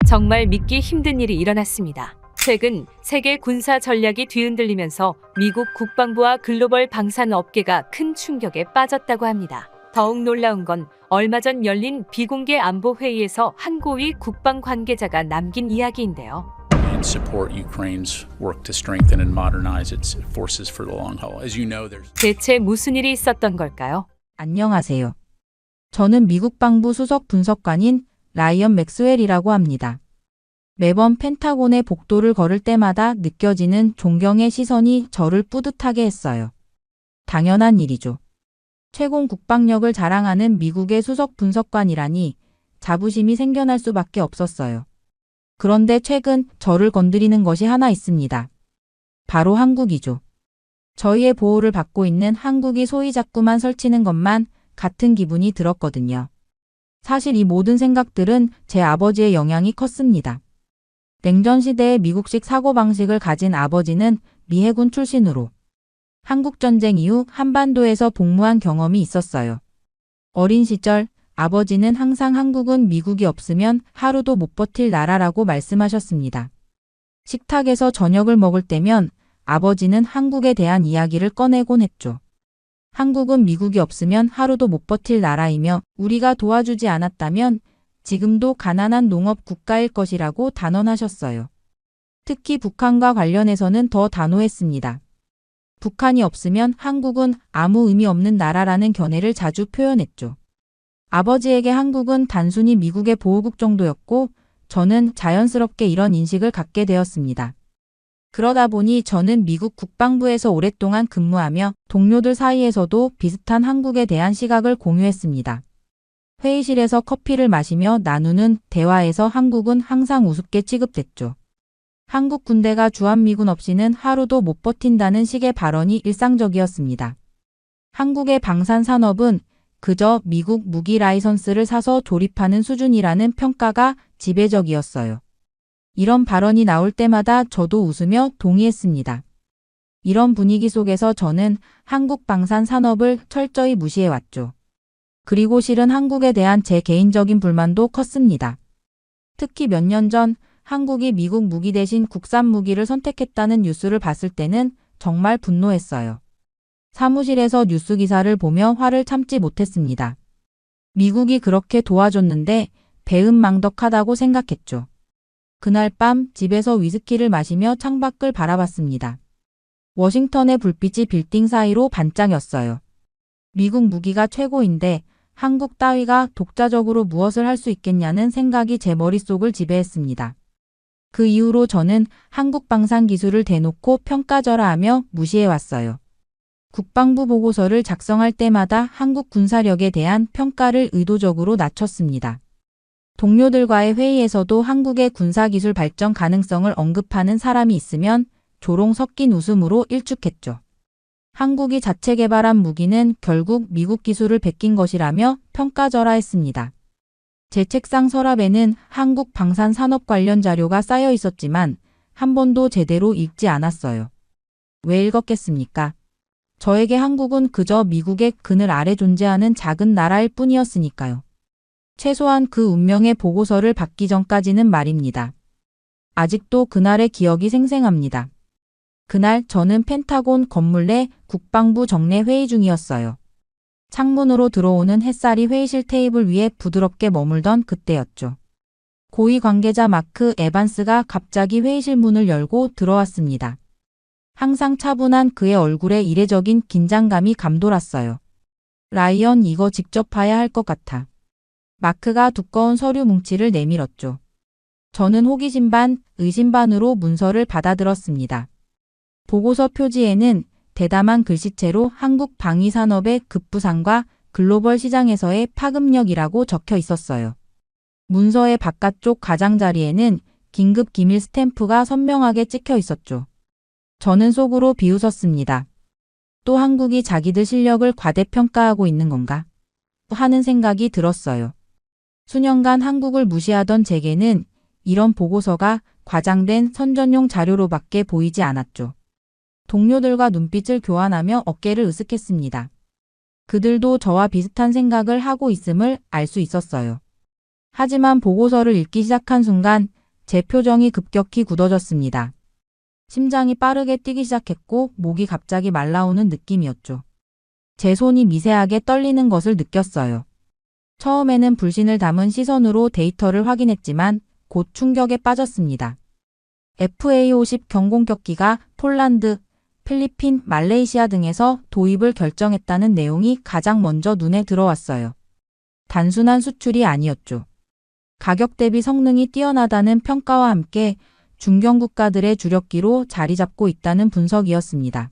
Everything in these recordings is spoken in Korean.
정말 믿기 힘든 일이 일어났습니다. 최근 세계 군사 전략이 뒤흔들리면서 미국 국방부와 글로벌 방산 업계가 큰 충격에 빠졌다고 합니다. 더욱 놀라운 건 얼마 전 열린 비공개 안보 회의에서 한 고위 국방 관계자가 남긴 이야기인데요. And support Ukraine's work to strengthen and modernize its forces for the long haul. As you know, there's 대체 무슨 일이 있었던 걸까요? 안녕하세요. 저는 미국 방부 수석 분석관인 라이언 맥스웰이라고 합니다. 매번 펜타곤의 복도를 걸을 때마다 느껴지는 존경의 시선이 저를 뿌듯하게 했어요. 당연한 일이죠. 최고 국방력을 자랑하는 미국의 수석 분석관이라니 자부심이 생겨날 수밖에 없었어요. 그런데 최근 저를 건드리는 것이 하나 있습니다. 바로 한국이죠. 저희의 보호를 받고 있는 한국이 소위 자꾸만 설치는 것만 같은 기분이 들었거든요. 사실 이 모든 생각들은 제 아버지의 영향이 컸습니다. 냉전 시대의 미국식 사고방식을 가진 아버지는 미 해군 출신으로 한국전쟁 이후 한반도에서 복무한 경험이 있었어요. 어린 시절 아버지는 항상 한국은 미국이 없으면 하루도 못 버틸 나라라고 말씀하셨습니다. 식탁에서 저녁을 먹을 때면 아버지는 한국에 대한 이야기를 꺼내곤 했죠. 한국은 미국이 없으면 하루도 못 버틸 나라이며 우리가 도와주지 않았다면 지금도 가난한 농업 국가일 것이라고 단언하셨어요. 특히 북한과 관련해서는 더 단호했습니다. 북한이 없으면 한국은 아무 의미 없는 나라라는 견해를 자주 표현했죠. 아버지에게 한국은 단순히 미국의 보호국 정도였고 저는 자연스럽게 이런 인식을 갖게 되었습니다. 그러다 보니 저는 미국 국방부에서 오랫동안 근무하며 동료들 사이에서도 비슷한 한국에 대한 시각을 공유했습니다. 회의실에서 커피를 마시며 나누는 대화에서 한국은 항상 우습게 취급됐죠. 한국 군대가 주한미군 없이는 하루도 못 버틴다는 식의 발언이 일상적이었습니다. 한국의 방산 산업은 그저 미국 무기 라이선스를 사서 조립하는 수준이라는 평가가 지배적이었어요. 이런 발언이 나올 때마다 저도 웃으며 동의했습니다. 이런 분위기 속에서 저는 한국 방산 산업을 철저히 무시해왔죠. 그리고 실은 한국에 대한 제 개인적인 불만도 컸습니다. 특히 몇 년 전 한국이 미국 무기 대신 국산 무기를 선택했다는 뉴스를 봤을 때는 정말 분노했어요. 사무실에서 뉴스 기사를 보며 화를 참지 못했습니다. 미국이 그렇게 도와줬는데 배은망덕하다고 생각했죠. 그날 밤 집에서 위스키를 마시며 창밖을 바라봤습니다. 워싱턴의 불빛이 빌딩 사이로 반짝였어요. 미국 무기가 최고인데 한국 따위가 독자적으로 무엇을 할 수 있겠냐는 생각이 제 머릿속을 지배했습니다. 그 이후로 저는 한국 방산 기술을 대놓고 평가절하하며 무시해왔어요. 국방부 보고서를 작성할 때마다 한국 군사력에 대한 평가를 의도적으로 낮췄습니다. 동료들과의 회의에서도 한국의 군사기술 발전 가능성을 언급하는 사람이 있으면 조롱 섞인 웃음으로 일축했죠. 한국이 자체 개발한 무기는 결국 미국 기술을 베낀 것이라며 평가절하했습니다. 제 책상 서랍에는 한국 방산 산업 관련 자료가 쌓여 있었지만 한 번도 제대로 읽지 않았어요. 왜 읽었겠습니까? 저에게 한국은 그저 미국의 그늘 아래 존재하는 작은 나라일 뿐이었으니까요. 최소한 그 운명의 보고서를 받기 전까지는 말입니다. 아직도 그날의 기억이 생생합니다. 그날 저는 펜타곤 건물 내 국방부 정례 회의 중이었어요. 창문으로 들어오는 햇살이 회의실 테이블 위에 부드럽게 머물던 그때였죠. 고위 관계자 마크 에반스가 갑자기 회의실 문을 열고 들어왔습니다. 항상 차분한 그의 얼굴에 이례적인 긴장감이 감돌았어요. 라이언, 이거 직접 봐야 할 것 같아. 마크가 두꺼운 서류 뭉치를 내밀었죠. 저는 호기심 반, 의심 반으로 문서를 받아들었습니다. 보고서 표지에는 대담한 글씨체로 한국 방위산업의 급부상과 글로벌 시장에서의 파급력이라고 적혀 있었어요. 문서의 바깥쪽 가장자리에는 긴급 기밀 스탬프가 선명하게 찍혀 있었죠. 저는 속으로 비웃었습니다. 또 한국이 자기들 실력을 과대평가하고 있는 건가? 하는 생각이 들었어요. 수년간 한국을 무시하던 제게는 이런 보고서가 과장된 선전용 자료로밖에 보이지 않았죠. 동료들과 눈빛을 교환하며 어깨를 으쓱했습니다. 그들도 저와 비슷한 생각을 하고 있음을 알 수 있었어요. 하지만 보고서를 읽기 시작한 순간 제 표정이 급격히 굳어졌습니다. 심장이 빠르게 뛰기 시작했고 목이 갑자기 말라오는 느낌이었죠. 제 손이 미세하게 떨리는 것을 느꼈어요. 처음에는 불신을 담은 시선으로 데이터를 확인했지만 곧 충격에 빠졌습니다. FA50 경공격기가 폴란드, 필리핀, 말레이시아 등에서 도입을 결정했다는 내용이 가장 먼저 눈에 들어왔어요. 단순한 수출이 아니었죠. 가격 대비 성능이 뛰어나다는 평가와 함께 중견 국가들의 주력기로 자리 잡고 있다는 분석이었습니다.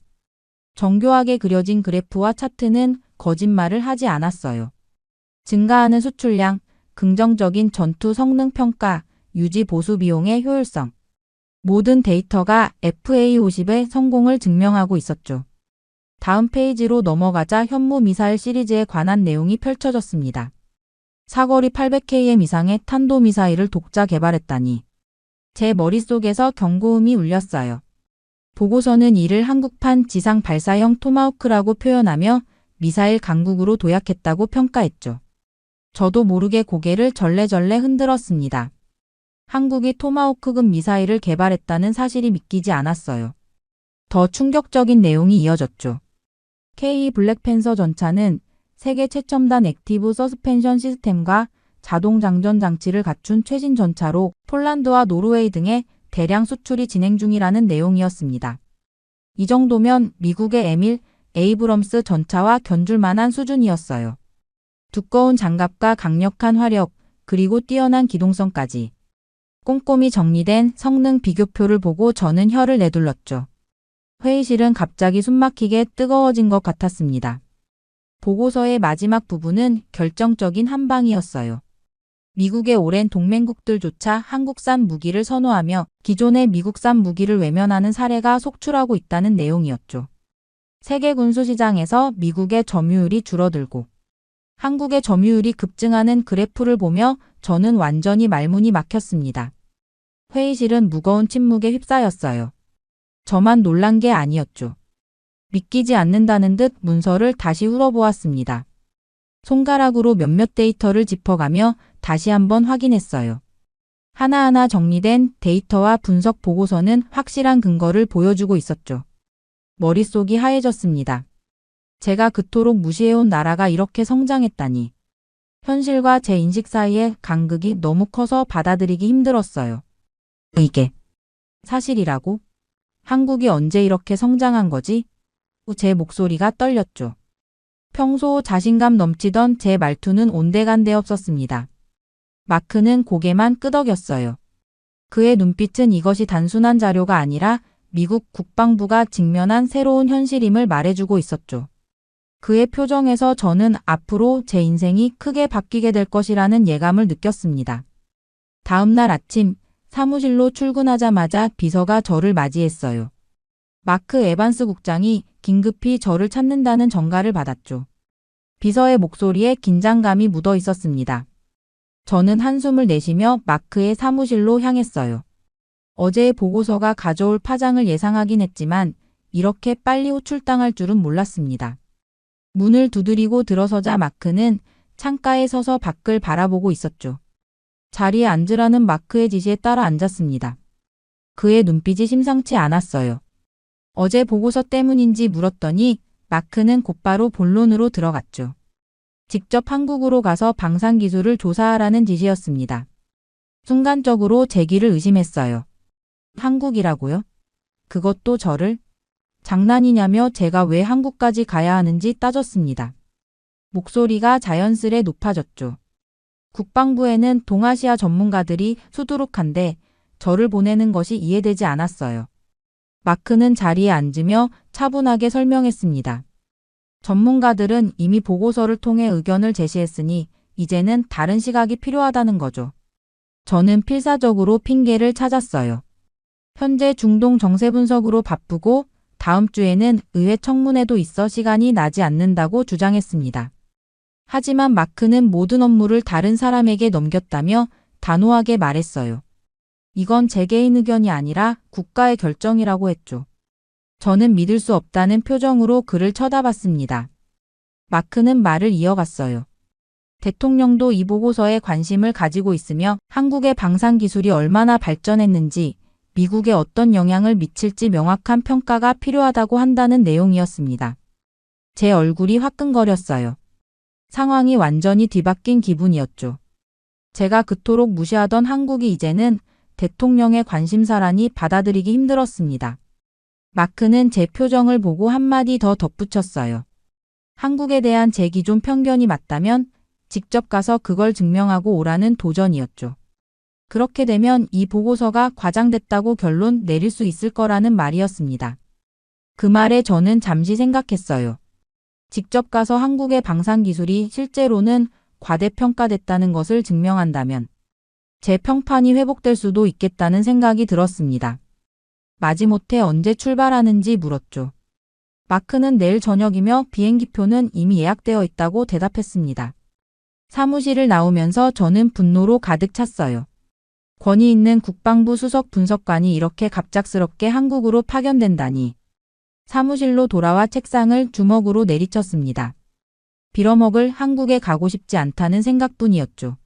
정교하게 그려진 그래프와 차트는 거짓말을 하지 않았어요. 증가하는 수출량, 긍정적인 전투 성능 평가, 유지 보수 비용의 효율성. 모든 데이터가 FA50의 성공을 증명하고 있었죠. 다음 페이지로 넘어가자 현무 미사일 시리즈에 관한 내용이 펼쳐졌습니다. 사거리 800km 이상의 탄도미사일을 독자 개발했다니. 제 머릿속에서 경고음이 울렸어요. 보고서는 이를 한국판 지상 발사형 토마호크라고 표현하며 미사일 강국으로 도약했다고 평가했죠. 저도 모르게 고개를 절레절레 흔들었습니다. 한국이 토마호크급 미사일을 개발했다는 사실이 믿기지 않았어요. 더 충격적인 내용이 이어졌죠. K 블랙팬서 전차는 세계 최첨단 액티브 서스펜션 시스템과 자동 장전 장치를 갖춘 최신 전차로 폴란드와 노르웨이 등에 대량 수출이 진행 중이라는 내용이었습니다. 이 정도면 미국의 M1 에이브럼스 전차와 견줄 만한 수준이었어요. 두꺼운 장갑과 강력한 화력, 그리고 뛰어난 기동성까지. 꼼꼼히 정리된 성능 비교표를 보고 저는 혀를 내둘렀죠. 회의실은 갑자기 숨막히게 뜨거워진 것 같았습니다. 보고서의 마지막 부분은 결정적인 한 방이었어요. 미국의 오랜 동맹국들조차 한국산 무기를 선호하며 기존의 미국산 무기를 외면하는 사례가 속출하고 있다는 내용이었죠. 세계 군수 시장에서 미국의 점유율이 줄어들고 한국의 점유율이 급증하는 그래프를 보며 저는 완전히 말문이 막혔습니다. 회의실은 무거운 침묵에 휩싸였어요. 저만 놀란 게 아니었죠. 믿기지 않는다는 듯 문서를 다시 훑어보았습니다. 손가락으로 몇몇 데이터를 짚어가며 다시 한번 확인했어요. 하나하나 정리된 데이터와 분석 보고서는 확실한 근거를 보여주고 있었죠. 머릿속이 하얘졌습니다. 제가 그토록 무시해온 나라가 이렇게 성장했다니. 현실과 제 인식 사이의 간극이 너무 커서 받아들이기 힘들었어요. 이게 사실이라고? 한국이 언제 이렇게 성장한 거지? 제 목소리가 떨렸죠. 평소 자신감 넘치던 제 말투는 온데간데 없었습니다. 마크는 고개만 끄덕였어요. 그의 눈빛은 이것이 단순한 자료가 아니라 미국 국방부가 직면한 새로운 현실임을 말해주고 있었죠. 그의 표정에서 저는 앞으로 제 인생이 크게 바뀌게 될 것이라는 예감을 느꼈습니다. 다음 날 아침 사무실로 출근하자마자 비서가 저를 맞이했어요. 마크 에반스 국장이 긴급히 저를 찾는다는 전가를 받았죠. 비서의 목소리에 긴장감이 묻어 있었습니다. 저는 한숨을 내쉬며 마크의 사무실로 향했어요. 어제의 보고서가 가져올 파장을 예상하긴 했지만 이렇게 빨리 호출당할 줄은 몰랐습니다. 문을 두드리고 들어서자 마크는 창가에 서서 밖을 바라보고 있었죠. 자리에 앉으라는 마크의 지시에 따라 앉았습니다. 그의 눈빛이 심상치 않았어요. 어제 보고서 때문인지 물었더니 마크는 곧바로 본론으로 들어갔죠. 직접 한국으로 가서 방산 기술을 조사하라는 지시였습니다. 순간적으로 제 귀를 의심했어요. 한국이라고요? 그것도 저를? 장난이냐며 제가 왜 한국까지 가야 하는지 따졌습니다. 목소리가 자연스레 높아졌죠. 국방부에는 동아시아 전문가들이 수두룩한데 저를 보내는 것이 이해되지 않았어요. 마크는 자리에 앉으며 차분하게 설명했습니다. 전문가들은 이미 보고서를 통해 의견을 제시했으니 이제는 다른 시각이 필요하다는 거죠. 저는 필사적으로 핑계를 찾았어요. 현재 중동 정세 분석으로 바쁘고 다음 주에는 의회 청문회도 있어 시간이 나지 않는다고 주장했습니다. 하지만 마크는 모든 업무를 다른 사람에게 넘겼다며 단호하게 말했어요. 이건 제 개인 의견이 아니라 국가의 결정이라고 했죠. 저는 믿을 수 없다는 표정으로 그를 쳐다봤습니다. 마크는 말을 이어갔어요. 대통령도 이 보고서에 관심을 가지고 있으며 한국의 방산 기술이 얼마나 발전했는지 미국에 어떤 영향을 미칠지 명확한 평가가 필요하다고 한다는 내용이었습니다. 제 얼굴이 화끈거렸어요. 상황이 완전히 뒤바뀐 기분이었죠. 제가 그토록 무시하던 한국이 이제는 대통령의 관심사라니 받아들이기 힘들었습니다. 마크는 제 표정을 보고 한마디 더 덧붙였어요. 한국에 대한 제 기존 편견이 맞다면 직접 가서 그걸 증명하고 오라는 도전이었죠. 그렇게 되면 이 보고서가 과장됐다고 결론 내릴 수 있을 거라는 말이었습니다. 그 말에 저는 잠시 생각했어요. 직접 가서 한국의 방산 기술이 실제로는 과대평가됐다는 것을 증명한다면 제 평판이 회복될 수도 있겠다는 생각이 들었습니다. 마지못해 언제 출발하는지 물었죠. 마크는 내일 저녁이며 비행기표는 이미 예약되어 있다고 대답했습니다. 사무실을 나오면서 저는 분노로 가득 찼어요. 권위 있는 국방부 수석 분석관이 이렇게 갑작스럽게 한국으로 파견된다니. 사무실로 돌아와 책상을 주먹으로 내리쳤습니다. 빌어먹을 한국에 가고 싶지 않다는 생각뿐이었죠.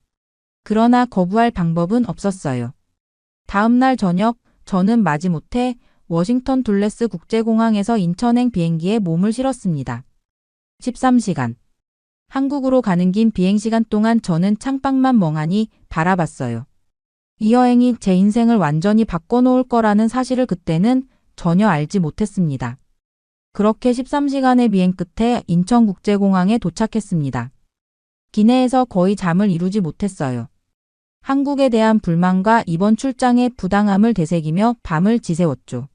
그러나 거부할 방법은 없었어요. 다음 날 저녁 저는 마지못해 워싱턴 둘레스 국제공항에서 인천행 비행기에 몸을 실었습니다. 13시간. 한국으로 가는 긴 비행시간 동안 저는 창밖만 멍하니 바라봤어요. 이 여행이 제 인생을 완전히 바꿔놓을 거라는 사실을 그때는 전혀 알지 못했습니다. 그렇게 13시간의 비행 끝에 인천국제공항에 도착했습니다. 기내에서 거의 잠을 이루지 못했어요. 한국에 대한 불만과 이번 출장의 부당함을 되새기며 밤을 지새웠죠.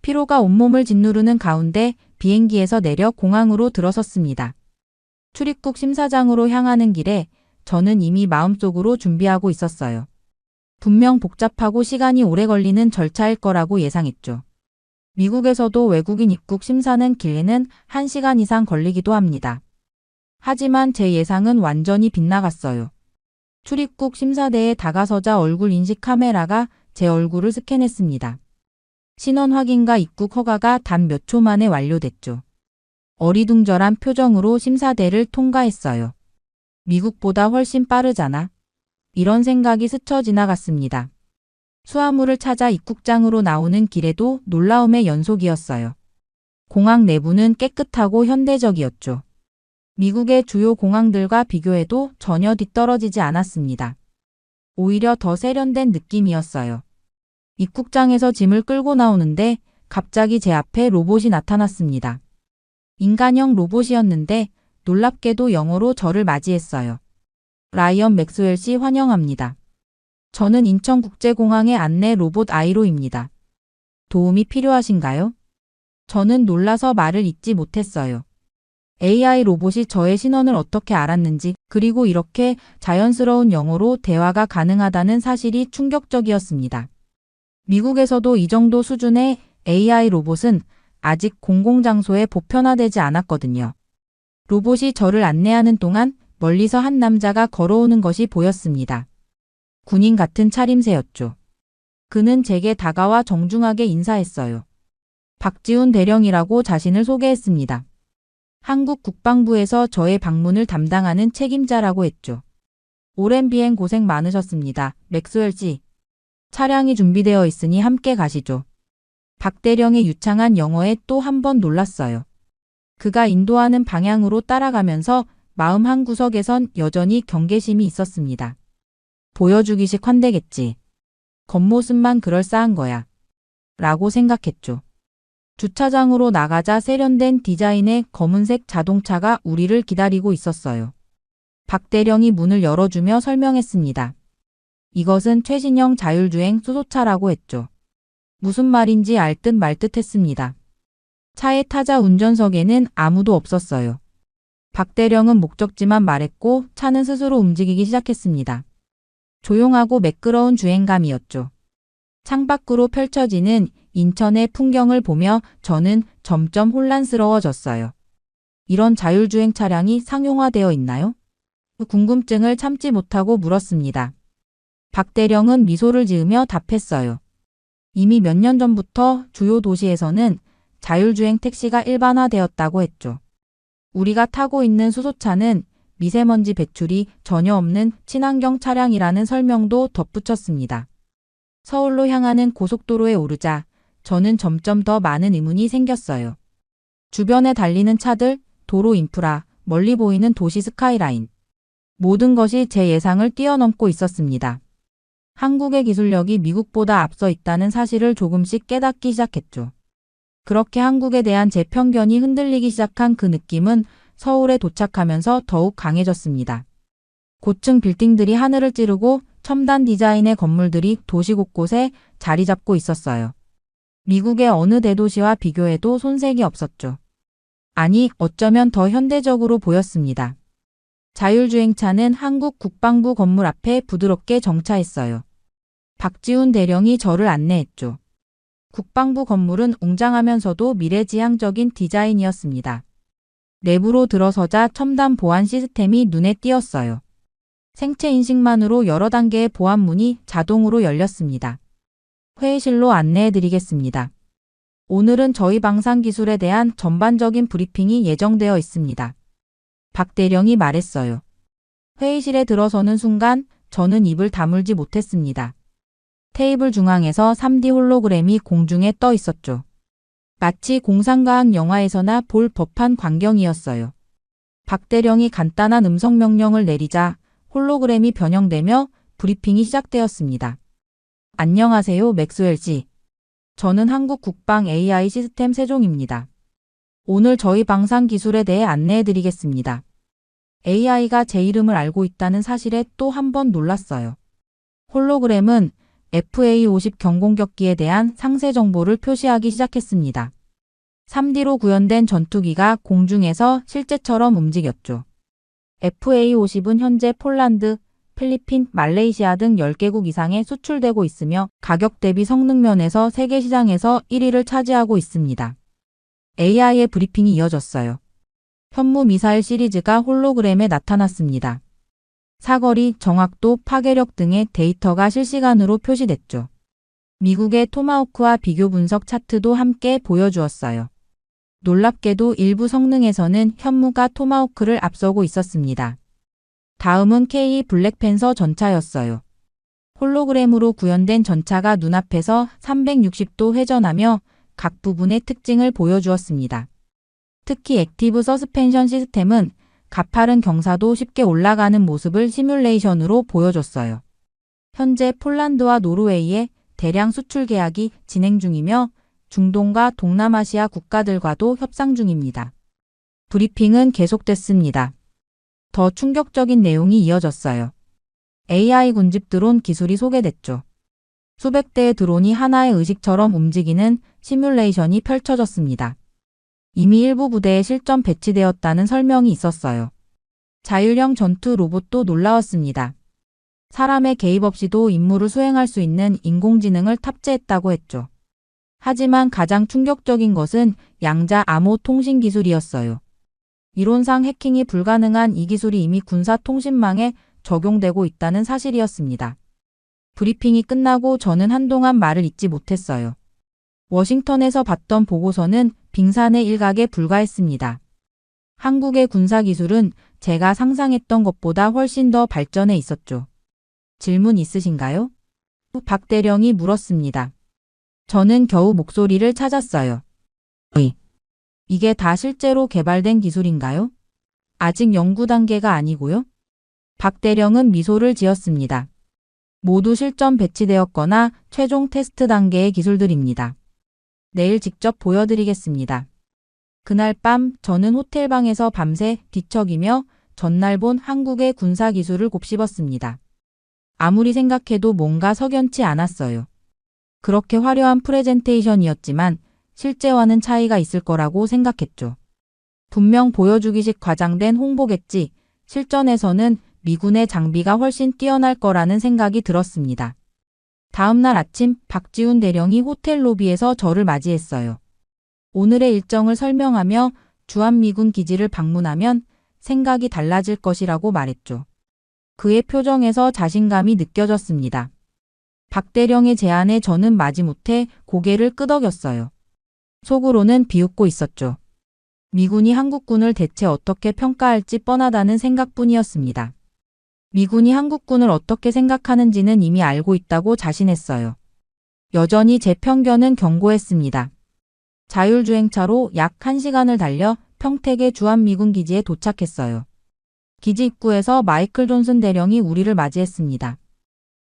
피로가 온몸을 짓누르는 가운데 비행기에서 내려 공항으로 들어섰습니다. 출입국 심사장으로 향하는 길에 저는 이미 마음속으로 준비하고 있었어요. 분명 복잡하고 시간이 오래 걸리는 절차일 거라고 예상했죠. 미국에서도 외국인 입국 심사는 길게는 1시간 이상 걸리기도 합니다. 하지만 제 예상은 완전히 빗나갔어요. 출입국 심사대에 다가서자 얼굴 인식 카메라가 제 얼굴을 스캔했습니다. 신원 확인과 입국 허가가 단 몇 초 만에 완료됐죠. 어리둥절한 표정으로 심사대를 통과했어요. 미국보다 훨씬 빠르잖아. 이런 생각이 스쳐 지나갔습니다. 수화물을 찾아 입국장으로 나오는 길에도 놀라움의 연속이었어요. 공항 내부는 깨끗하고 현대적이었죠. 미국의 주요 공항들과 비교해도 전혀 뒤떨어지지 않았습니다. 오히려 더 세련된 느낌이었어요. 입국장에서 짐을 끌고 나오는데 갑자기 제 앞에 로봇이 나타났습니다. 인간형 로봇이었는데 놀랍게도 영어로 저를 맞이했어요. 라이언 맥스웰 씨 환영합니다. 저는 인천국제공항의 안내 로봇 아이로입니다. 도움이 필요하신가요? 저는 놀라서 말을 잇지 못했어요. AI 로봇이 저의 신원을 어떻게 알았는지 그리고 이렇게 자연스러운 영어로 대화가 가능하다는 사실이 충격적이었습니다. 미국에서도 이 정도 수준의 AI 로봇은 아직 공공장소에 보편화되지 않았거든요. 로봇이 저를 안내하는 동안 멀리서 한 남자가 걸어오는 것이 보였습니다. 군인 같은 차림새였죠. 그는 제게 다가와 정중하게 인사했어요. 박지훈 대령이라고 자신을 소개했습니다. 한국 국방부에서 저의 방문을 담당하는 책임자라고 했죠. 오랜 비행 고생 많으셨습니다. 맥스웰 씨. 차량이 준비되어 있으니 함께 가시죠. 박 대령의 유창한 영어에 또 한 번 놀랐어요. 그가 인도하는 방향으로 따라가면서 마음 한구석에선 여전히 경계심이 있었습니다. 보여주기식 환대겠지. 겉모습만 그럴싸한 거야. 라고 생각했죠. 주차장으로 나가자 세련된 디자인의 검은색 자동차가 우리를 기다리고 있었어요. 박 대령이 문을 열어주며 설명했습니다. 이것은 최신형 자율주행 수소차라고 했죠. 무슨 말인지 알 듯 말 듯 했습니다. 차의 타자 운전석에는 아무도 없었어요. 박 대령은 목적지만 말했고 차는 스스로 움직이기 시작했습니다. 조용하고 매끄러운 주행감이었죠. 창밖으로 펼쳐지는 인천의 풍경을 보며 저는 점점 혼란스러워졌어요. 이런 자율주행 차량이 상용화되어 있나요? 그 궁금증을 참지 못하고 물었습니다. 박 대령은 미소를 지으며 답했어요. 이미 몇 년 전부터 주요 도시에서는 자율주행 택시가 일반화되었다고 했죠. 우리가 타고 있는 수소차는 미세먼지 배출이 전혀 없는 친환경 차량이라는 설명도 덧붙였습니다. 서울로 향하는 고속도로에 오르자 저는 점점 더 많은 의문이 생겼어요. 주변에 달리는 차들, 도로 인프라, 멀리 보이는 도시 스카이라인. 모든 것이 제 예상을 뛰어넘고 있었습니다. 한국의 기술력이 미국보다 앞서 있다는 사실을 조금씩 깨닫기 시작했죠. 그렇게 한국에 대한 제 편견이 흔들리기 시작한 그 느낌은 서울에 도착하면서 더욱 강해졌습니다. 고층 빌딩들이 하늘을 찌르고 첨단 디자인의 건물들이 도시 곳곳에 자리 잡고 있었어요. 미국의 어느 대도시와 비교해도 손색이 없었죠. 아니, 어쩌면 더 현대적으로 보였습니다. 자율주행차는 한국 국방부 건물 앞에 부드럽게 정차했어요. 박지훈 대령이 저를 안내했죠. 국방부 건물은 웅장하면서도 미래지향적인 디자인이었습니다. 내부로 들어서자 첨단 보안 시스템이 눈에 띄었어요. 생체 인식만으로 여러 단계의 보안문이 자동으로 열렸습니다. 회의실로 안내해드리겠습니다. 오늘은 저희 방산 기술에 대한 전반적인 브리핑이 예정되어 있습니다. 박 대령이 말했어요. 회의실에 들어서는 순간 저는 입을 다물지 못했습니다. 테이블 중앙에서 3D 홀로그램이 공중에 떠 있었죠. 마치 공상과학 영화에서나 볼 법한 광경이었어요. 박 대령이 간단한 음성 명령을 내리자 홀로그램이 변형되며 브리핑이 시작되었습니다. 안녕하세요, 맥스웰 씨. 저는 한국 국방 AI 시스템 세종입니다. 오늘 저희 방산 기술에 대해 안내해 드리겠습니다. AI가 제 이름을 알고 있다는 사실에 또 한 번 놀랐어요. 홀로그램은 FA-50 경공격기에 대한 상세 정보를 표시하기 시작했습니다. 3D로 구현된 전투기가 공중에서 실제처럼 움직였죠. FA-50은 현재 폴란드, 필리핀, 말레이시아 등 10개국 이상에 수출되고 있으며 가격 대비 성능 면에서 세계 시장에서 1위를 차지하고 있습니다. AI의 브리핑이 이어졌어요. 현무 미사일 시리즈가 홀로그램에 나타났습니다. 사거리, 정확도, 파괴력 등의 데이터가 실시간으로 표시됐죠. 미국의 토마호크와 비교 분석 차트도 함께 보여주었어요. 놀랍게도 일부 성능에서는 현무가 토마호크를 앞서고 있었습니다. 다음은 K 블랙팬서 전차였어요. 홀로그램으로 구현된 전차가 눈앞에서 360도 회전하며 각 부분의 특징을 보여주었습니다. 특히 액티브 서스펜션 시스템은 가파른 경사도 쉽게 올라가는 모습을 시뮬레이션으로 보여줬어요. 현재 폴란드와 노르웨이에 대량 수출 계약이 진행 중이며 중동과 동남아시아 국가들과도 협상 중입니다. 브리핑은 계속됐습니다. 더 충격적인 내용이 이어졌어요. AI 군집 드론 기술이 소개됐죠. 수백 대의 드론이 하나의 의식처럼 움직이는 시뮬레이션이 펼쳐졌습니다. 이미 일부 부대에 실전 배치되었다는 설명이 있었어요. 자율형 전투 로봇도 놀라웠습니다. 사람의 개입 없이도 임무를 수행할 수 있는 인공지능을 탑재했다고 했죠. 하지만 가장 충격적인 것은 양자 암호 통신 기술이었어요. 이론상 해킹이 불가능한 이 기술이 이미 군사 통신망에 적용되고 있다는 사실이었습니다. 브리핑이 끝나고 저는 한동안 말을 잇지 못했어요. 워싱턴에서 봤던 보고서는 빙산의 일각에 불과했습니다. 한국의 군사기술은 제가 상상했던 것보다 훨씬 더 발전해 있었죠. 질문 있으신가요? 박 대령이 물었습니다. 저는 겨우 목소리를 찾았어요. 이게 다 실제로 개발된 기술인가요? 아직 연구 단계가 아니고요? 박 대령은 미소를 지었습니다. 모두 실전 배치되었거나 최종 테스트 단계의 기술들입니다. 내일 직접 보여드리겠습니다. 그날 밤 저는 호텔방에서 밤새 뒤척이며 전날 본 한국의 군사기술을 곱씹었습니다. 아무리 생각해도 뭔가 석연치 않았어요. 그렇게 화려한 프레젠테이션이었지만 실제와는 차이가 있을 거라고 생각했죠. 분명 보여주기식 과장된 홍보겠지, 실전에서는 미군의 장비가 훨씬 뛰어날 거라는 생각이 들었습니다. 다음 날 아침 박지훈 대령이 호텔 로비에서 저를 맞이했어요. 오늘의 일정을 설명하며 주한미군 기지를 방문하면 생각이 달라질 것이라고 말했죠. 그의 표정에서 자신감이 느껴졌습니다. 박 대령의 제안에 저는 마지못해 고개를 끄덕였어요. 속으로는 비웃고 있었죠. 미군이 한국군을 대체 어떻게 평가할지 뻔하다는 생각뿐이었습니다. 미군이 한국군을 어떻게 생각하는지는 이미 알고 있다고 자신했어요. 여전히 제 편견은 견고했습니다. 자율주행차로 약 1시간을 달려 평택의 주한미군 기지에 도착했어요. 기지 입구에서 마이클 존슨 대령이 우리를 맞이했습니다.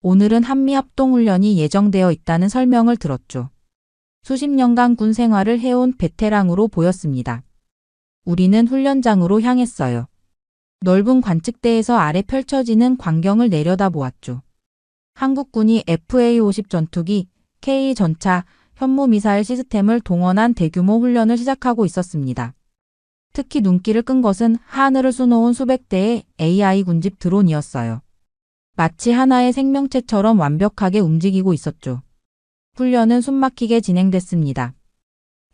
오늘은 한미합동훈련이 예정되어 있다는 설명을 들었죠. 수십 년간 군 생활을 해온 베테랑으로 보였습니다. 우리는 훈련장으로 향했어요. 넓은 관측대에서 아래 펼쳐지는 광경을 내려다보았죠. 한국군이 FA-50 전투기, K 전차, 현무미사일 시스템을 동원한 대규모 훈련을 시작하고 있었습니다. 특히 눈길을 끈 것은 하늘을 쏘놓은 수백 대의 AI 군집 드론이었어요. 마치 하나의 생명체처럼 완벽하게 움직이고 있었죠. 훈련은 숨막히게 진행됐습니다.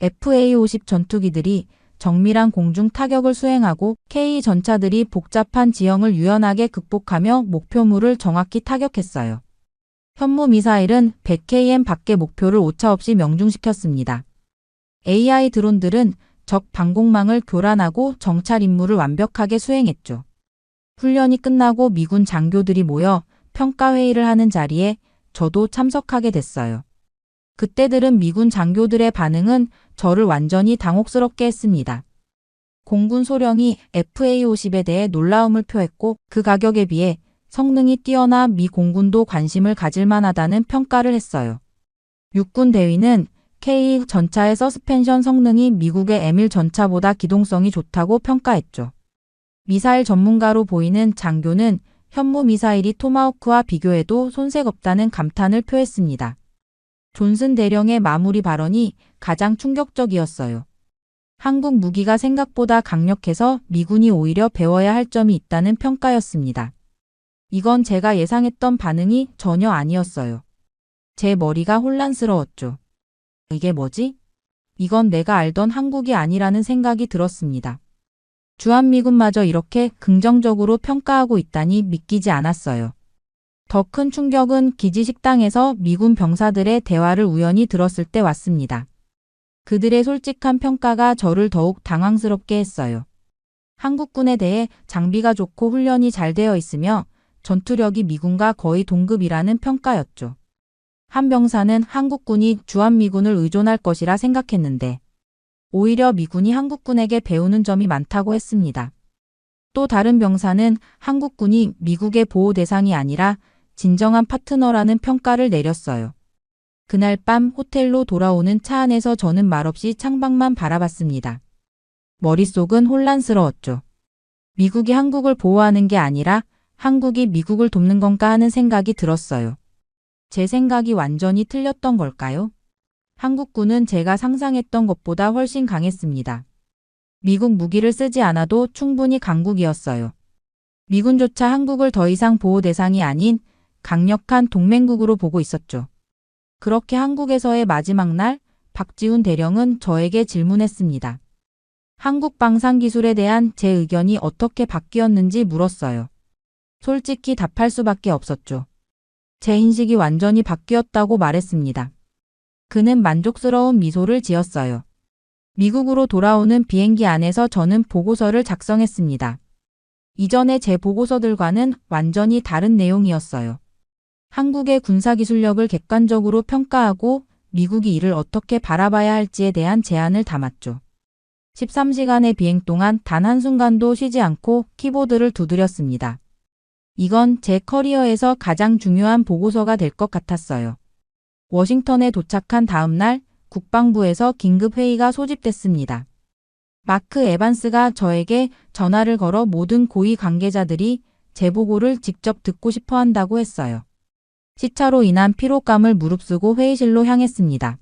FA-50 전투기들이 정밀한 공중 타격을 수행하고 K 전차들이 복잡한 지형을 유연하게 극복하며 목표물을 정확히 타격했어요. 현무 미사일은 100km 밖의 목표를 오차없이 명중시켰습니다. AI 드론들은 적 방공망을 교란하고 정찰 임무를 완벽하게 수행했죠. 훈련이 끝나고 미군 장교들이 모여 평가회의를 하는 자리에 저도 참석하게 됐어요. 그때들은 미군 장교들의 반응은 저를 완전히 당혹스럽게 했습니다. 공군 소령이 FA-50에 대해 놀라움을 표했고 그 가격에 비해 성능이 뛰어나 미 공군도 관심을 가질 만하다는 평가를 했어요. 육군 대위는 K 전차의 서스펜션 성능이 미국의 M1 전차보다 기동성이 좋다고 평가했죠. 미사일 전문가로 보이는 장교는 현무 미사일이 토마호크와 비교해도 손색 없다는 감탄을 표했습니다. 존슨 대령의 마무리 발언이 가장 충격적이었어요. 한국 무기가 생각보다 강력해서 미군이 오히려 배워야 할 점이 있다는 평가였습니다. 이건 제가 예상했던 반응이 전혀 아니었어요. 제 머리가 혼란스러웠죠. 이게 뭐지? 이건 내가 알던 한국이 아니라는 생각이 들었습니다. 주한미군마저 이렇게 긍정적으로 평가하고 있다니 믿기지 않았어요. 더 큰 충격은 기지 식당에서 미군 병사들의 대화를 우연히 들었을 때 왔습니다. 그들의 솔직한 평가가 저를 더욱 당황스럽게 했어요. 한국군에 대해 장비가 좋고 훈련이 잘 되어 있으며 전투력이 미군과 거의 동급이라는 평가였죠. 한 병사는 한국군이 주한미군을 의존할 것이라 생각했는데 오히려 미군이 한국군에게 배우는 점이 많다고 했습니다. 또 다른 병사는 한국군이 미국의 보호 대상이 아니라 진정한 파트너라는 평가를 내렸어요. 그날 밤 호텔로 돌아오는 차 안에서 저는 말없이 창밖만 바라봤습니다. 머릿속은 혼란스러웠죠. 미국이 한국을 보호하는 게 아니라 한국이 미국을 돕는 건가 하는 생각이 들었어요. 제 생각이 완전히 틀렸던 걸까요? 한국군은 제가 상상했던 것보다 훨씬 강했습니다. 미국 무기를 쓰지 않아도 충분히 강국이었어요. 미군조차 한국을 더 이상 보호 대상이 아닌 강력한 동맹국으로 보고 있었죠. 그렇게 한국에서의 마지막 날, 박지훈 대령은 저에게 질문했습니다. 한국 방산 기술에 대한 제 의견이 어떻게 바뀌었는지 물었어요. 솔직히 답할 수밖에 없었죠. 제 인식이 완전히 바뀌었다고 말했습니다. 그는 만족스러운 미소를 지었어요. 미국으로 돌아오는 비행기 안에서 저는 보고서를 작성했습니다. 이전에 제 보고서들과는 완전히 다른 내용이었어요. 한국의 군사기술력을 객관적으로 평가하고 미국이 이를 어떻게 바라봐야 할지에 대한 제안을 담았죠. 13시간의 비행 동안 단 한순간도 쉬지 않고 키보드를 두드렸습니다. 이건 제 커리어에서 가장 중요한 보고서가 될 것 같았어요. 워싱턴에 도착한 다음 날 국방부에서 긴급회의가 소집됐습니다. 마크 에반스가 저에게 전화를 걸어 모든 고위 관계자들이 제 보고를 직접 듣고 싶어 한다고 했어요. 시차로 인한 피로감을 무릅쓰고 회의실로 향했습니다.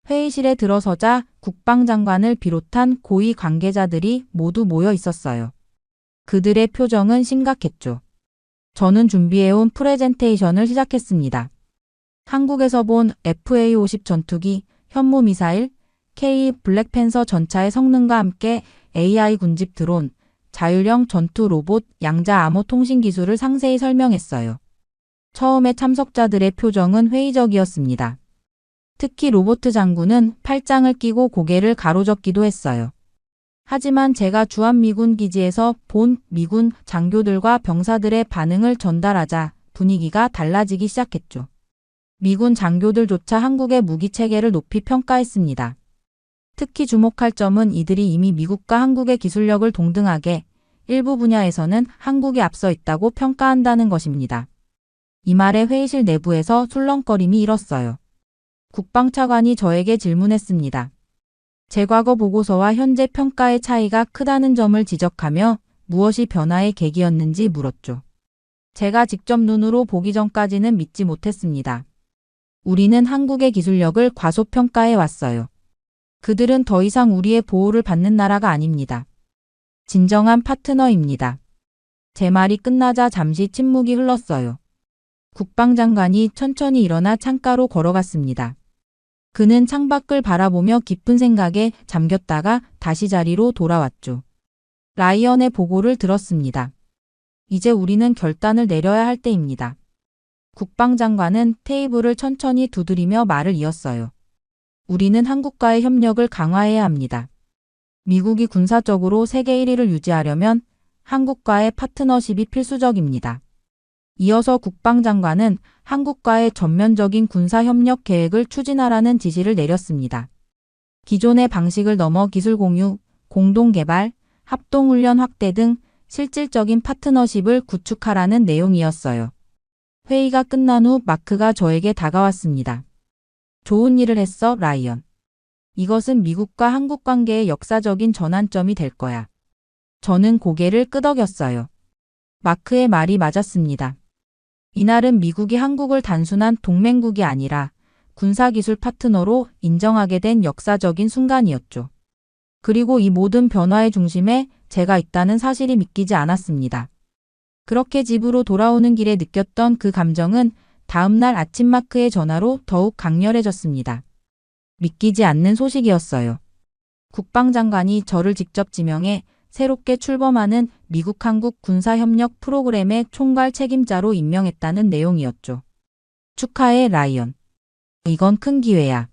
회의실에 들어서자 국방장관을 비롯한 고위 관계자들이 모두 모여 있었어요. 그들의 표정은 심각했죠. 저는 준비해온 프레젠테이션을 시작했습니다. 한국에서 본 FA-50 전투기, 현무 미사일, K 블랙팬서 전차의 성능과 함께 AI 군집 드론, 자율형 전투 로봇, 양자 암호 통신 기술을 상세히 설명했어요. 처음에 참석자들의 표정은 회의적이었습니다. 특히 로보트 장군은 팔짱을 끼고 고개를 가로젓기도 했어요. 하지만 제가 주한미군 기지에서 본 미군 장교들과 병사들의 반응을 전달하자 분위기가 달라지기 시작했죠. 미군 장교들조차 한국의 무기 체계를 높이 평가했습니다. 특히 주목할 점은 이들이 이미 미국과 한국의 기술력을 동등하게 일부 분야에서는 한국이 앞서 있다고 평가한다는 것입니다. 이 말에 회의실 내부에서 술렁거림이 일었어요. 국방차관이 저에게 질문했습니다. 제 과거 보고서와 현재 평가의 차이가 크다는 점을 지적하며 무엇이 변화의 계기였는지 물었죠. 제가 직접 눈으로 보기 전까지는 믿지 못했습니다. 우리는 한국의 기술력을 과소평가해 왔어요. 그들은 더 이상 우리의 보호를 받는 나라가 아닙니다. 진정한 파트너입니다. 제 말이 끝나자 잠시 침묵이 흘렀어요. 국방장관이 천천히 일어나 창가로 걸어갔습니다. 그는 창밖을 바라보며 깊은 생각에 잠겼다가 다시 자리로 돌아왔죠. 라이언의 보고를 들었습니다. 이제 우리는 결단을 내려야 할 때입니다. 국방장관은 테이블을 천천히 두드리며 말을 이었어요. 우리는 한국과의 협력을 강화해야 합니다. 미국이 군사적으로 세계 1위를 유지하려면 한국과의 파트너십이 필수적입니다. 이어서 국방장관은 한국과의 전면적인 군사협력 계획을 추진하라는 지시를 내렸습니다. 기존의 방식을 넘어 기술 공유, 공동개발, 합동훈련 확대 등 실질적인 파트너십을 구축하라는 내용이었어요. 회의가 끝난 후 마크가 저에게 다가왔습니다. 좋은 일을 했어, 라이언. 이것은 미국과 한국 관계의 역사적인 전환점이 될 거야. 저는 고개를 끄덕였어요. 마크의 말이 맞았습니다. 이날은 미국이 한국을 단순한 동맹국이 아니라 군사기술 파트너로 인정하게 된 역사적인 순간이었죠. 그리고 이 모든 변화의 중심에 제가 있다는 사실이 믿기지 않았습니다. 그렇게 집으로 돌아오는 길에 느꼈던 그 감정은 다음 날 아침 마크의 전화로 더욱 강렬해졌습니다. 믿기지 않는 소식이었어요. 국방장관이 저를 직접 지명해 새롭게 출범하는 미국-한국 군사협력 프로그램의 총괄 책임자로 임명했다는 내용이었죠. 축하해, 라이언. 이건 큰 기회야.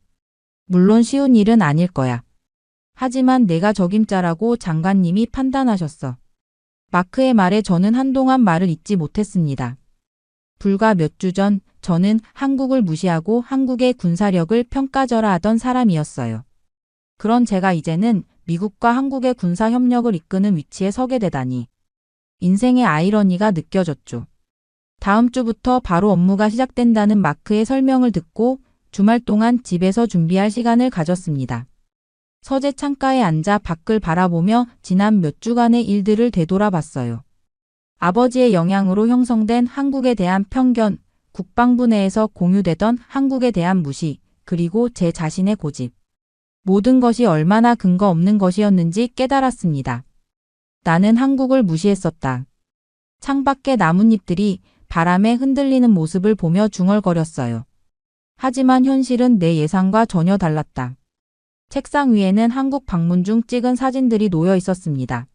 물론 쉬운 일은 아닐 거야. 하지만 내가 적임자라고 장관님이 판단하셨어. 마크의 말에 저는 한동안 말을 잇지 못했습니다. 불과 몇 주 전 저는 한국을 무시하고 한국의 군사력을 평가절하하던 사람이었어요. 그런 제가 이제는 미국과 한국의 군사협력을 이끄는 위치에 서게 되다니. 인생의 아이러니가 느껴졌죠. 다음 주부터 바로 업무가 시작된다는 마크의 설명을 듣고 주말 동안 집에서 준비할 시간을 가졌습니다. 서재 창가에 앉아 밖을 바라보며 지난 몇 주간의 일들을 되돌아봤어요. 아버지의 영향으로 형성된 한국에 대한 편견, 국방부 내에서 공유되던 한국에 대한 무시, 그리고 제 자신의 고집. 모든 것이 얼마나 근거 없는 것이었는지 깨달았습니다. 나는 한국을 무시했었다. 창밖의 나뭇잎들이 바람에 흔들리는 모습을 보며 중얼거렸어요. 하지만 현실은 내 예상과 전혀 달랐다. 책상 위에는 한국 방문 중 찍은 사진들이 놓여 있었습니다.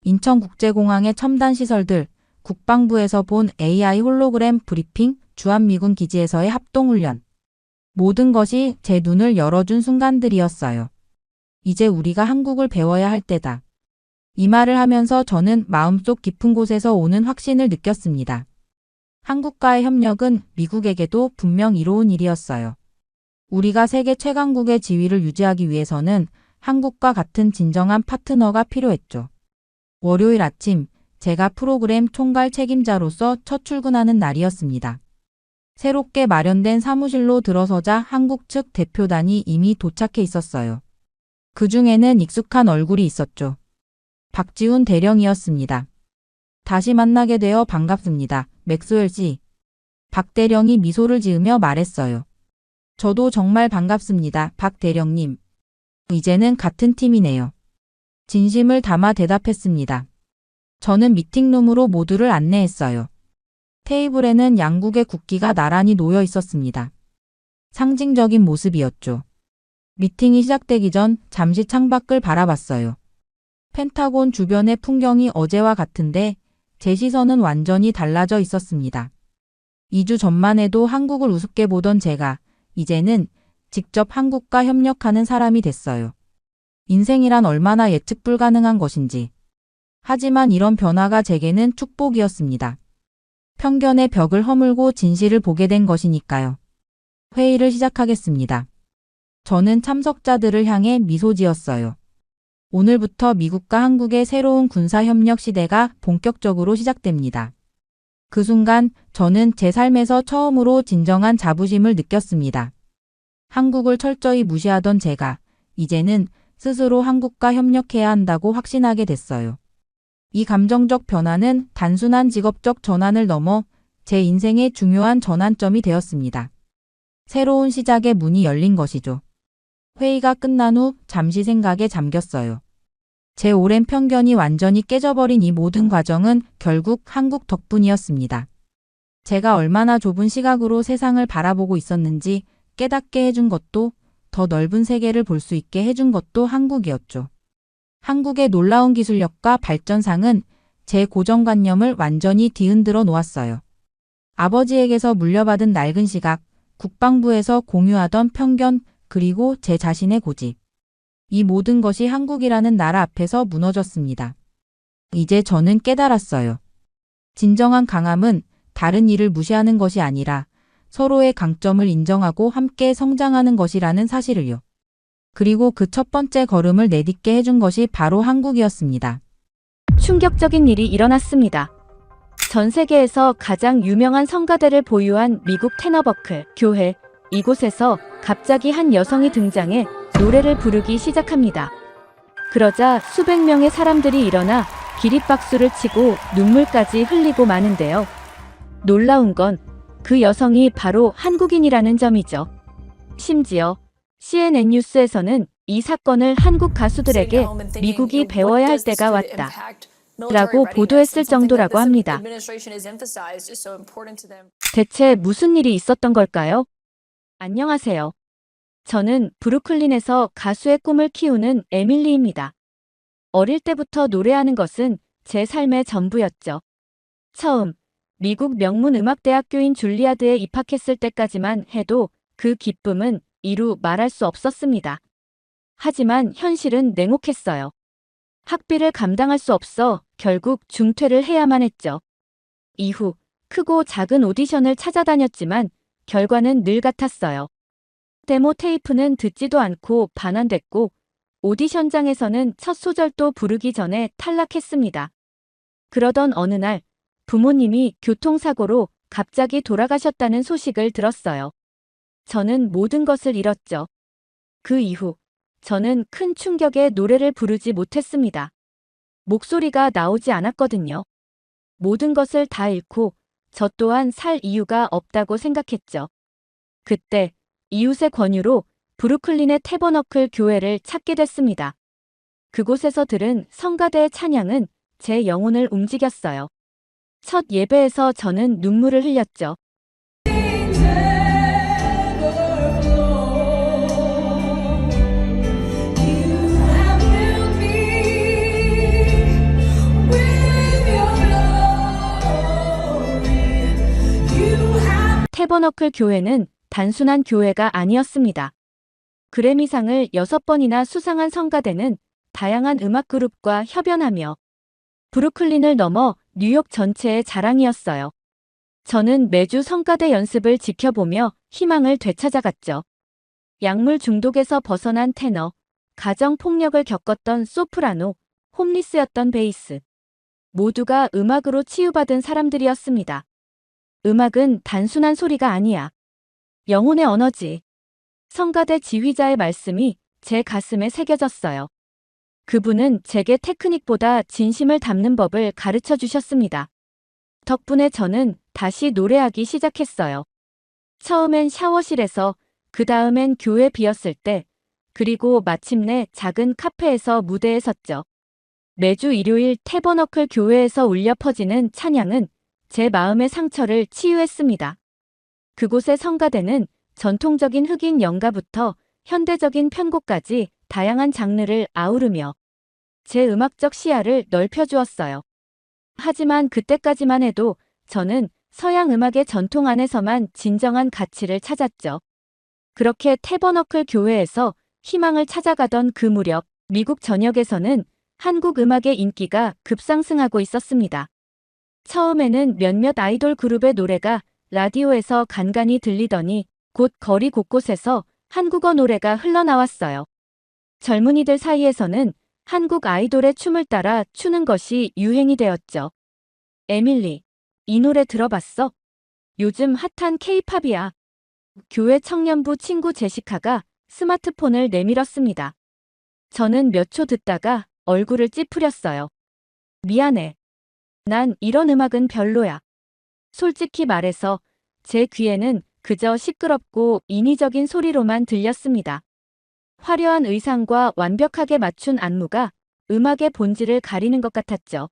인천국제공항의 첨단 시설들, 국방부에서 본 AI 홀로그램 브리핑, 주한미군 기지에서의 합동훈련. 모든 것이 제 눈을 열어준 순간들이었어요. 이제 우리가 한국을 배워야 할 때다. 이 말을 하면서 저는 마음속 깊은 곳에서 오는 확신을 느꼈습니다. 한국과의 협력은 미국에게도 분명 이로운 일이었어요. 우리가 세계 최강국의 지위를 유지하기 위해서는 한국과 같은 진정한 파트너가 필요했죠. 월요일 아침, 제가 프로그램 총괄 책임자로서 첫 출근하는 날이었습니다. 새롭게 마련된 사무실로 들어서자 한국 측 대표단이 이미 도착해 있었어요. 그 중에는 익숙한 얼굴이 있었죠. 박지훈 대령이었습니다. 다시 만나게 되어 반갑습니다. 맥스웰 씨. 박 대령이 미소를 지으며 말했어요. 저도 정말 반갑습니다. 박 대령님. 이제는 같은 팀이네요. 진심을 담아 대답했습니다. 저는 미팅룸으로 모두를 안내했어요. 테이블에는 양국의 국기가 나란히 놓여 있었습니다. 상징적인 모습이었죠. 미팅이 시작되기 전 잠시 창밖을 바라봤어요. 펜타곤 주변의 풍경이 어제와 같은데 제 시선은 완전히 달라져 있었습니다. 2주 전만 해도 한국을 우습게 보던 제가 이제는 직접 한국과 협력하는 사람이 됐어요. 인생이란 얼마나 예측 불가능한 것인지. 하지만 이런 변화가 제게는 축복이었습니다. 편견의 벽을 허물고 진실을 보게 된 것이니까요. 회의를 시작하겠습니다. 저는 참석자들을 향해 미소 지었어요. 오늘부터 미국과 한국의 새로운 군사협력 시대가 본격적으로 시작됩니다. 그 순간 저는 제 삶에서 처음으로 진정한 자부심을 느꼈습니다. 한국을 철저히 무시하던 제가 이제는 스스로 한국과 협력해야 한다고 확신하게 됐어요. 이 감정적 변화는 단순한 직업적 전환을 넘어 제 인생의 중요한 전환점이 되었습니다. 새로운 시작의 문이 열린 것이죠. 회의가 끝난 후 잠시 생각에 잠겼어요. 제 오랜 편견이 완전히 깨져버린 이 모든 과정은 결국 한국 덕분이었습니다. 제가 얼마나 좁은 시각으로 세상을 바라보고 있었는지 깨닫게 해준 것도, 더 넓은 세계를 볼 수 있게 해준 것도 한국이었죠. 한국의 놀라운 기술력과 발전상은 제 고정관념을 완전히 뒤흔들어 놓았어요. 아버지에게서 물려받은 낡은 시각, 국방부에서 공유하던 편견, 그리고 제 자신의 고집. 이 모든 것이 한국이라는 나라 앞에서 무너졌습니다. 이제 저는 깨달았어요. 진정한 강함은 다른 이를 무시하는 것이 아니라 서로의 강점을 인정하고 함께 성장하는 것이라는 사실을요. 그리고 그 첫 번째 걸음을 내딛게 해준 것이 바로 한국이었습니다. 충격적인 일이 일어났습니다. 전 세계에서 가장 유명한 성가대를 보유한 미국 테너버클 교회, 이곳에서 갑자기 한 여성이 등장해 노래를 부르기 시작합니다. 그러자 수백 명의 사람들이 일어나 기립박수를 치고 눈물까지 흘리고 마는데요. 놀라운 건 그 여성이 바로 한국인이라는 점이죠. 심지어 CNN 뉴스에서는 이 사건을 한국 가수들에게 미국이 배워야 할 때가 왔다 라고 보도했을 정도라고 합니다. 대체 무슨 일이 있었던 걸까요? 안녕하세요. 저는 브루클린에서 가수의 꿈을 키우는 에밀리입니다. 어릴 때부터 노래하는 것은 제 삶의 전부였죠. 처음 미국 명문 음악대학교인 줄리아드에 입학했을 때까지만 해도 그 기쁨은 이루 말할 수 없었습니다. 하지만 현실은 냉혹했어요. 학비를 감당할 수 없어 결국 중퇴를 해야만 했죠. 이후 크고 작은 오디션을 찾아다녔지만 결과는 늘 같았어요. 데모 테이프는 듣지도 않고 반환됐고 오디션장에서는 첫 소절도 부르기 전에 탈락했습니다. 그러던 어느 날 부모님이 교통사고로 갑자기 돌아가셨다는 소식을 들었어요. 저는 모든 것을 잃었죠. 그 이후 저는 큰 충격에 노래를 부르지 못했습니다. 목소리가 나오지 않았거든요. 모든 것을 다 잃고 저 또한 살 이유가 없다고 생각했죠. 그때 이웃의 권유로 브루클린의 태버너클 교회를 찾게 됐습니다. 그곳에서 들은 성가대의 찬양은 제 영혼을 움직였어요. 첫 예배에서 저는 눈물을 흘렸죠. 태버너클 교회는 단순한 교회가 아니었습니다. 그래미상을 6번이나 수상한 성가대는 다양한 음악 그룹과 협연하며 브루클린을 넘어 뉴욕 전체의 자랑이었어요. 저는 매주 성가대 연습을 지켜보며 희망을 되찾아갔죠. 약물 중독에서 벗어난 테너, 가정폭력을 겪었던 소프라노, 홈리스였던 베이스. 모두가 음악으로 치유받은 사람들이었습니다. 음악은 단순한 소리가 아니야. 영혼의 언어지. 성가대 지휘자의 말씀이 제 가슴에 새겨졌어요. 그분은 제게 테크닉보다 진심을 담는 법을 가르쳐 주셨습니다. 덕분에 저는 다시 노래하기 시작했어요. 처음엔 샤워실에서, 그 다음엔 교회 비었을 때, 그리고 마침내 작은 카페에서 무대에 섰죠. 매주 일요일 태버너클 교회에서 울려 퍼지는 찬양은 제 마음의 상처를 치유했습니다. 그곳의 성가대는 전통적인 흑인 연가부터 현대적인 편곡까지 다양한 장르를 아우르며 제 음악적 시야를 넓혀주었어요. 하지만 그때까지만 해도 저는 서양 음악의 전통 안에서만 진정한 가치를 찾았죠. 그렇게 태버너클 교회에서 희망을 찾아가던 그 무렵 미국 전역에서는 한국 음악의 인기가 급상승하고 있었습니다. 처음에는 몇몇 아이돌 그룹의 노래가 라디오에서 간간히 들리더니 곧 거리 곳곳에서 한국어 노래가 흘러나왔어요. 젊은이들 사이에서는 한국 아이돌의 춤을 따라 추는 것이 유행이 되었죠. 에밀리, 이 노래 들어봤어? 요즘 핫한 K-팝이야. 교회 청년부 친구 제시카가 스마트폰을 내밀었습니다. 저는 몇 초 듣다가 얼굴을 찌푸렸어요. 미안해. 난 이런 음악은 별로야. 솔직히 말해서 제 귀에는 그저 시끄럽고 인위적인 소리로만 들렸습니다. 화려한 의상과 완벽하게 맞춘 안무가 음악의 본질을 가리는 것 같았죠.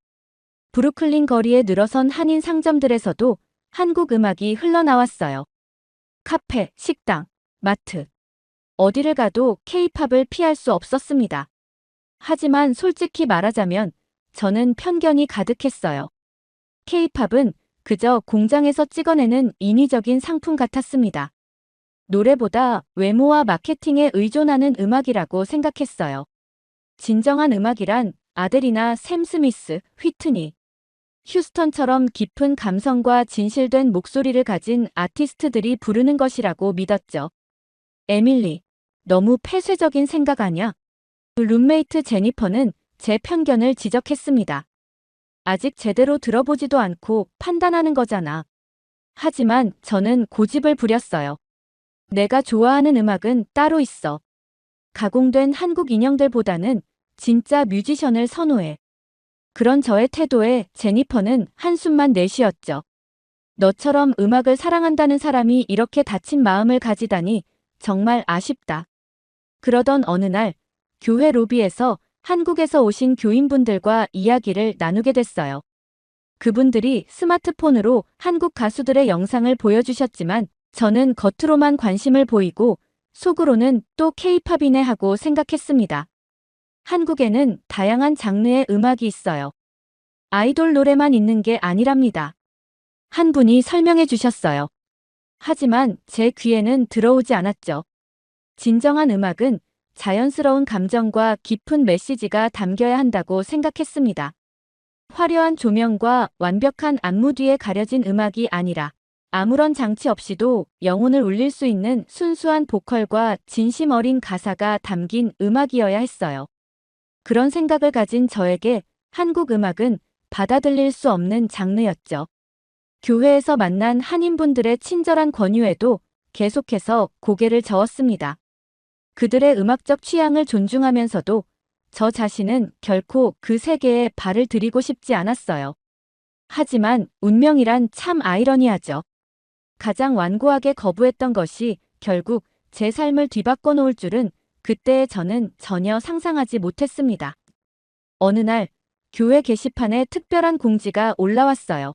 브루클린 거리에 늘어선 한인 상점들에서도 한국 음악이 흘러나왔어요. 카페, 식당, 마트. 어디를 가도 K-팝을 피할 수 없었습니다. 하지만 솔직히 말하자면 저는 편견이 가득했어요. K-팝은 그저 공장에서 찍어내는 인위적인 상품 같았습니다. 노래보다 외모와 마케팅에 의존하는 음악이라고 생각했어요. 진정한 음악이란 아델이나 샘 스미스, 휘트니, 휴스턴처럼 깊은 감성과 진실된 목소리를 가진 아티스트들이 부르는 것이라고 믿었죠. 에밀리, 너무 폐쇄적인 생각 아냐? 룸메이트 제니퍼는 제 편견을 지적했습니다. 아직 제대로 들어보지도 않고 판단하는 거잖아. 하지만 저는 고집을 부렸어요. 내가 좋아하는 음악은 따로 있어. 가공된 한국 인형들보다는 진짜 뮤지션을 선호해. 그런 저의 태도에 제니퍼는 한숨만 내쉬었죠. 너처럼 음악을 사랑한다는 사람이 이렇게 다친 마음을 가지다니 정말 아쉽다. 그러던 어느 날 교회 로비에서 한국에서 오신 교인분들과 이야기를 나누게 됐어요. 그분들이 스마트폰으로 한국 가수들의 영상을 보여주셨지만 저는 겉으로만 관심을 보이고 속으로는 또 K-팝이네 하고 생각했습니다. 한국에는 다양한 장르의 음악이 있어요. 아이돌 노래만 있는 게 아니랍니다. 한 분이 설명해 주셨어요. 하지만 제 귀에는 들어오지 않았죠. 진정한 음악은 자연스러운 감정과 깊은 메시지가 담겨야 한다고 생각했습니다. 화려한 조명과 완벽한 안무 뒤에 가려진 음악이 아니라 아무런 장치 없이도 영혼을 울릴 수 있는 순수한 보컬과 진심 어린 가사가 담긴 음악이어야 했어요. 그런 생각을 가진 저에게 한국 음악은 받아들일 수 없는 장르였죠. 교회에서 만난 한인분들의 친절한 권유에도 계속해서 고개를 저었습니다. 그들의 음악적 취향을 존중하면서도 저 자신은 결코 그 세계에 발을 들이고 싶지 않았어요. 하지만 운명이란 참 아이러니하죠. 가장 완고하게 거부했던 것이 결국 제 삶을 뒤바꿔 놓을 줄은 그때의 저는 전혀 상상하지 못했습니다. 어느 날 교회 게시판에 특별한 공지가 올라왔어요.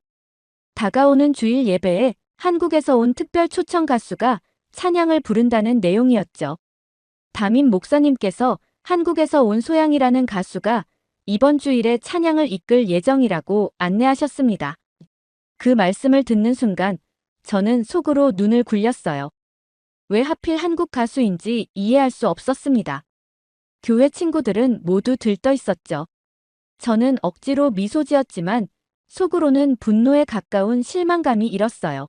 다가오는 주일 예배에 한국에서 온 특별 초청 가수가 찬양을 부른다는 내용이었죠. 담임 목사님께서 한국에서 온 소양이라는 가수가 이번 주일에 찬양을 이끌 예정이라고 안내하셨습니다. 그 말씀을 듣는 순간 저는 속으로 눈을 굴렸어요. 왜 하필 한국 가수인지 이해할 수 없었습니다. 교회 친구들은 모두 들떠 있었죠. 저는 억지로 미소 지었지만 속으로는 분노에 가까운 실망감이 일었어요.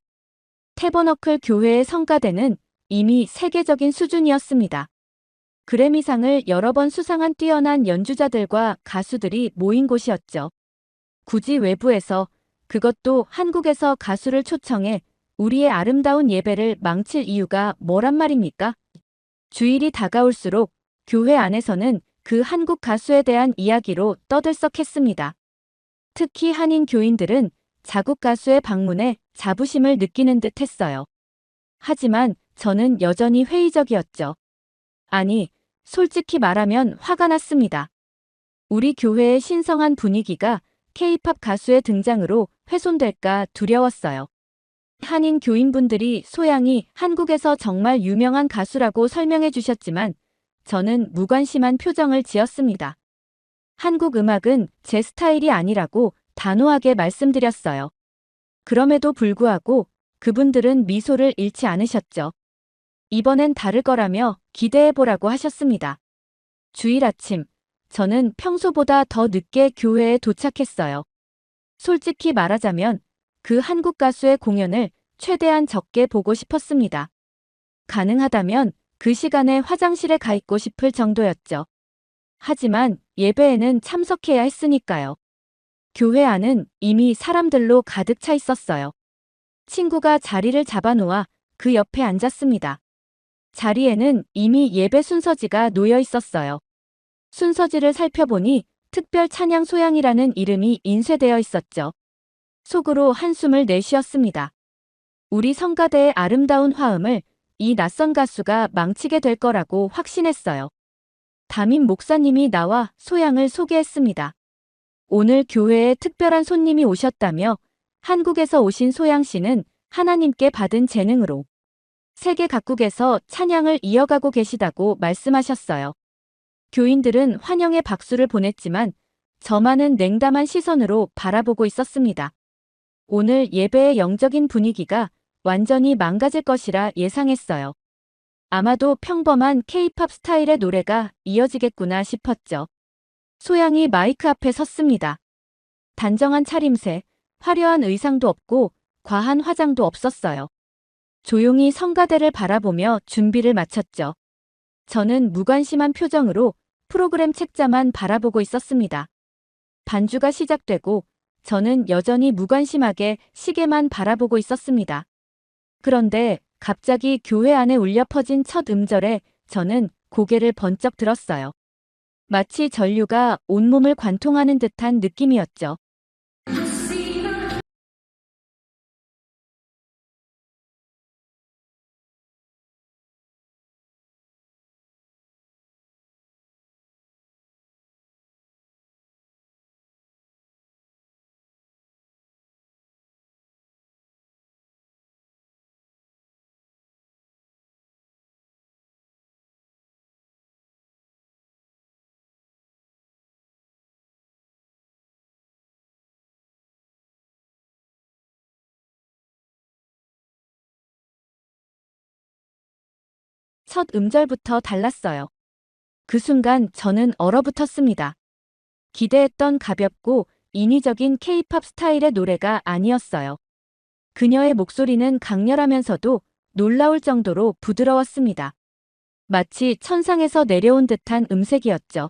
태버너클 교회의 성가대는 이미 세계적인 수준이었습니다. 그래미상을 여러 번 수상한 뛰어난 연주자들과 가수들이 모인 곳이었죠. 굳이 외부에서, 그것도 한국에서 가수를 초청해 우리의 아름다운 예배를 망칠 이유가 뭐란 말입니까? 주일이 다가올수록 교회 안에서는 그 한국 가수에 대한 이야기로 떠들썩했습니다. 특히 한인 교인들은 자국 가수의 방문에 자부심을 느끼는 듯 했어요. 하지만 저는 여전히 회의적이었죠. 아니, 솔직히 말하면 화가 났습니다. 우리 교회의 신성한 분위기가 K-팝 가수의 등장으로 훼손될까 두려웠어요. 한인 교인분들이 소양이 한국에서 정말 유명한 가수라고 설명해 주셨지만 저는 무관심한 표정을 지었습니다. 한국 음악은 제 스타일이 아니라고 단호하게 말씀드렸어요. 그럼에도 불구하고 그분들은 미소를 잃지 않으셨죠. 이번엔 다를 거라며 기대해보라고 하셨습니다. 주일 아침 저는 평소보다 더 늦게 교회에 도착했어요. 솔직히 말하자면 그 한국 가수의 공연을 최대한 적게 보고 싶었습니다. 가능하다면 그 시간에 화장실에 가 있고 싶을 정도였죠. 하지만 예배에는 참석해야 했으니까요. 교회 안은 이미 사람들로 가득 차 있었어요. 친구가 자리를 잡아놓아 그 옆에 앉았습니다. 자리에는 이미 예배 순서지가 놓여 있었어요. 순서지를 살펴보니 특별 찬양 소양이라는 이름이 인쇄되어 있었죠. 속으로 한숨을 내쉬었습니다. 우리 성가대의 아름다운 화음을 이 낯선 가수가 망치게 될 거라고 확신했어요. 담임 목사님이 나와 소양을 소개했습니다. 오늘 교회에 특별한 손님이 오셨다며 한국에서 오신 소양 씨는 하나님께 받은 재능으로 세계 각국에서 찬양을 이어가고 계시다고 말씀하셨어요. 교인들은 환영의 박수를 보냈지만 저만은 냉담한 시선으로 바라보고 있었습니다. 오늘 예배의 영적인 분위기가 완전히 망가질 것이라 예상했어요. 아마도 평범한 K-팝 스타일의 노래가 이어지겠구나 싶었죠. 소양이 마이크 앞에 섰습니다. 단정한 차림새, 화려한 의상도 없고 과한 화장도 없었어요. 조용히 성가대를 바라보며 준비를 마쳤죠. 저는 무관심한 표정으로 프로그램 책자만 바라보고 있었습니다. 반주가 시작되고 저는 여전히 무관심하게 시계만 바라보고 있었습니다. 그런데 갑자기 교회 안에 울려 퍼진 첫 음절에 저는 고개를 번쩍 들었어요. 마치 전류가 온몸을 관통하는 듯한 느낌이었죠. 첫 음절부터 달랐어요. 그 순간 저는 얼어붙었습니다. 기대했던 가볍고 인위적인 K-팝 스타일의 노래가 아니었어요. 그녀의 목소리는 강렬하면서도 놀라울 정도로 부드러웠습니다. 마치 천상에서 내려온 듯한 음색이었죠.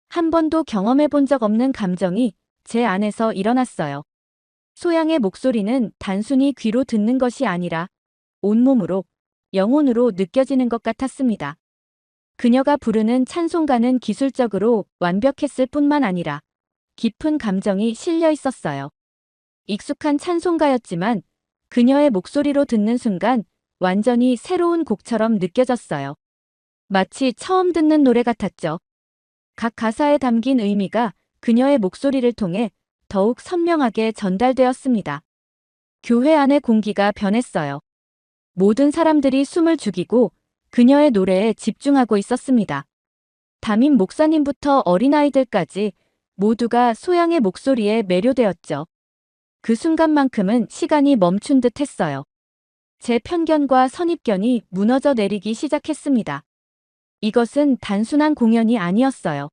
한 번도 경험해 본 적 없는 감정이 제 안에서 일어났어요. 소양의 목소리는 단순히 귀로 듣는 것이 아니라 온몸으로, 영혼으로 느껴지는 것 같았습니다. 그녀가 부르는 찬송가는 기술적으로 완벽했을 뿐만 아니라 깊은 감정이 실려 있었어요. 익숙한 찬송가였지만 그녀의 목소리로 듣는 순간 완전히 새로운 곡처럼 느껴졌어요. 마치 처음 듣는 노래 같았죠. 각 가사에 담긴 의미가 그녀의 목소리를 통해 더욱 선명하게 전달되었습니다. 교회 안의 공기가 변했어요. 모든 사람들이 숨을 죽이고 그녀의 노래에 집중하고 있었습니다. 담임 목사님부터 어린아이들까지 모두가 소양의 목소리에 매료되었죠. 그 순간만큼은 시간이 멈춘 듯 했어요. 제 편견과 선입견이 무너져 내리기 시작했습니다. 이것은 단순한 공연이 아니었어요.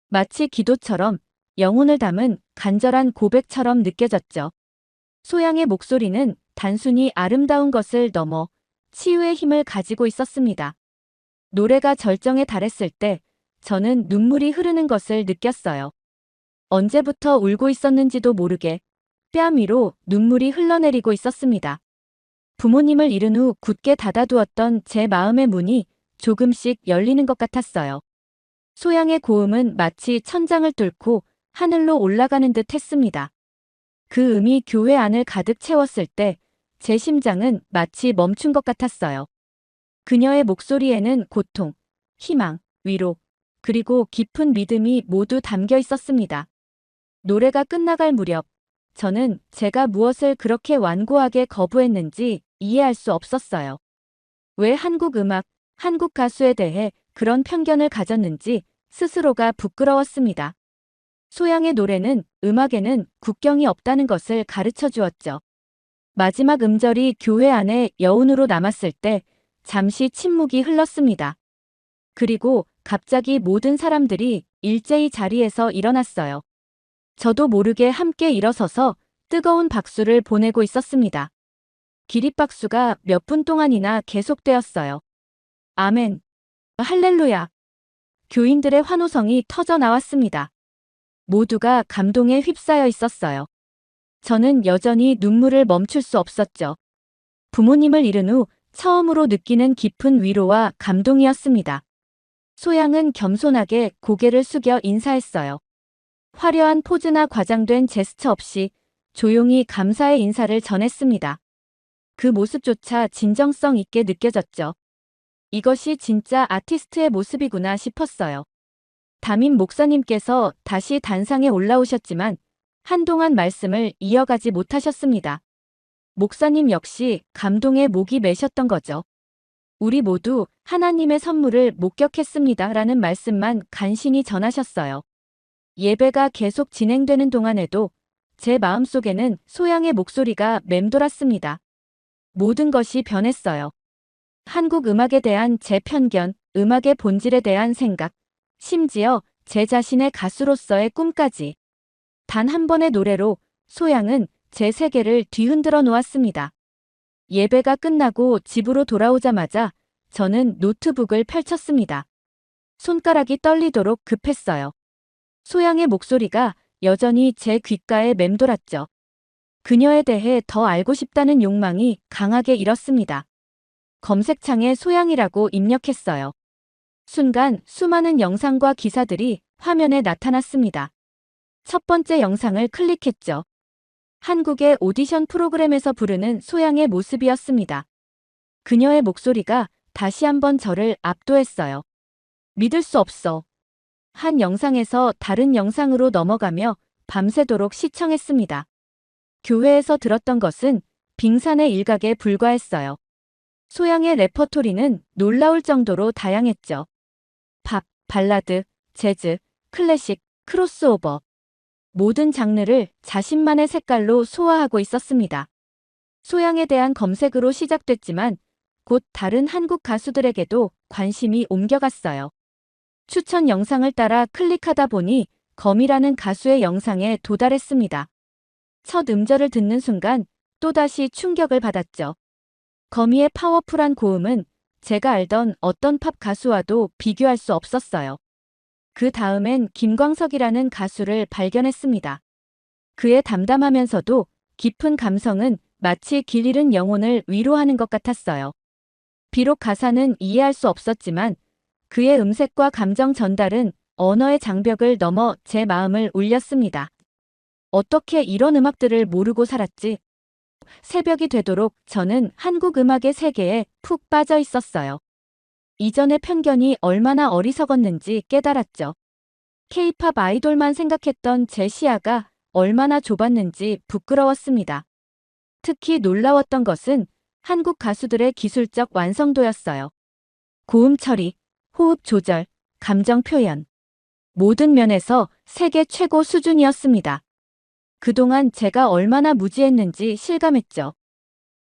마치 기도처럼 영혼을 담은 간절한 고백처럼 느껴졌죠. 소양의 목소리는 단순히 아름다운 것을 넘어 치유의 힘을 가지고 있었습니다. 노래가 절정에 달했을 때 저는 눈물이 흐르는 것을 느꼈어요. 언제부터 울고 있었는지도 모르게 뺨 위로 눈물이 흘러내리고 있었습니다. 부모님을 잃은 후 굳게 닫아두었던 제 마음의 문이 조금씩 열리는 것 같았어요. 소양의 고음은 마치 천장을 뚫고 하늘로 올라가는 듯 했습니다. 그 음이 교회 안을 가득 채웠을 때 제 심장은 마치 멈춘 것 같았어요. 그녀의 목소리에는 고통, 희망, 위로, 그리고 깊은 믿음이 모두 담겨 있었습니다. 노래가 끝나갈 무렵 저는 제가 무엇을 그렇게 완고하게 거부했는지 이해할 수 없었어요. 왜 한국 음악, 한국 가수에 대해 그런 편견을 가졌는지 스스로가 부끄러웠습니다. 소양의 노래는 음악에는 국경이 없다는 것을 가르쳐 주었죠. 마지막 음절이 교회 안에 여운으로 남았을 때 잠시 침묵이 흘렀습니다. 그리고 갑자기 모든 사람들이 일제히 자리에서 일어났어요. 저도 모르게 함께 일어서서 뜨거운 박수를 보내고 있었습니다. 기립박수가 몇 분 동안이나 계속되었어요. 아멘. 할렐루야. 교인들의 환호성이 터져 나왔습니다. 모두가 감동에 휩싸여 있었어요. 저는 여전히 눈물을 멈출 수 없었죠. 부모님을 잃은 후 처음으로 느끼는 깊은 위로와 감동이었습니다. 소양은 겸손하게 고개를 숙여 인사했어요. 화려한 포즈나 과장된 제스처 없이 조용히 감사의 인사를 전했습니다. 그 모습조차 진정성 있게 느껴졌죠. 이것이 진짜 아티스트의 모습이구나 싶었어요. 담임 목사님께서 다시 단상에 올라오셨지만 한동안 말씀을 이어가지 못하셨습니다. 목사님 역시 감동에 목이 메셨던 거죠. 우리 모두 하나님의 선물을 목격했습니다. 라는 말씀만 간신히 전하셨어요. 예배가 계속 진행되는 동안에도 제 마음속에는 소양의 목소리가 맴돌았습니다. 모든 것이 변했어요. 한국 음악에 대한 제 편견, 음악의 본질에 대한 생각, 심지어 제 자신의 가수로서의 꿈까지. 단 한 번의 노래로 소양은 제 세계를 뒤흔들어 놓았습니다. 예배가 끝나고 집으로 돌아오자마자 저는 노트북을 펼쳤습니다. 손가락이 떨리도록 급했어요. 소양의 목소리가 여전히 제 귓가에 맴돌았죠. 그녀에 대해 더 알고 싶다는 욕망이 강하게 일었습니다. 검색창에 소양이라고 입력했어요. 순간 수많은 영상과 기사들이 화면에 나타났습니다. 첫 번째 영상을 클릭했죠. 한국의 오디션 프로그램에서 부르는 소양의 모습이었습니다. 그녀의 목소리가 다시 한번 저를 압도했어요. 믿을 수 없어. 한 영상에서 다른 영상으로 넘어가며 밤새도록 시청했습니다. 교회에서 들었던 것은 빙산의 일각에 불과했어요. 소양의 레퍼토리는 놀라울 정도로 다양했죠. 팝, 발라드, 재즈, 클래식, 크로스오버. 모든 장르를 자신만의 색깔로 소화하고 있었습니다. 소양에 대한 검색으로 시작됐지만 곧 다른 한국 가수들에게도 관심이 옮겨갔어요. 추천 영상을 따라 클릭하다 보니 거미라는 가수의 영상에 도달했습니다. 첫 음절을 듣는 순간 또다시 충격을 받았죠. 거미의 파워풀한 고음은 제가 알던 어떤 팝 가수와도 비교할 수 없었어요. 그 다음엔 김광석이라는 가수를 발견했습니다. 그의 담담하면서도 깊은 감성은 마치 길 잃은 영혼을 위로하는 것 같았어요. 비록 가사는 이해할 수 없었지만 그의 음색과 감정 전달은 언어의 장벽을 넘어 제 마음을 울렸습니다. 어떻게 이런 음악들을 모르고 살았지? 새벽이 되도록 저는 한국 음악의 세계에 푹 빠져 있었어요. 이전의 편견이 얼마나 어리석었는지 깨달았죠. K-팝 아이돌만 생각했던 제 시야가 얼마나 좁았는지 부끄러웠습니다. 특히 놀라웠던 것은 한국 가수들의 기술적 완성도였어요. 고음 처리, 호흡 조절, 감정 표현. 모든 면에서 세계 최고 수준이었습니다. 그동안 제가 얼마나 무지했는지 실감했죠.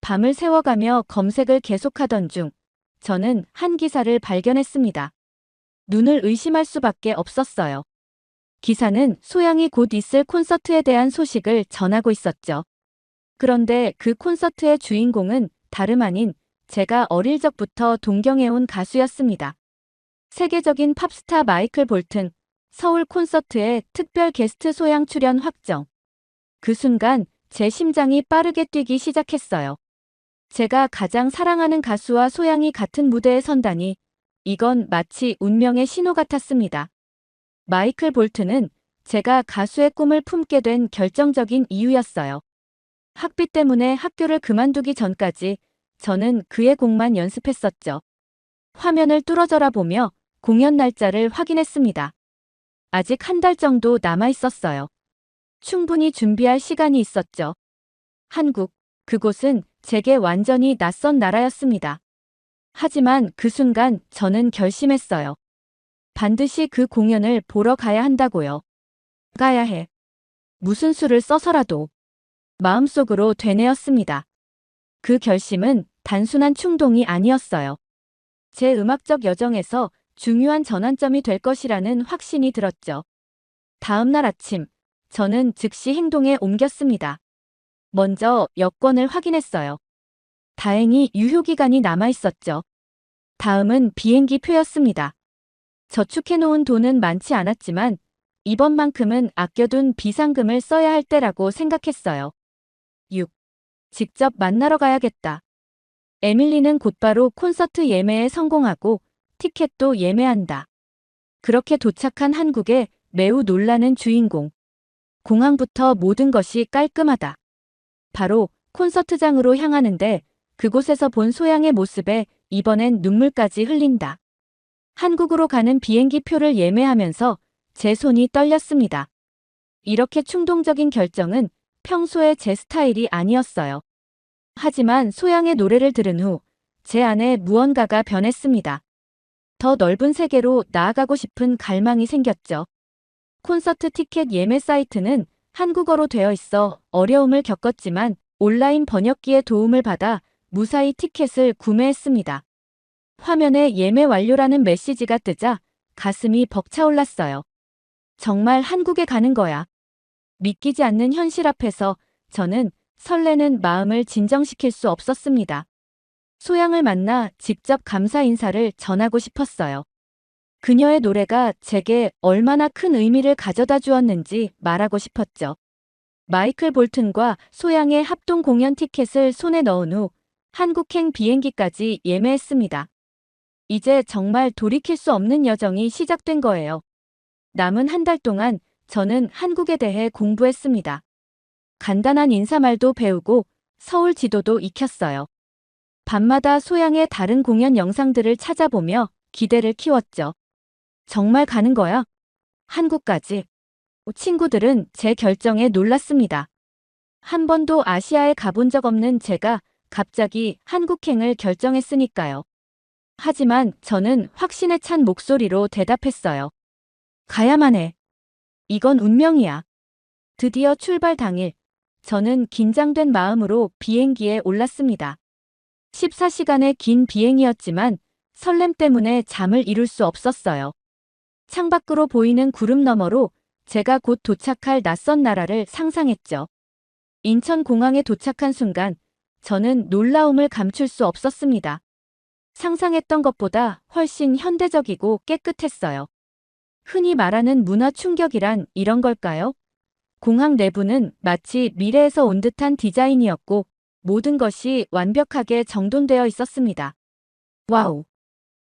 밤을 새워가며 검색을 계속하던 중 저는 한 기사를 발견했습니다. 눈을 의심할 수밖에 없었어요. 기사는 소양이 곧 있을 콘서트에 대한 소식을 전하고 있었죠. 그런데 그 콘서트의 주인공은 다름 아닌 제가 어릴 적부터 동경해온 가수였습니다. 세계적인 팝스타 마이클 볼튼, 서울 콘서트에 특별 게스트 소양 출연 확정. 그 순간 제 심장이 빠르게 뛰기 시작했어요. 제가 가장 사랑하는 가수와 소양이 같은 무대에 선다니 이건 마치 운명의 신호 같았습니다. 마이클 볼튼은 제가 가수의 꿈을 품게 된 결정적인 이유였어요. 학비 때문에 학교를 그만두기 전까지 저는 그의 곡만 연습했었죠. 화면을 뚫어져라 보며 공연 날짜를 확인했습니다. 아직 한 달 정도 남아 있었어요. 충분히 준비할 시간이 있었죠. 한국, 그곳은 제게 완전히 낯선 나라였습니다. 하지만 그 순간 저는 결심했어요. 반드시 그 공연을 보러 가야 한다고요. 가야 해. 무슨 수를 써서라도. 마음속으로 되뇌었습니다. 그 결심은 단순한 충동이 아니었어요. 제 음악적 여정에서 중요한 전환점이 될 것이라는 확신이 들었죠. 다음 날 아침, 저는 즉시 행동에 옮겼습니다. 먼저 여권을 확인했어요. 다행히 유효기간이 남아 있었죠. 다음은 비행기 표였습니다. 저축해놓은 돈은 많지 않았지만 이번만큼은 아껴둔 비상금을 써야 할 때라고 생각했어요. 6. 직접 만나러 가야겠다. 에밀리는 곧바로 콘서트 예매에 성공하고 티켓도 예매한다. 그렇게 도착한 한국에 매우 놀라는 주인공. 공항부터 모든 것이 깔끔하다. 바로 콘서트장으로 향하는데 그곳에서 본 소양의 모습에 이번엔 눈물까지 흘린다. 한국으로 가는 비행기 표를 예매하면서 제 손이 떨렸습니다. 이렇게 충동적인 결정은 평소에 제 스타일이 아니었어요. 하지만 소양의 노래를 들은 후 제 안에 무언가가 변했습니다. 더 넓은 세계로 나아가고 싶은 갈망이 생겼죠. 콘서트 티켓 예매 사이트는 한국어로 되어 있어 어려움을 겪었지만 온라인 번역기의 도움을 받아 무사히 티켓을 구매했습니다. 화면에 예매 완료라는 메시지가 뜨자 가슴이 벅차올랐어요. 정말 한국에 가는 거야. 믿기지 않는 현실 앞에서 저는 설레는 마음을 진정시킬 수 없었습니다. 소양을 만나 직접 감사 인사를 전하고 싶었어요. 그녀의 노래가 제게 얼마나 큰 의미를 가져다 주었는지 말하고 싶었죠. 마이클 볼튼과 소양의 합동 공연 티켓을 손에 넣은 후 한국행 비행기까지 예매했습니다. 이제 정말 돌이킬 수 없는 여정이 시작된 거예요. 남은 한 달 동안 저는 한국에 대해 공부했습니다. 간단한 인사말도 배우고 서울 지도도 익혔어요. 밤마다 소양의 다른 공연 영상들을 찾아보며 기대를 키웠죠. 정말 가는 거야? 한국까지. 친구들은 제 결정에 놀랐습니다. 한 번도 아시아에 가본 적 없는 제가 갑자기 한국행을 결정했으니까요. 하지만 저는 확신에 찬 목소리로 대답했어요. 가야만 해. 이건 운명이야. 드디어 출발 당일, 저는 긴장된 마음으로 비행기에 올랐습니다. 14시간의 긴 비행이었지만 설렘 때문에 잠을 이룰 수 없었어요. 창밖으로 보이는 구름 너머로 제가 곧 도착할 낯선 나라를 상상했죠. 인천공항에 도착한 순간 저는 놀라움을 감출 수 없었습니다. 상상했던 것보다 훨씬 현대적이고 깨끗했어요. 흔히 말하는 문화 충격이란 이런 걸까요? 공항 내부는 마치 미래에서 온 듯한 디자인이었고 모든 것이 완벽하게 정돈되어 있었습니다. 와우!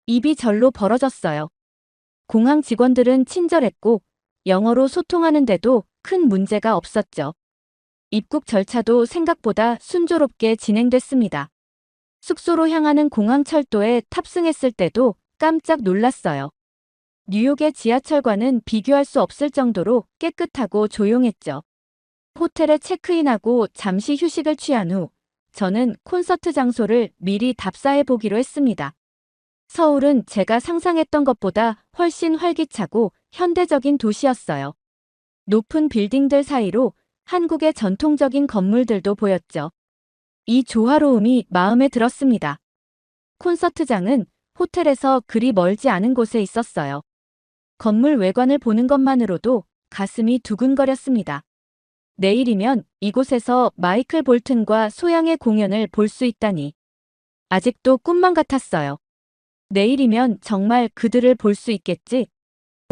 입이 절로 벌어졌어요. 공항 직원들은 친절했고 영어로 소통하는데도 큰 문제가 없었죠. 입국 절차도 생각보다 순조롭게 진행됐습니다. 숙소로 향하는 공항 철도에 탑승했을 때도 깜짝 놀랐어요. 뉴욕의 지하철과는 비교할 수 없을 정도로 깨끗하고 조용했죠. 호텔에 체크인하고 잠시 휴식을 취한 후 저는 콘서트 장소를 미리 답사해 보기로 했습니다. 서울은 제가 상상했던 것보다 훨씬 활기차고 현대적인 도시였어요. 높은 빌딩들 사이로 한국의 전통적인 건물들도 보였죠. 이 조화로움이 마음에 들었습니다. 콘서트장은 호텔에서 그리 멀지 않은 곳에 있었어요. 건물 외관을 보는 것만으로도 가슴이 두근거렸습니다. 내일이면 이곳에서 마이클 볼튼과 소양의 공연을 볼 수 있다니. 아직도 꿈만 같았어요. 내일이면 정말 그들을 볼 수 있겠지?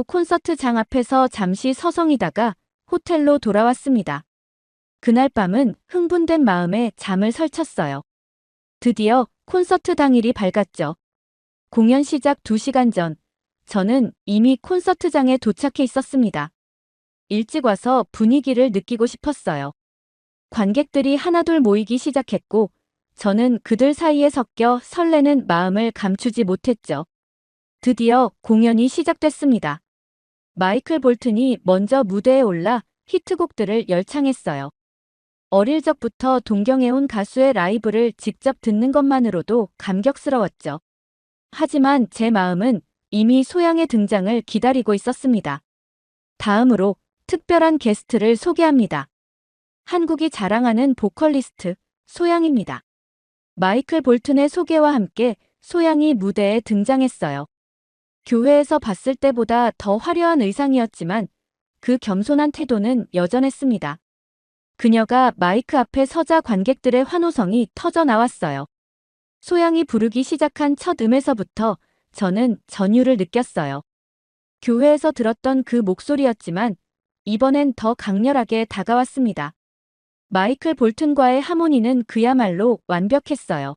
콘서트장 앞에서 잠시 서성이다가 호텔로 돌아왔습니다. 그날 밤은 흥분된 마음에 잠을 설쳤어요. 드디어 콘서트 당일이 밝았죠. 공연 시작 2시간 전, 저는 이미 콘서트장에 도착해 있었습니다. 일찍 와서 분위기를 느끼고 싶었어요. 관객들이 하나둘 모이기 시작했고, 저는 그들 사이에 섞여 설레는 마음을 감추지 못했죠. 드디어 공연이 시작됐습니다. 마이클 볼튼이 먼저 무대에 올라 히트곡들을 열창했어요. 어릴 적부터 동경해온 가수의 라이브를 직접 듣는 것만으로도 감격스러웠죠. 하지만 제 마음은 이미 소양의 등장을 기다리고 있었습니다. 다음으로 특별한 게스트를 소개합니다. 한국이 자랑하는 보컬리스트 소양입니다. 마이클 볼튼의 소개와 함께 소양이 무대에 등장했어요. 교회에서 봤을 때보다 더 화려한 의상이었지만 그 겸손한 태도는 여전했습니다. 그녀가 마이크 앞에 서자 관객들의 환호성이 터져 나왔어요. 소양이 부르기 시작한 첫 음에서부터 저는 전율을 느꼈어요. 교회에서 들었던 그 목소리였지만 이번엔 더 강렬하게 다가왔습니다. 마이클 볼튼과의 하모니는 그야말로 완벽했어요.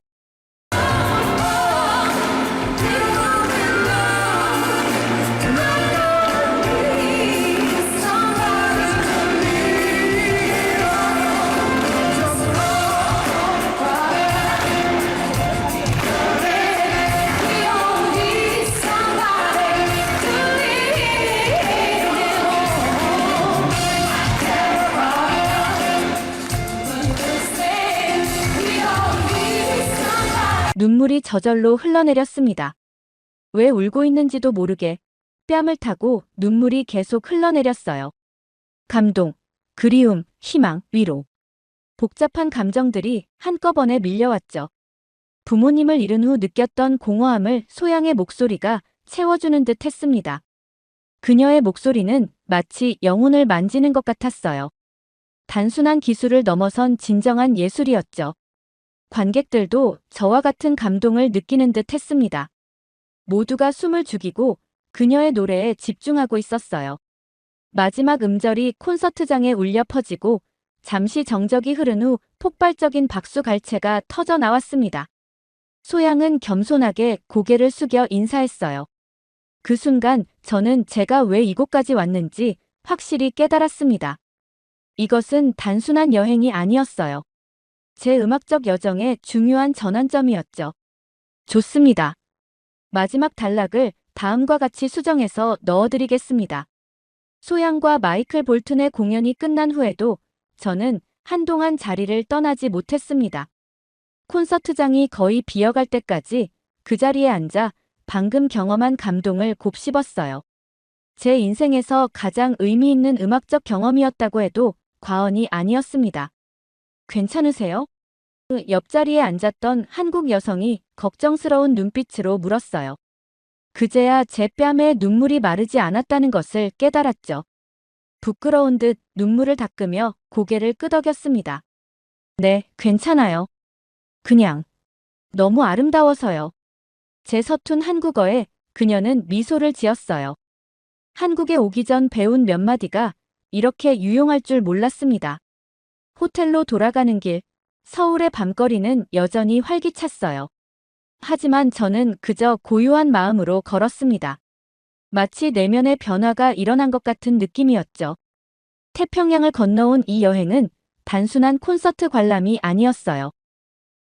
눈물이 저절로 흘러내렸습니다. 왜 울고 있는지도 모르게 뺨을 타고 눈물이 계속 흘러내렸어요. 감동, 그리움, 희망, 위로. 복잡한 감정들이 한꺼번에 밀려왔죠. 부모님을 잃은 후 느꼈던 공허함을 소양의 목소리가 채워주는 듯 했습니다. 그녀의 목소리는 마치 영혼을 만지는 것 같았어요. 단순한 기술을 넘어선 진정한 예술이었죠. 관객들도 저와 같은 감동을 느끼는 듯 했습니다. 모두가 숨을 죽이고 그녀의 노래에 집중하고 있었어요. 마지막 음절이 콘서트장에 울려 퍼지고 잠시 정적이 흐른 후 폭발적인 박수 갈채가 터져 나왔습니다. 소양은 겸손하게 고개를 숙여 인사했어요. 그 순간 저는 제가 왜 이곳까지 왔는지 확실히 깨달았습니다. 이것은 단순한 여행이 아니었어요. 제 음악적 여정의 중요한 전환점이었죠. 좋습니다. 마지막 단락을 다음과 같이 수정해서 넣어드리겠습니다. 소양과 마이클 볼튼의 공연이 끝난 후에도 저는 한동안 자리를 떠나지 못했습니다. 콘서트장이 거의 비어갈 때까지 그 자리에 앉아 방금 경험한 감동을 곱씹었어요. 제 인생에서 가장 의미 있는 음악적 경험이었다고 해도 과언이 아니었습니다. 괜찮으세요? 옆자리에 앉았던 한국 여성이 걱정스러운 눈빛으로 물었어요. 그제야 제 뺨에 눈물이 마르지 않았다는 것을 깨달았죠. 부끄러운 듯 눈물을 닦으며 고개를 끄덕였습니다. 네, 괜찮아요. 그냥 너무 아름다워서요. 제 서툰 한국어에 그녀는 미소를 지었어요. 한국에 오기 전 배운 몇 마디가 이렇게 유용할 줄 몰랐습니다. 호텔로 돌아가는 길, 서울의 밤거리는 여전히 활기찼어요. 하지만 저는 그저 고요한 마음으로 걸었습니다. 마치 내면의 변화가 일어난 것 같은 느낌이었죠. 태평양을 건너온 이 여행은 단순한 콘서트 관람이 아니었어요.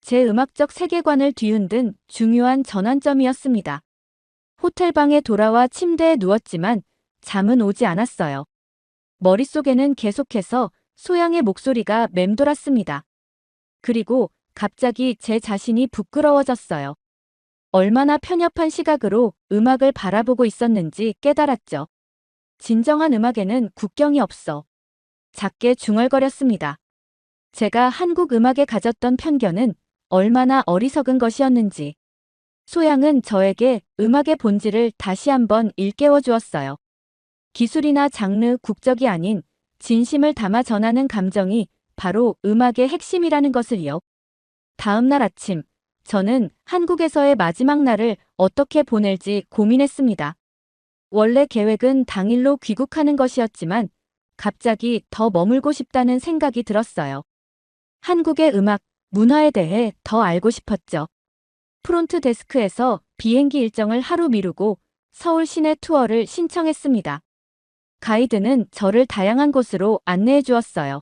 제 음악적 세계관을 뒤흔든 중요한 전환점이었습니다. 호텔방에 돌아와 침대에 누웠지만 잠은 오지 않았어요. 머릿속에는 계속해서 소양의 목소리가 맴돌았습니다. 그리고 갑자기 제 자신이 부끄러워졌어요. 얼마나 편협한 시각으로 음악을 바라보고 있었는지 깨달았죠. 진정한 음악에는 국경이 없어. 작게 중얼거렸습니다. 제가 한국 음악에 가졌던 편견은 얼마나 어리석은 것이었는지. 소양은 저에게 음악의 본질을 다시 한번 일깨워 주었어요. 기술이나 장르, 국적이 아닌 진심을 담아 전하는 감정이 바로 음악의 핵심이라는 것을요. 다음 날 아침, 저는 한국에서의 마지막 날을 어떻게 보낼지 고민했습니다. 원래 계획은 당일로 귀국하는 것이었지만 갑자기 더 머물고 싶다는 생각이 들었어요. 한국의 음악, 문화에 대해 더 알고 싶었죠. 프론트 데스크에서 비행기 일정을 하루 미루고 서울 시내 투어를 신청했습니다. 가이드는 저를 다양한 곳으로 안내해 주었어요.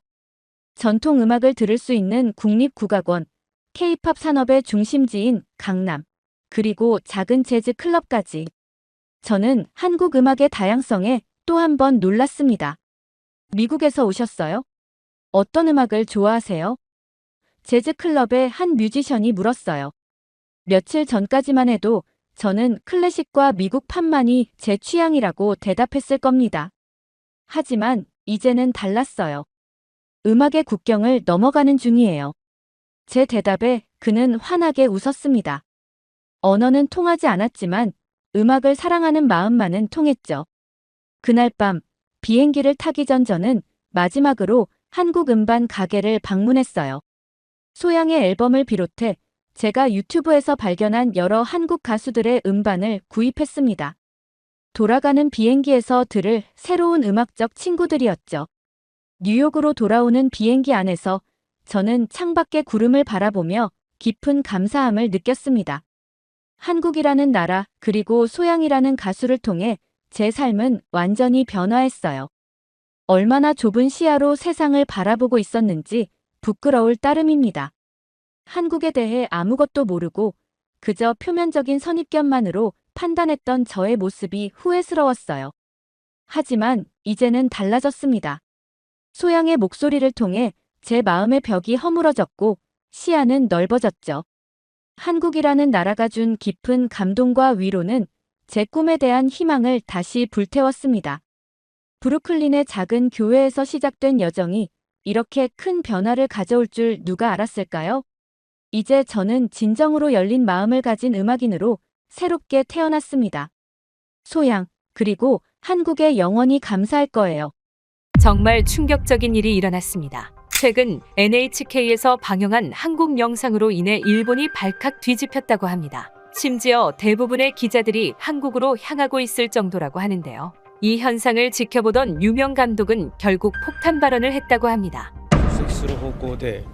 전통 음악을 들을 수 있는 국립국악원, K-팝 산업의 중심지인 강남, 그리고 작은 재즈 클럽까지. 저는 한국 음악의 다양성에 또 한 번 놀랐습니다. 미국에서 오셨어요? 어떤 음악을 좋아하세요? 재즈 클럽의 한 뮤지션이 물었어요. 며칠 전까지만 해도 저는 클래식과 미국 팝만이 제 취향이라고 대답했을 겁니다. 하지만 이제는 달랐어요. 음악의 국경을 넘어가는 중이에요. 제 대답에 그는 환하게 웃었습니다. 언어는 통하지 않았지만 음악을 사랑하는 마음만은 통했죠. 그날 밤 비행기를 타기 전 저는 마지막으로 한국 음반 가게를 방문했어요. 소양의 앨범을 비롯해 제가 유튜브에서 발견한 여러 한국 가수들의 음반을 구입했습니다. 돌아가는 비행기에서 들을 새로운 음악적 친구들이었죠. 뉴욕으로 돌아오는 비행기 안에서 저는 창밖의 구름을 바라보며 깊은 감사함을 느꼈습니다. 한국이라는 나라 그리고 소양이라는 가수를 통해 제 삶은 완전히 변화했어요. 얼마나 좁은 시야로 세상을 바라보고 있었는지 부끄러울 따름입니다. 한국에 대해 아무것도 모르고 그저 표면적인 선입견만으로 판단했던 저의 모습이 후회스러웠어요. 하지만 이제는 달라졌습니다. 소양의 목소리를 통해 제 마음의 벽이 허물어졌고 시야는 넓어졌죠. 한국이라는 나라가 준 깊은 감동과 위로는 제 꿈에 대한 희망을 다시 불태웠습니다. 브루클린의 작은 교회에서 시작된 여정이 이렇게 큰 변화를 가져올 줄 누가 알았을까요? 이제 저는 진정으로 열린 마음을 가진 음악인으로 새롭게 태어났습니다. 소양, 그리고 한국에 영원히 감사할 거예요. 정말 충격적인 일이 일어났습니다. 최근 NHK에서 방영한 한국 영상으로 인해 일본이 발칵 뒤집혔다고 합니다. 심지어 대부분의 기자들이 한국으로 향하고 있을 정도라고 하는데요. 이 현상을 지켜보던 유명 감독은 결국 폭탄 발언을 했다고 합니다. 出席する方向で、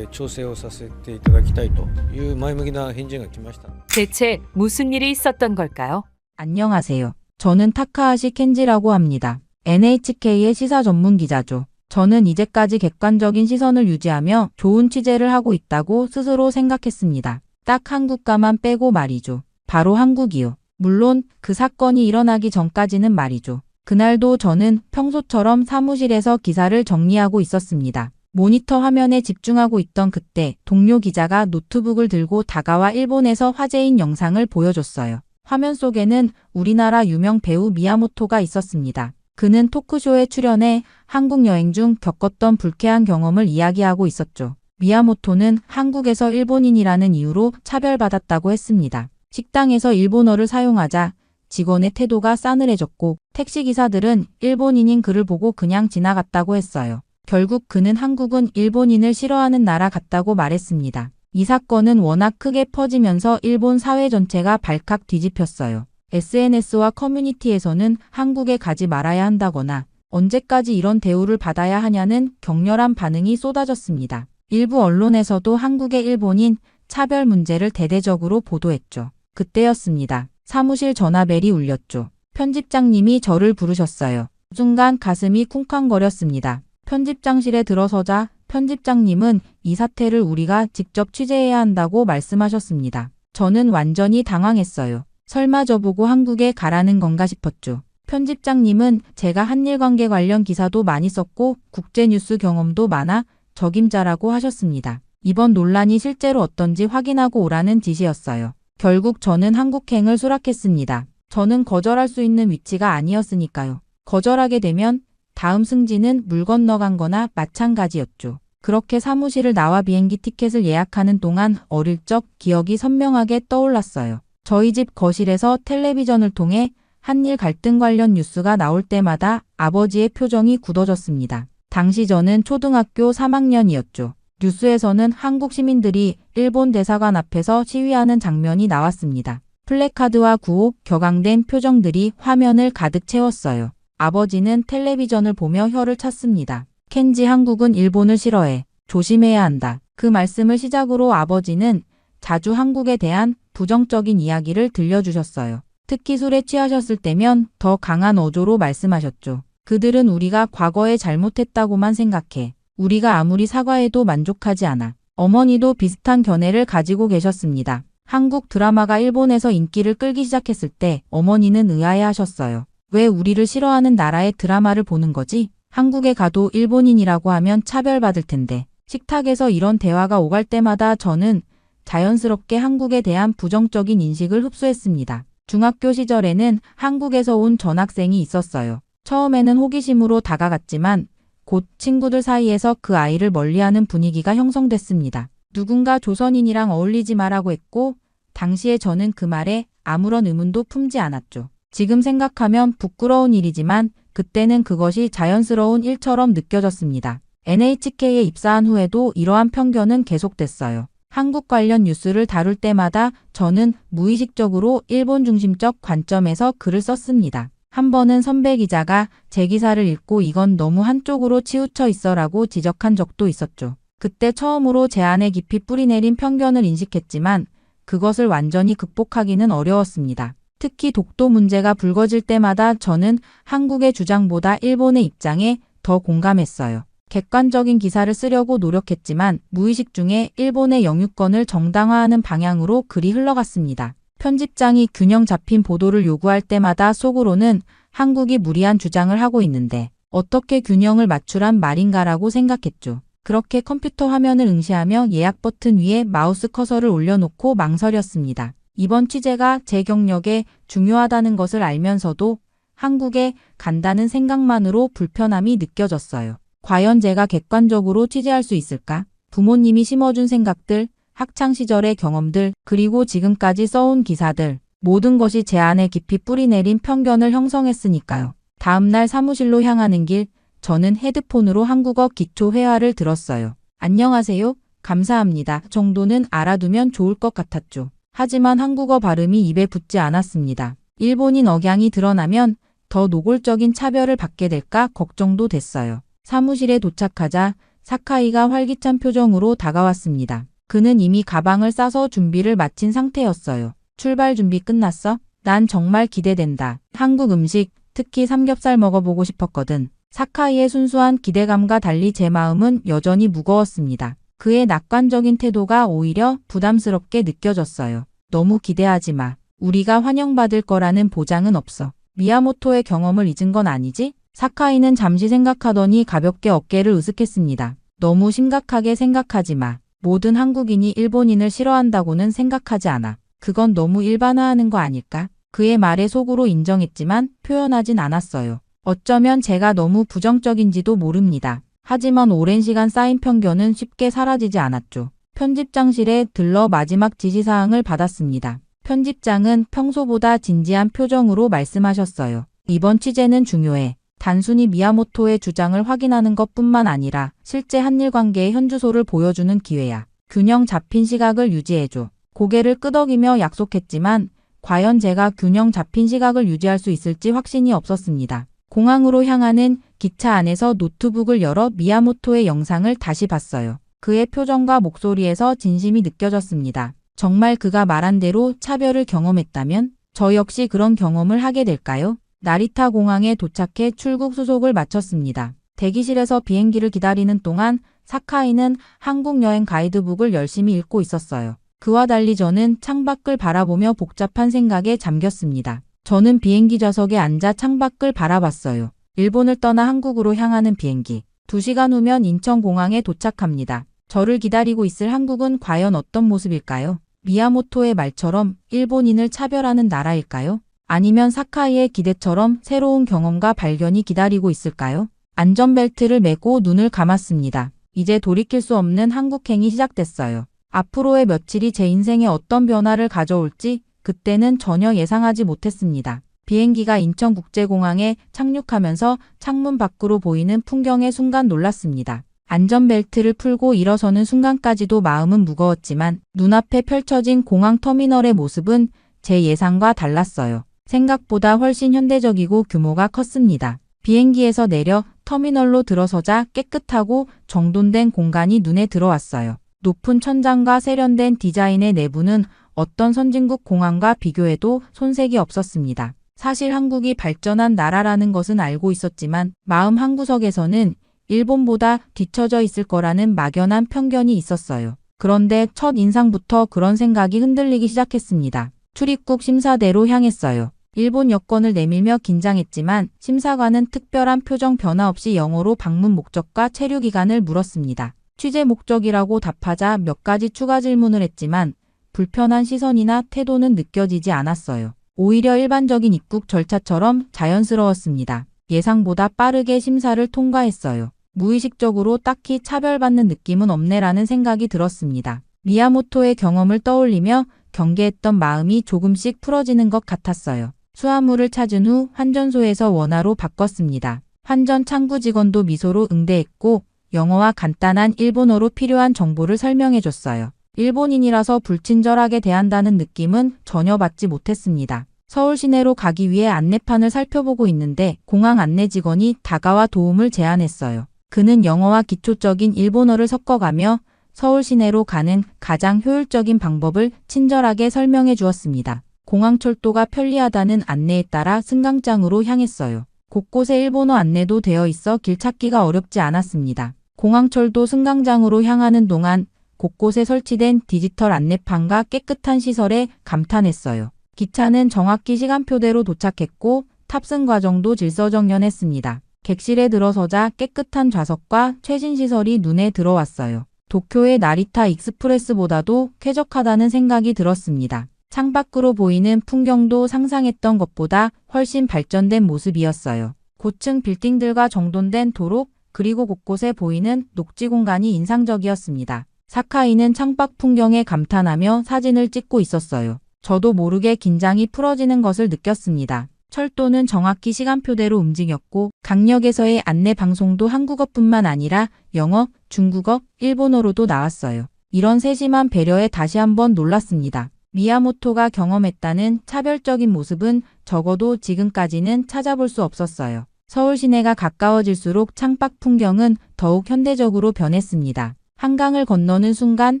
調整をさせていただきたいという前向きな返事が来ました。 대체 무슨 일이 있었던 걸까요? 안녕하세요. 저는 타카하시 켄지라고 합니다. NHK의 시사 전문 기자죠. 저는 이제까지 객관적인 시선을 유지하며 좋은 취재를 하고 있다고 스스로 생각했습니다. 딱 한국가만 빼고 말이죠. 바로 한국이요. 물론 그 사건이 일어나기 전까지는 말이죠. 그날도 저는 평소처럼 사무실에서 기사를 정리하고 있었습니다. 모니터 화면에 집중하고 있던 그때 동료 기자가 노트북을 들고 다가와 일본에서 화제인 영상을 보여줬어요. 화면 속에는 우리나라 유명 배우 미야모토가 있었습니다. 그는 토크쇼에 출연해 한국 여행 중 겪었던 불쾌한 경험을 이야기하고 있었죠. 미야모토는 한국에서 일본인이라는 이유로 차별받았다고 했습니다. 식당에서 일본어를 사용하자 직원의 태도가 싸늘해졌고 택시기사들은 일본인인 그를 보고 그냥 지나갔다고 했어요. 결국 그는 한국은 일본인을 싫어하는 나라 같다고 말했습니다. 이 사건은 워낙 크게 퍼지면서 일본 사회 전체가 발칵 뒤집혔어요. SNS와 커뮤니티에서는 한국에 가지 말아야 한다거나 언제까지 이런 대우를 받아야 하냐는 격렬한 반응이 쏟아졌습니다. 일부 언론에서도 한국의 일본인 차별 문제를 대대적으로 보도했죠. 그때였습니다. 사무실 전화벨이 울렸죠. 편집장님이 저를 부르셨어요. 순간 가슴이 쿵쾅거렸습니다. 편집장실에 들어서자 편집장님은 이 사태를 우리가 직접 취재해야 한다고 말씀하셨습니다. 저는 완전히 당황했어요. 설마 저보고 한국에 가라는 건가 싶었죠. 편집장님은 제가 한일 관계 관련 기사도 많이 썼고 국제뉴스 경험도 많아 적임자라고 하셨습니다. 이번 논란이 실제로 어떤지 확인하고 오라는 지시였어요. 결국 저는 한국행을 수락했습니다. 저는 거절할 수 있는 위치가 아니었으니까요. 거절하게 되면 다음 승진은 물 건너간 거나 마찬가지였죠. 그렇게 사무실을 나와 비행기 티켓을 예약하는 동안 어릴 적 기억이 선명하게 떠올랐어요. 저희 집 거실에서 텔레비전을 통해 한일 갈등 관련 뉴스가 나올 때마다 아버지의 표정이 굳어졌습니다. 당시 저는 초등학교 3학년이었죠. 뉴스에서는 한국 시민들이 일본 대사관 앞에서 시위하는 장면이 나왔습니다. 플래카드와 구호, 격앙된 표정들이 화면을 가득 채웠어요. 아버지는 텔레비전을 보며 혀를 찼습니다. 켄지, 한국은 일본을 싫어해. 조심해야 한다. 그 말씀을 시작으로 아버지는 자주 한국에 대한 부정적인 이야기를 들려주셨어요. 특히 술에 취하셨을 때면 더 강한 어조로 말씀하셨죠. 그들은 우리가 과거에 잘못했다고만 생각해. 우리가 아무리 사과해도 만족하지 않아. 어머니도 비슷한 견해를 가지고 계셨습니다. 한국 드라마가 일본에서 인기를 끌기 시작했을 때 어머니는 의아해하셨어요. 왜 우리를 싫어하는 나라의 드라마를 보는 거지? 한국에 가도 일본인이라고 하면 차별받을 텐데. 식탁에서 이런 대화가 오갈 때마다 저는 자연스럽게 한국에 대한 부정적인 인식을 흡수했습니다. 중학교 시절에는 한국에서 온 전학생이 있었어요. 처음에는 호기심으로 다가갔지만 곧 친구들 사이에서 그 아이를 멀리하는 분위기가 형성됐습니다. 누군가 조선인이랑 어울리지 마라고 했고 당시에 저는 그 말에 아무런 의문도 품지 않았죠. 지금 생각하면 부끄러운 일이지만 그때는 그것이 자연스러운 일처럼 느껴졌습니다. NHK에 입사한 후에도 이러한 편견은 계속됐어요. 한국 관련 뉴스를 다룰 때마다 저는 무의식적으로 일본 중심적 관점에서 글을 썼습니다. 한 번은 선배 기자가 제 기사를 읽고 이건 너무 한쪽으로 치우쳐 있어라고 지적한 적도 있었죠. 그때 처음으로 제 안에 깊이 뿌리내린 편견을 인식했지만 그것을 완전히 극복하기는 어려웠습니다. 특히 독도 문제가 불거질 때마다 저는 한국의 주장보다 일본의 입장에 더 공감했어요. 객관적인 기사를 쓰려고 노력했지만 무의식 중에 일본의 영유권을 정당화하는 방향으로 글이 흘러갔습니다. 편집장이 균형 잡힌 보도를 요구할 때마다 속으로는 한국이 무리한 주장을 하고 있는데 어떻게 균형을 맞추란 말인가라고 생각했죠. 그렇게 컴퓨터 화면을 응시하며 예약 버튼 위에 마우스 커서를 올려놓고 망설였습니다. 이번 취재가 제 경력에 중요하다는 것을 알면서도 한국에 간다는 생각만으로 불편함이 느껴졌어요. 과연 제가 객관적으로 취재할 수 있을까? 부모님이 심어준 생각들, 학창시절의 경험들, 그리고 지금까지 써온 기사들, 모든 것이 제 안에 깊이 뿌리내린 편견을 형성했으니까요. 다음날 사무실로 향하는 길, 저는 헤드폰으로 한국어 기초 회화를 들었어요. 안녕하세요. 감사합니다. 정도는 알아두면 좋을 것 같았죠. 하지만 한국어 발음이 입에 붙지 않았습니다. 일본인 억양이 드러나면 더 노골적인 차별을 받게 될까 걱정도 됐어요. 사무실에 도착하자 사카이가 활기찬 표정으로 다가왔습니다. 그는 이미 가방을 싸서 준비를 마친 상태였어요. 출발 준비 끝났어? 난 정말 기대된다. 한국 음식, 특히 삼겹살 먹어보고 싶었거든. 사카이의 순수한 기대감과 달리 제 마음은 여전히 무거웠습니다. 그의 낙관적인 태도가 오히려 부담스럽게 느껴졌어요. 너무 기대하지 마. 우리가 환영받을 거라는 보장은 없어. 미야모토의 경험을 잊은 건 아니지? 사카이는 잠시 생각하더니 가볍게 어깨를 으쓱했습니다. 너무 심각하게 생각하지 마. 모든 한국인이 일본인을 싫어한다고는 생각하지 않아. 그건 너무 일반화하는 거 아닐까? 그의 말에 속으로 인정했지만 표현하진 않았어요. 어쩌면 제가 너무 부정적인지도 모릅니다. 하지만 오랜 시간 쌓인 편견은 쉽게 사라지지 않았죠. 편집장실에 들러 마지막 지시사항을 받았습니다. 편집장은 평소보다 진지한 표정으로 말씀하셨어요. 이번 취재는 중요해. 단순히 미야모토의 주장을 확인하는 것뿐만 아니라 실제 한일 관계의 현주소를 보여주는 기회야. 균형 잡힌 시각을 유지해줘. 고개를 끄덕이며 약속했지만 과연 제가 균형 잡힌 시각을 유지할 수 있을지 확신이 없었습니다. 공항으로 향하는 기차 안에서 노트북을 열어 미야모토의 영상을 다시 봤어요. 그의 표정과 목소리에서 진심이 느껴졌습니다. 정말 그가 말한 대로 차별을 경험했다면 저 역시 그런 경험을 하게 될까요? 나리타 공항에 도착해 출국 수속을 마쳤습니다. 대기실에서 비행기를 기다리는 동안 사카이는 한국 여행 가이드북을 열심히 읽고 있었어요. 그와 달리 저는 창밖을 바라보며 복잡한 생각에 잠겼습니다. 저는 비행기 좌석에 앉아 창밖을 바라봤어요. 일본을 떠나 한국으로 향하는 비행기. 2시간 후면 인천공항에 도착합니다. 저를 기다리고 있을 한국은 과연 어떤 모습일까요? 미야모토의 말처럼 일본인을 차별하는 나라일까요? 아니면 사카이의 기대처럼 새로운 경험과 발견이 기다리고 있을까요? 안전벨트를 매고 눈을 감았습니다. 이제 돌이킬 수 없는 한국행이 시작됐어요. 앞으로의 며칠이 제 인생에 어떤 변화를 가져올지 그때는 전혀 예상하지 못했습니다. 비행기가 인천국제공항에 착륙하면서 창문 밖으로 보이는 풍경에 순간 놀랐습니다. 안전벨트를 풀고 일어서는 순간까지도 마음은 무거웠지만 눈앞에 펼쳐진 공항 터미널의 모습은 제 예상과 달랐어요. 생각보다 훨씬 현대적이고 규모가 컸습니다. 비행기에서 내려 터미널로 들어서자 깨끗하고 정돈된 공간이 눈에 들어왔어요. 높은 천장과 세련된 디자인의 내부는 어떤 선진국 공항과 비교해도 손색이 없었습니다. 사실 한국이 발전한 나라라는 것은 알고 있었지만 마음 한구석에서는 일본보다 뒤처져 있을 거라는 막연한 편견이 있었어요. 그런데 첫 인상부터 그런 생각이 흔들리기 시작했습니다. 출입국 심사대로 향했어요. 일본 여권을 내밀며 긴장했지만 심사관은 특별한 표정 변화 없이 영어로 방문 목적과 체류 기간을 물었습니다. 취재 목적이라고 답하자 몇 가지 추가 질문을 했지만 불편한 시선이나 태도는 느껴지지 않았어요. 오히려 일반적인 입국 절차처럼 자연스러웠습니다. 예상보다 빠르게 심사를 통과했어요. 무의식적으로 딱히 차별받는 느낌은 없네라는 생각이 들었습니다. 미야모토의 경험을 떠올리며 경계했던 마음이 조금씩 풀어지는 것 같았어요. 수화물을 찾은 후 환전소에서 원화로 바꿨습니다. 환전 창구 직원도 미소로 응대했고 영어와 간단한 일본어로 필요한 정보를 설명해줬어요. 일본인이라서 불친절하게 대한다는 느낌은 전혀 받지 못했습니다. 서울 시내로 가기 위해 안내판을 살펴보고 있는데 공항 안내 직원이 다가와 도움을 제안했어요. 그는 영어와 기초적인 일본어를 섞어가며 서울 시내로 가는 가장 효율적인 방법을 친절하게 설명해 주었습니다. 공항철도가 편리하다는 안내에 따라 승강장으로 향했어요. 곳곳에 일본어 안내도 되어 있어 길 찾기가 어렵지 않았습니다. 공항철도 승강장으로 향하는 동안 곳곳에 설치된 디지털 안내판과 깨끗한 시설에 감탄했어요. 기차는 정확히 시간표대로 도착했고 탑승 과정도 질서정연했습니다. 객실에 들어서자 깨끗한 좌석과 최신 시설이 눈에 들어왔어요. 도쿄의 나리타 익스프레스보다도 쾌적하다는 생각이 들었습니다. 창밖으로 보이는 풍경도 상상했던 것보다 훨씬 발전된 모습이었어요. 고층 빌딩들과 정돈된 도로 그리고 곳곳에 보이는 녹지 공간이 인상적이었습니다. 사카이는 창밖 풍경에 감탄하며 사진을 찍고 있었어요. 저도 모르게 긴장이 풀어지는 것을 느꼈습니다. 철도는 정확히 시간표대로 움직였고 강역에서의 안내 방송도 한국어뿐만 아니라 영어, 중국어, 일본어로도 나왔어요. 이런 세심한 배려에 다시 한번 놀랐습니다. 미야모토가 경험했다는 차별적인 모습은 적어도 지금까지는 찾아볼 수 없었어요. 서울 시내가 가까워질수록 창밖 풍경은 더욱 현대적으로 변했습니다. 한강을 건너는 순간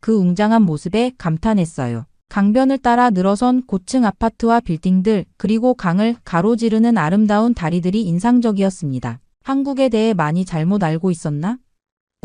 그 웅장한 모습에 감탄했어요. 강변을 따라 늘어선 고층 아파트와 빌딩들 그리고 강을 가로지르는 아름다운 다리들이 인상적이었습니다. 한국에 대해 많이 잘못 알고 있었나?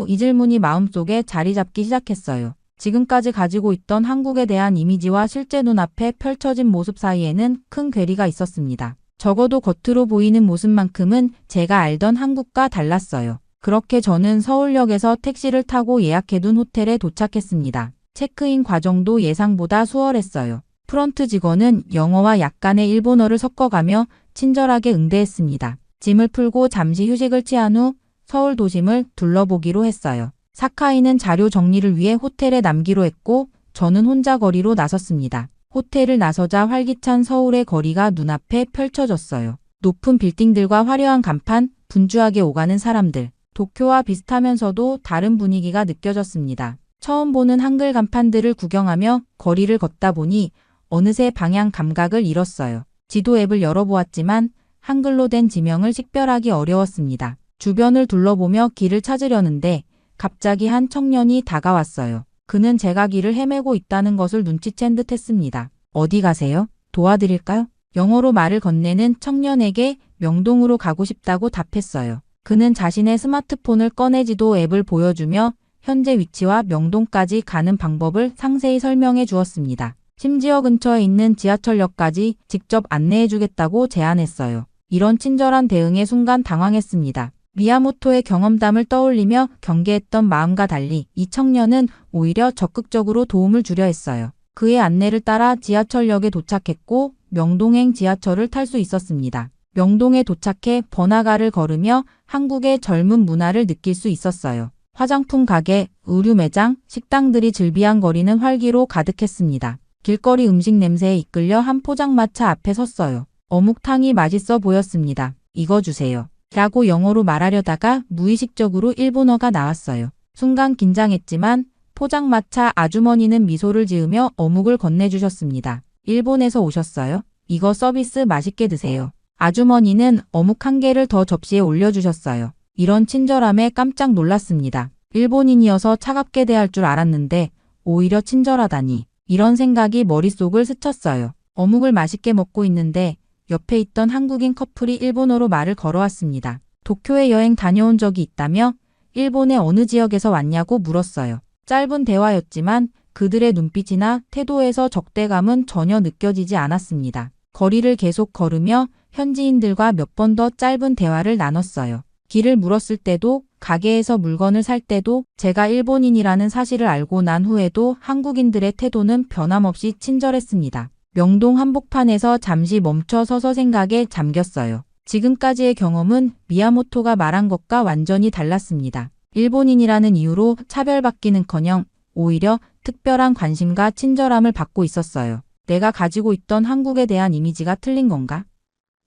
이 질문이 마음속에 자리 잡기 시작했어요. 지금까지 가지고 있던 한국에 대한 이미지와 실제 눈앞에 펼쳐진 모습 사이에는 큰 괴리가 있었습니다. 적어도 겉으로 보이는 모습만큼은 제가 알던 한국과 달랐어요. 그렇게 저는 서울역에서 택시를 타고 예약해둔 호텔에 도착했습니다. 체크인 과정도 예상보다 수월했어요. 프런트 직원은 영어와 약간의 일본어를 섞어가며 친절하게 응대했습니다. 짐을 풀고 잠시 휴식을 취한 후 서울 도심을 둘러보기로 했어요. 사카이는 자료 정리를 위해 호텔에 남기로 했고 저는 혼자 거리로 나섰습니다. 호텔을 나서자 활기찬 서울의 거리가 눈앞에 펼쳐졌어요. 높은 빌딩들과 화려한 간판, 분주하게 오가는 사람들. 도쿄와 비슷하면서도 다른 분위기가 느껴졌습니다. 처음 보는 한글 간판들을 구경하며 거리를 걷다 보니 어느새 방향 감각을 잃었어요. 지도 앱을 열어보았지만 한글로 된 지명을 식별하기 어려웠습니다. 주변을 둘러보며 길을 찾으려는데 갑자기 한 청년이 다가왔어요. 그는 제가 길을 헤매고 있다는 것을 눈치챈 듯 했습니다. 어디 가세요? 도와드릴까요? 영어로 말을 건네는 청년에게 명동으로 가고 싶다고 답했어요. 그는 자신의 스마트폰을 꺼내 지도 앱을 보여주며 현재 위치와 명동까지 가는 방법을 상세히 설명해 주었습니다. 심지어 근처에 있는 지하철역까지 직접 안내해 주겠다고 제안했어요. 이런 친절한 대응에 순간 당황했습니다. 미야모토의 경험담을 떠올리며 경계했던 마음과 달리 이 청년은 오히려 적극적으로 도움을 주려 했어요. 그의 안내를 따라 지하철역에 도착했고 명동행 지하철을 탈 수 있었습니다. 명동에 도착해 번화가를 걸으며 한국의 젊은 문화를 느낄 수 있었어요. 화장품 가게, 의류 매장, 식당들이 즐비한 거리는 활기로 가득했습니다. 길거리 음식 냄새에 이끌려 한 포장마차 앞에 섰어요. 어묵탕이 맛있어 보였습니다. 이거 주세요. 라고 영어로 말하려다가 무의식적으로 일본어가 나왔어요. 순간 긴장했지만 포장마차 아주머니는 미소를 지으며 어묵을 건네주셨습니다. 일본에서 오셨어요? 이거 서비스 맛있게 드세요. 아주머니는 어묵 한 개를 더 접시에 올려주셨어요. 이런 친절함에 깜짝 놀랐습니다. 일본인이어서 차갑게 대할 줄 알았는데 오히려 친절하다니. 이런 생각이 머릿속을 스쳤어요. 어묵을 맛있게 먹고 있는데 옆에 있던 한국인 커플이 일본어로 말을 걸어왔습니다. 도쿄에 여행 다녀온 적이 있다며 일본의 어느 지역에서 왔냐고 물었어요. 짧은 대화였지만 그들의 눈빛이나 태도에서 적대감은 전혀 느껴지지 않았습니다. 거리를 계속 걸으며 현지인들과 몇 번 더 짧은 대화를 나눴어요. 길을 물었을 때도 가게에서 물건을 살 때도 제가 일본인이라는 사실을 알고 난 후에도 한국인들의 태도는 변함없이 친절했습니다. 명동 한복판에서 잠시 멈춰 서서 생각에 잠겼어요. 지금까지의 경험은 미야모토가 말한 것과 완전히 달랐습니다. 일본인이라는 이유로 차별받기는커녕 오히려 특별한 관심과 친절함을 받고 있었어요. 내가 가지고 있던 한국에 대한 이미지가 틀린 건가?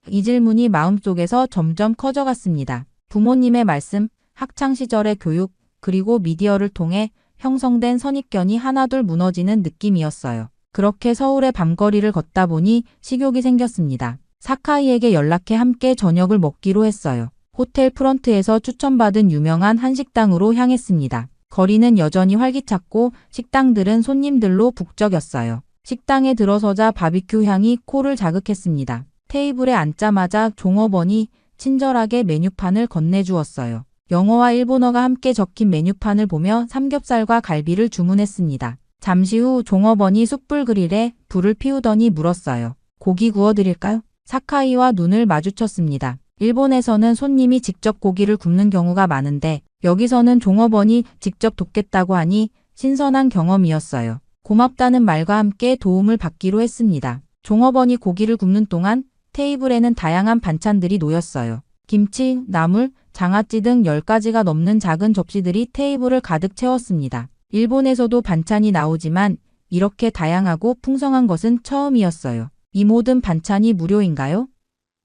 이 질문이 마음속에서 점점 커져갔습니다. 부모님의 말씀, 학창시절의 교육, 그리고 미디어를 통해 형성된 선입견이 하나둘 무너지는 느낌이었어요. 그렇게 서울의 밤거리를 걷다 보니 식욕이 생겼습니다. 사카이에게 연락해 함께 저녁을 먹기로 했어요. 호텔 프런트에서 추천받은 유명한 한식당으로 향했습니다. 거리는 여전히 활기찼고 식당들은 손님들로 북적였어요. 식당에 들어서자 바비큐 향이 코를 자극했습니다. 테이블에 앉자마자 종업원이 친절하게 메뉴판을 건네주었어요. 영어와 일본어가 함께 적힌 메뉴판을 보며 삼겹살과 갈비를 주문했습니다. 잠시 후 종업원이 숯불 그릴에 불을 피우더니 물었어요. 고기 구워드릴까요? 사카이와 눈을 마주쳤습니다. 일본에서는 손님이 직접 고기를 굽는 경우가 많은데 여기서는 종업원이 직접 돕겠다고 하니 신선한 경험이었어요. 고맙다는 말과 함께 도움을 받기로 했습니다. 종업원이 고기를 굽는 동안 테이블에는 다양한 반찬들이 놓였어요. 김치, 나물, 장아찌 등 10가지가 넘는 작은 접시들이 테이블을 가득 채웠습니다. 일본에서도 반찬이 나오지만 이렇게 다양하고 풍성한 것은 처음이었어요. 이 모든 반찬이 무료인가요?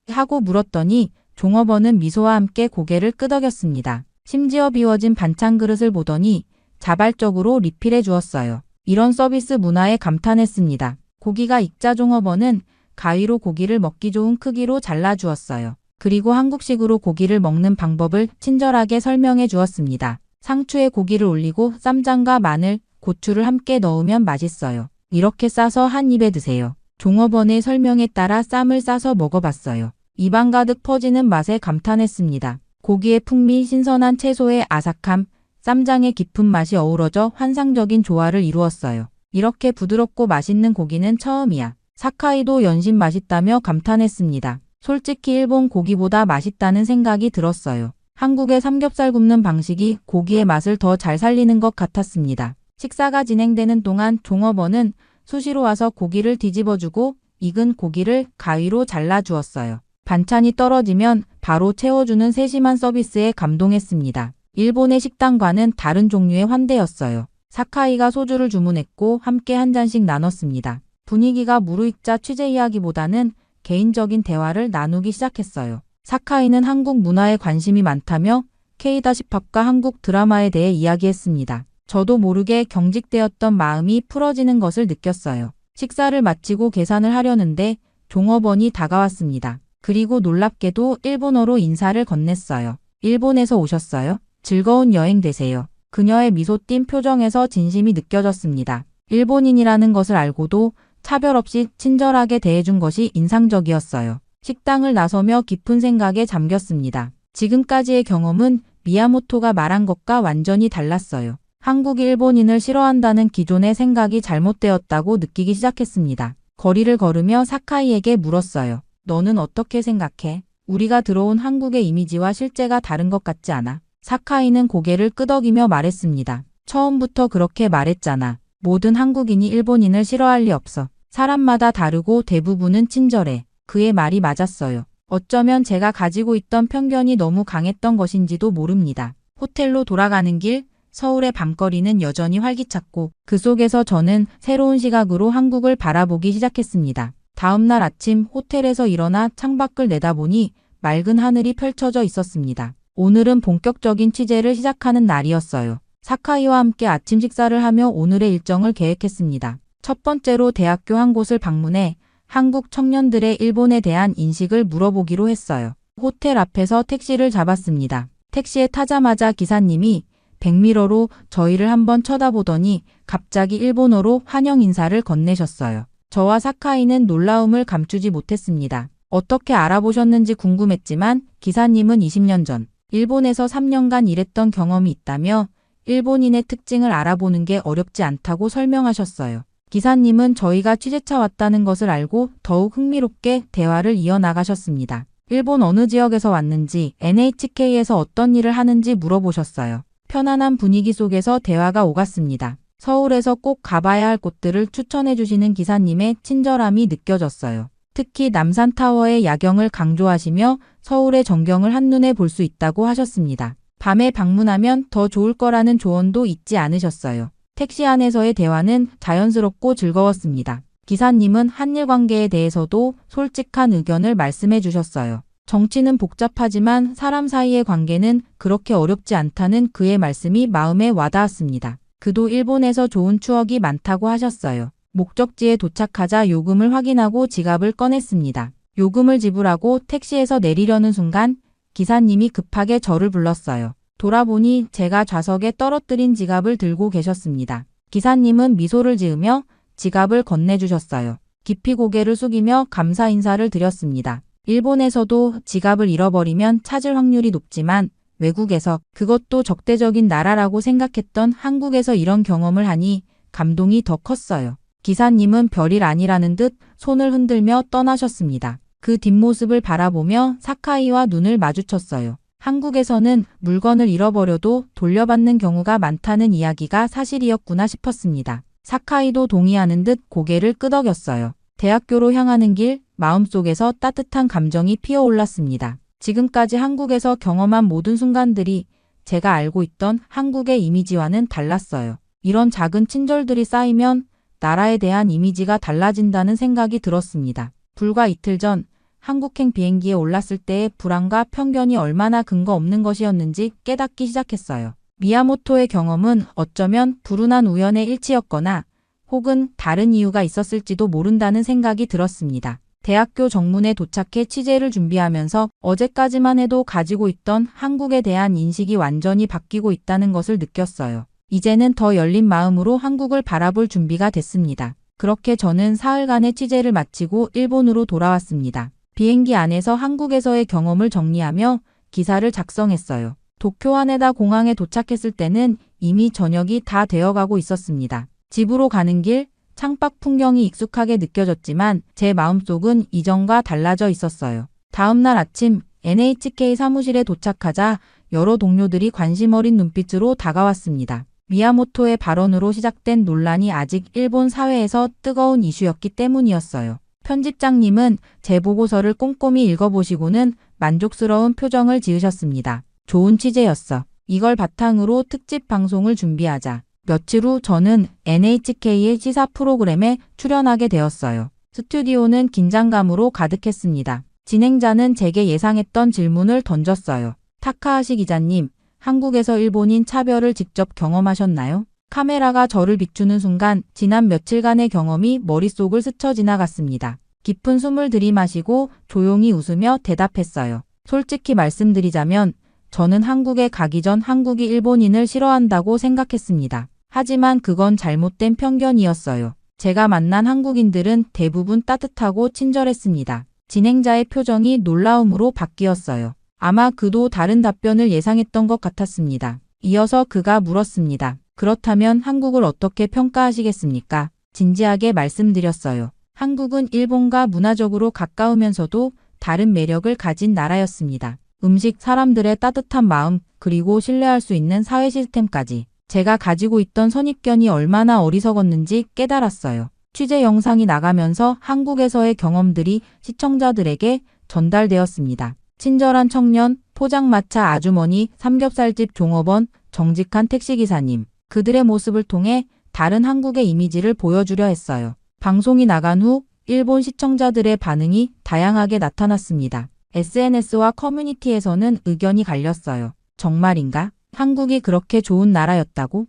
하고 물었더니 종업원은 미소와 함께 고개를 끄덕였습니다. 심지어 비워진 반찬 그릇을 보더니 자발적으로 리필해 주었어요. 이런 서비스 문화에 감탄했습니다. 고기가 익자 종업원은 가위로 고기를 먹기 좋은 크기로 잘라주었어요. 그리고 한국식으로 고기를 먹는 방법을 친절하게 설명해 주었습니다. 상추에 고기를 올리고 쌈장과 마늘, 고추를 함께 넣으면 맛있어요. 이렇게 싸서 한 입에 드세요. 종업원의 설명에 따라 쌈을 싸서 먹어봤어요. 입안 가득 퍼지는 맛에 감탄했습니다. 고기의 풍미, 신선한 채소의 아삭함, 쌈장의 깊은 맛이 어우러져 환상적인 조화를 이루었어요. 이렇게 부드럽고 맛있는 고기는 처음이야. 사카이도 연신 맛있다며 감탄했습니다. 솔직히 일본 고기보다 맛있다는 생각이 들었어요. 한국의 삼겹살 굽는 방식이 고기의 맛을 더 잘 살리는 것 같았습니다. 식사가 진행되는 동안 종업원은 수시로 와서 고기를 뒤집어주고 익은 고기를 가위로 잘라주었어요. 반찬이 떨어지면 바로 채워주는 세심한 서비스에 감동했습니다. 일본의 식당과는 다른 종류의 환대였어요. 사카이가 소주를 주문했고 함께 한 잔씩 나눴습니다. 분위기가 무르익자 취재 이야기보다는 개인적인 대화를 나누기 시작했어요. 사카이는 한국 문화에 관심이 많다며 K-힙합과 한국 드라마에 대해 이야기했습니다. 저도 모르게 경직되었던 마음이 풀어지는 것을 느꼈어요. 식사를 마치고 계산을 하려는데 종업원이 다가왔습니다. 그리고 놀랍게도 일본어로 인사를 건넸어요. 일본에서 오셨어요? 즐거운 여행 되세요. 그녀의 미소 띈 표정에서 진심이 느껴졌습니다. 일본인이라는 것을 알고도 차별 없이 친절하게 대해준 것이 인상적이었어요. 식당을 나서며 깊은 생각에 잠겼습니다. 지금까지의 경험은 미야모토가 말한 것과 완전히 달랐어요. 한국이 일본인을 싫어한다는 기존의 생각이 잘못되었다고 느끼기 시작했습니다. 거리를 걸으며 사카이에게 물었어요. 너는 어떻게 생각해? 우리가 들어온 한국의 이미지와 실제가 다른 것 같지 않아? 사카이는 고개를 끄덕이며 말했습니다. 처음부터 그렇게 말했잖아. 모든 한국인이 일본인을 싫어할 리 없어. 사람마다 다르고 대부분은 친절해. 그의 말이 맞았어요. 어쩌면 제가 가지고 있던 편견이 너무 강했던 것인지도 모릅니다. 호텔로 돌아가는 길, 서울의 밤거리는 여전히 활기찼고 그 속에서 저는 새로운 시각으로 한국을 바라보기 시작했습니다. 다음 날 아침 호텔에서 일어나 창밖을 내다보니 맑은 하늘이 펼쳐져 있었습니다. 오늘은 본격적인 취재를 시작하는 날이었어요. 사카이와 함께 아침 식사를 하며 오늘의 일정을 계획했습니다. 첫 번째로 대학교 한 곳을 방문해 한국 청년들의 일본에 대한 인식을 물어보기로 했어요. 호텔 앞에서 택시를 잡았습니다. 택시에 타자마자 기사님이 백미러로 저희를 한번 쳐다보더니 갑자기 일본어로 환영 인사를 건네셨어요. 저와 사카이는 놀라움을 감추지 못했습니다. 어떻게 알아보셨는지 궁금했지만 기사님은 20년 전 일본에서 3년간 일했던 경험이 있다며 일본인의 특징을 알아보는 게 어렵지 않다고 설명하셨어요. 기사님은 저희가 취재차 왔다는 것을 알고 더욱 흥미롭게 대화를 이어나가셨습니다. 일본 어느 지역에서 왔는지, NHK에서 어떤 일을 하는지 물어보셨어요. 편안한 분위기 속에서 대화가 오갔습니다. 서울에서 꼭 가봐야 할 곳들을 추천해 주시는 기사님의 친절함이 느껴졌어요. 특히 남산타워의 야경을 강조하시며 서울의 전경을 한눈에 볼 수 있다고 하셨습니다. 밤에 방문하면 더 좋을 거라는 조언도 잊지 않으셨어요. 택시 안에서의 대화는 자연스럽고 즐거웠습니다. 기사님은 한일 관계에 대해서도 솔직한 의견을 말씀해 주셨어요. 정치는 복잡하지만 사람 사이의 관계는 그렇게 어렵지 않다는 그의 말씀이 마음에 와닿았습니다. 그도 일본에서 좋은 추억이 많다고 하셨어요. 목적지에 도착하자 요금을 확인하고 지갑을 꺼냈습니다. 요금을 지불하고 택시에서 내리려는 순간 기사님이 급하게 저를 불렀어요. 돌아보니 제가 좌석에 떨어뜨린 지갑을 들고 계셨습니다. 기사님은 미소를 지으며 지갑을 건네주셨어요. 깊이 고개를 숙이며 감사 인사를 드렸습니다. 일본에서도 지갑을 잃어버리면 찾을 확률이 높지만 외국에서, 그것도 적대적인 나라라고 생각했던 한국에서 이런 경험을 하니 감동이 더 컸어요. 기사님은 별일 아니라는 듯 손을 흔들며 떠나셨습니다. 그 뒷모습을 바라보며 사카이와 눈을 마주쳤어요. 한국에서는 물건을 잃어버려도 돌려받는 경우가 많다는 이야기가 사실이었구나 싶었습니다. 사카이도 동의하는 듯 고개를 끄덕였어요. 대학교로 향하는 길, 마음속에서 따뜻한 감정이 피어올랐습니다. 지금까지 한국에서 경험한 모든 순간들이 제가 알고 있던 한국의 이미지와는 달랐어요. 이런 작은 친절들이 쌓이면 나라에 대한 이미지가 달라진다는 생각이 들었습니다. 불과 이틀 전 한국행 비행기에 올랐을 때의 불안과 편견이 얼마나 근거 없는 것이었는지 깨닫기 시작했어요. 미야모토의 경험은 어쩌면 불운한 우연의 일치였거나 혹은 다른 이유가 있었을지도 모른다는 생각이 들었습니다. 대학교 정문에 도착해 취재를 준비하면서 어제까지만 해도 가지고 있던 한국에 대한 인식이 완전히 바뀌고 있다는 것을 느꼈어요. 이제는 더 열린 마음으로 한국을 바라볼 준비가 됐습니다. 그렇게 저는 사흘간의 취재를 마치고 일본으로 돌아왔습니다. 비행기 안에서 한국에서의 경험을 정리하며 기사를 작성했어요. 도쿄 하네다 공항에 도착했을 때는 이미 저녁이 다 되어가고 있었습니다. 집으로 가는 길, 창밖 풍경이 익숙하게 느껴졌지만 제 마음속은 이전과 달라져 있었어요. 다음 날 아침 NHK 사무실에 도착하자 여러 동료들이 관심 어린 눈빛으로 다가왔습니다. 미야모토의 발언으로 시작된 논란이 아직 일본 사회에서 뜨거운 이슈였기 때문이었어요. 편집장님은 제 보고서를 꼼꼼히 읽어보시고는 만족스러운 표정을 지으셨습니다. 좋은 취재였어. 이걸 바탕으로 특집 방송을 준비하자. 며칠 후 저는 NHK의 시사 프로그램에 출연하게 되었어요. 스튜디오는 긴장감으로 가득했습니다. 진행자는 제게 예상했던 질문을 던졌어요. 타카하시 기자님, 한국에서 일본인 차별을 직접 경험하셨나요? 카메라가 저를 비추는 순간 지난 며칠간의 경험이 머릿속을 스쳐 지나갔습니다. 깊은 숨을 들이마시고 조용히 웃으며 대답했어요. 솔직히 말씀드리자면 저는 한국에 가기 전 한국이 일본인을 싫어한다고 생각했습니다. 하지만 그건 잘못된 편견이었어요. 제가 만난 한국인들은 대부분 따뜻하고 친절했습니다. 진행자의 표정이 놀라움으로 바뀌었어요. 아마 그도 다른 답변을 예상했던 것 같았습니다. 이어서 그가 물었습니다. 그렇다면 한국을 어떻게 평가하시겠습니까? 진지하게 말씀드렸어요. 한국은 일본과 문화적으로 가까우면서도 다른 매력을 가진 나라였습니다. 음식, 사람들의 따뜻한 마음, 그리고 신뢰할 수 있는 사회 시스템까지. 제가 가지고 있던 선입견이 얼마나 어리석었는지 깨달았어요. 취재 영상이 나가면서 한국에서의 경험들이 시청자들에게 전달되었습니다. 친절한 청년, 포장마차 아주머니, 삼겹살집 종업원, 정직한 택시기사님. 그들의 모습을 통해 다른 한국의 이미지를 보여주려 했어요. 방송이 나간 후 일본 시청자들의 반응이 다양하게 나타났습니다. SNS와 커뮤니티에서는 의견이 갈렸어요. 정말인가? 한국이 그렇게 좋은 나라였다고?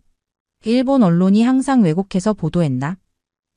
일본 언론이 항상 왜곡해서 보도했나?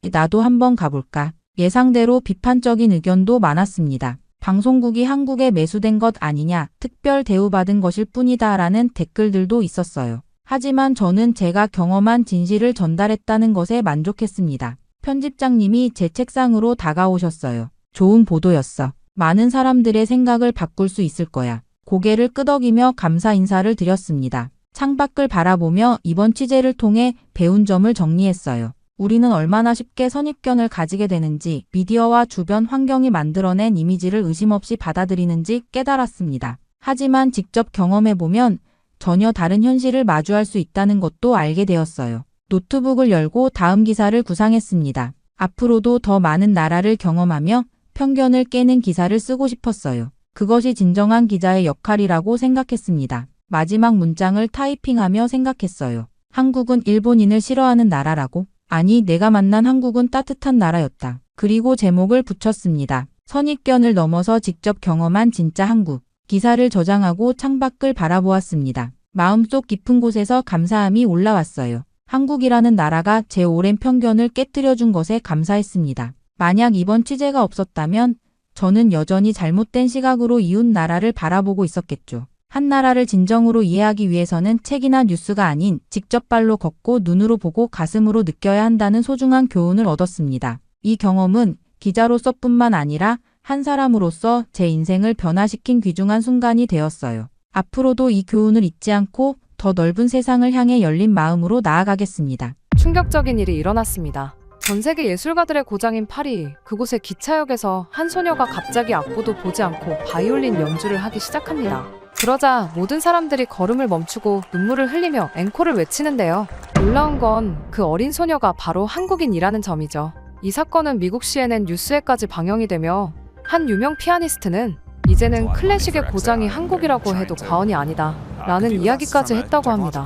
나도 한번 가볼까? 예상대로 비판적인 의견도 많았습니다. 방송국이 한국에 매수된 것 아니냐, 특별 대우받은 것일 뿐이다 라는 댓글들도 있었어요. 하지만 저는 제가 경험한 진실을 전달했다는 것에 만족했습니다. 편집장님이 제 책상으로 다가오셨어요. 좋은 보도였어. 많은 사람들의 생각을 바꿀 수 있을 거야. 고개를 끄덕이며 감사 인사를 드렸습니다. 창밖을 바라보며 이번 취재를 통해 배운 점을 정리했어요. 우리는 얼마나 쉽게 선입견을 가지게 되는지, 미디어와 주변 환경이 만들어낸 이미지를 의심 없이 받아들이는지 깨달았습니다. 하지만 직접 경험해보면 전혀 다른 현실을 마주할 수 있다는 것도 알게 되었어요. 노트북을 열고 다음 기사를 구상했습니다. 앞으로도 더 많은 나라를 경험하며 편견을 깨는 기사를 쓰고 싶었어요. 그것이 진정한 기자의 역할이라고 생각했습니다. 마지막 문장을 타이핑하며 생각했어요. 한국은 일본인을 싫어하는 나라라고? 아니, 내가 만난 한국은 따뜻한 나라였다. 그리고 제목을 붙였습니다. 선입견을 넘어서 직접 경험한 진짜 한국. 기사를 저장하고 창밖을 바라보았습니다. 마음속 깊은 곳에서 감사함이 올라왔어요. 한국이라는 나라가 제 오랜 편견을 깨뜨려준 것에 감사했습니다. 만약 이번 취재가 없었다면 저는 여전히 잘못된 시각으로 이웃 나라를 바라보고 있었겠죠. 한 나라를 진정으로 이해하기 위해서는 책이나 뉴스가 아닌 직접 발로 걷고 눈으로 보고 가슴으로 느껴야 한다는 소중한 교훈을 얻었습니다. 이 경험은 기자로서뿐만 아니라 한 사람으로서 제 인생을 변화시킨 귀중한 순간이 되었어요. 앞으로도 이 교훈을 잊지 않고 더 넓은 세상을 향해 열린 마음으로 나아가겠습니다. 충격적인 일이 일어났습니다. 전 세계 예술가들의 고장인 파리, 그곳의 기차역에서 한 소녀가 갑자기 악보도 보지 않고 바이올린 연주를 하기 시작합니다. 그러자 모든 사람들이 걸음을 멈추고 눈물을 흘리며 앵콜을 외치는데요. 놀라운 건 그 어린 소녀가 바로 한국인이라는 점이죠. 이 사건은 미국 CNN 뉴스에까지 방영이 되며 한 유명 피아니스트는 이제는 클래식의 고장이 한국이라고 해도 과언이 아니다 라는 이야기까지 했다고 합니다.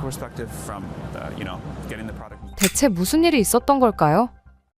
대체 무슨 일이 있었던 걸까요?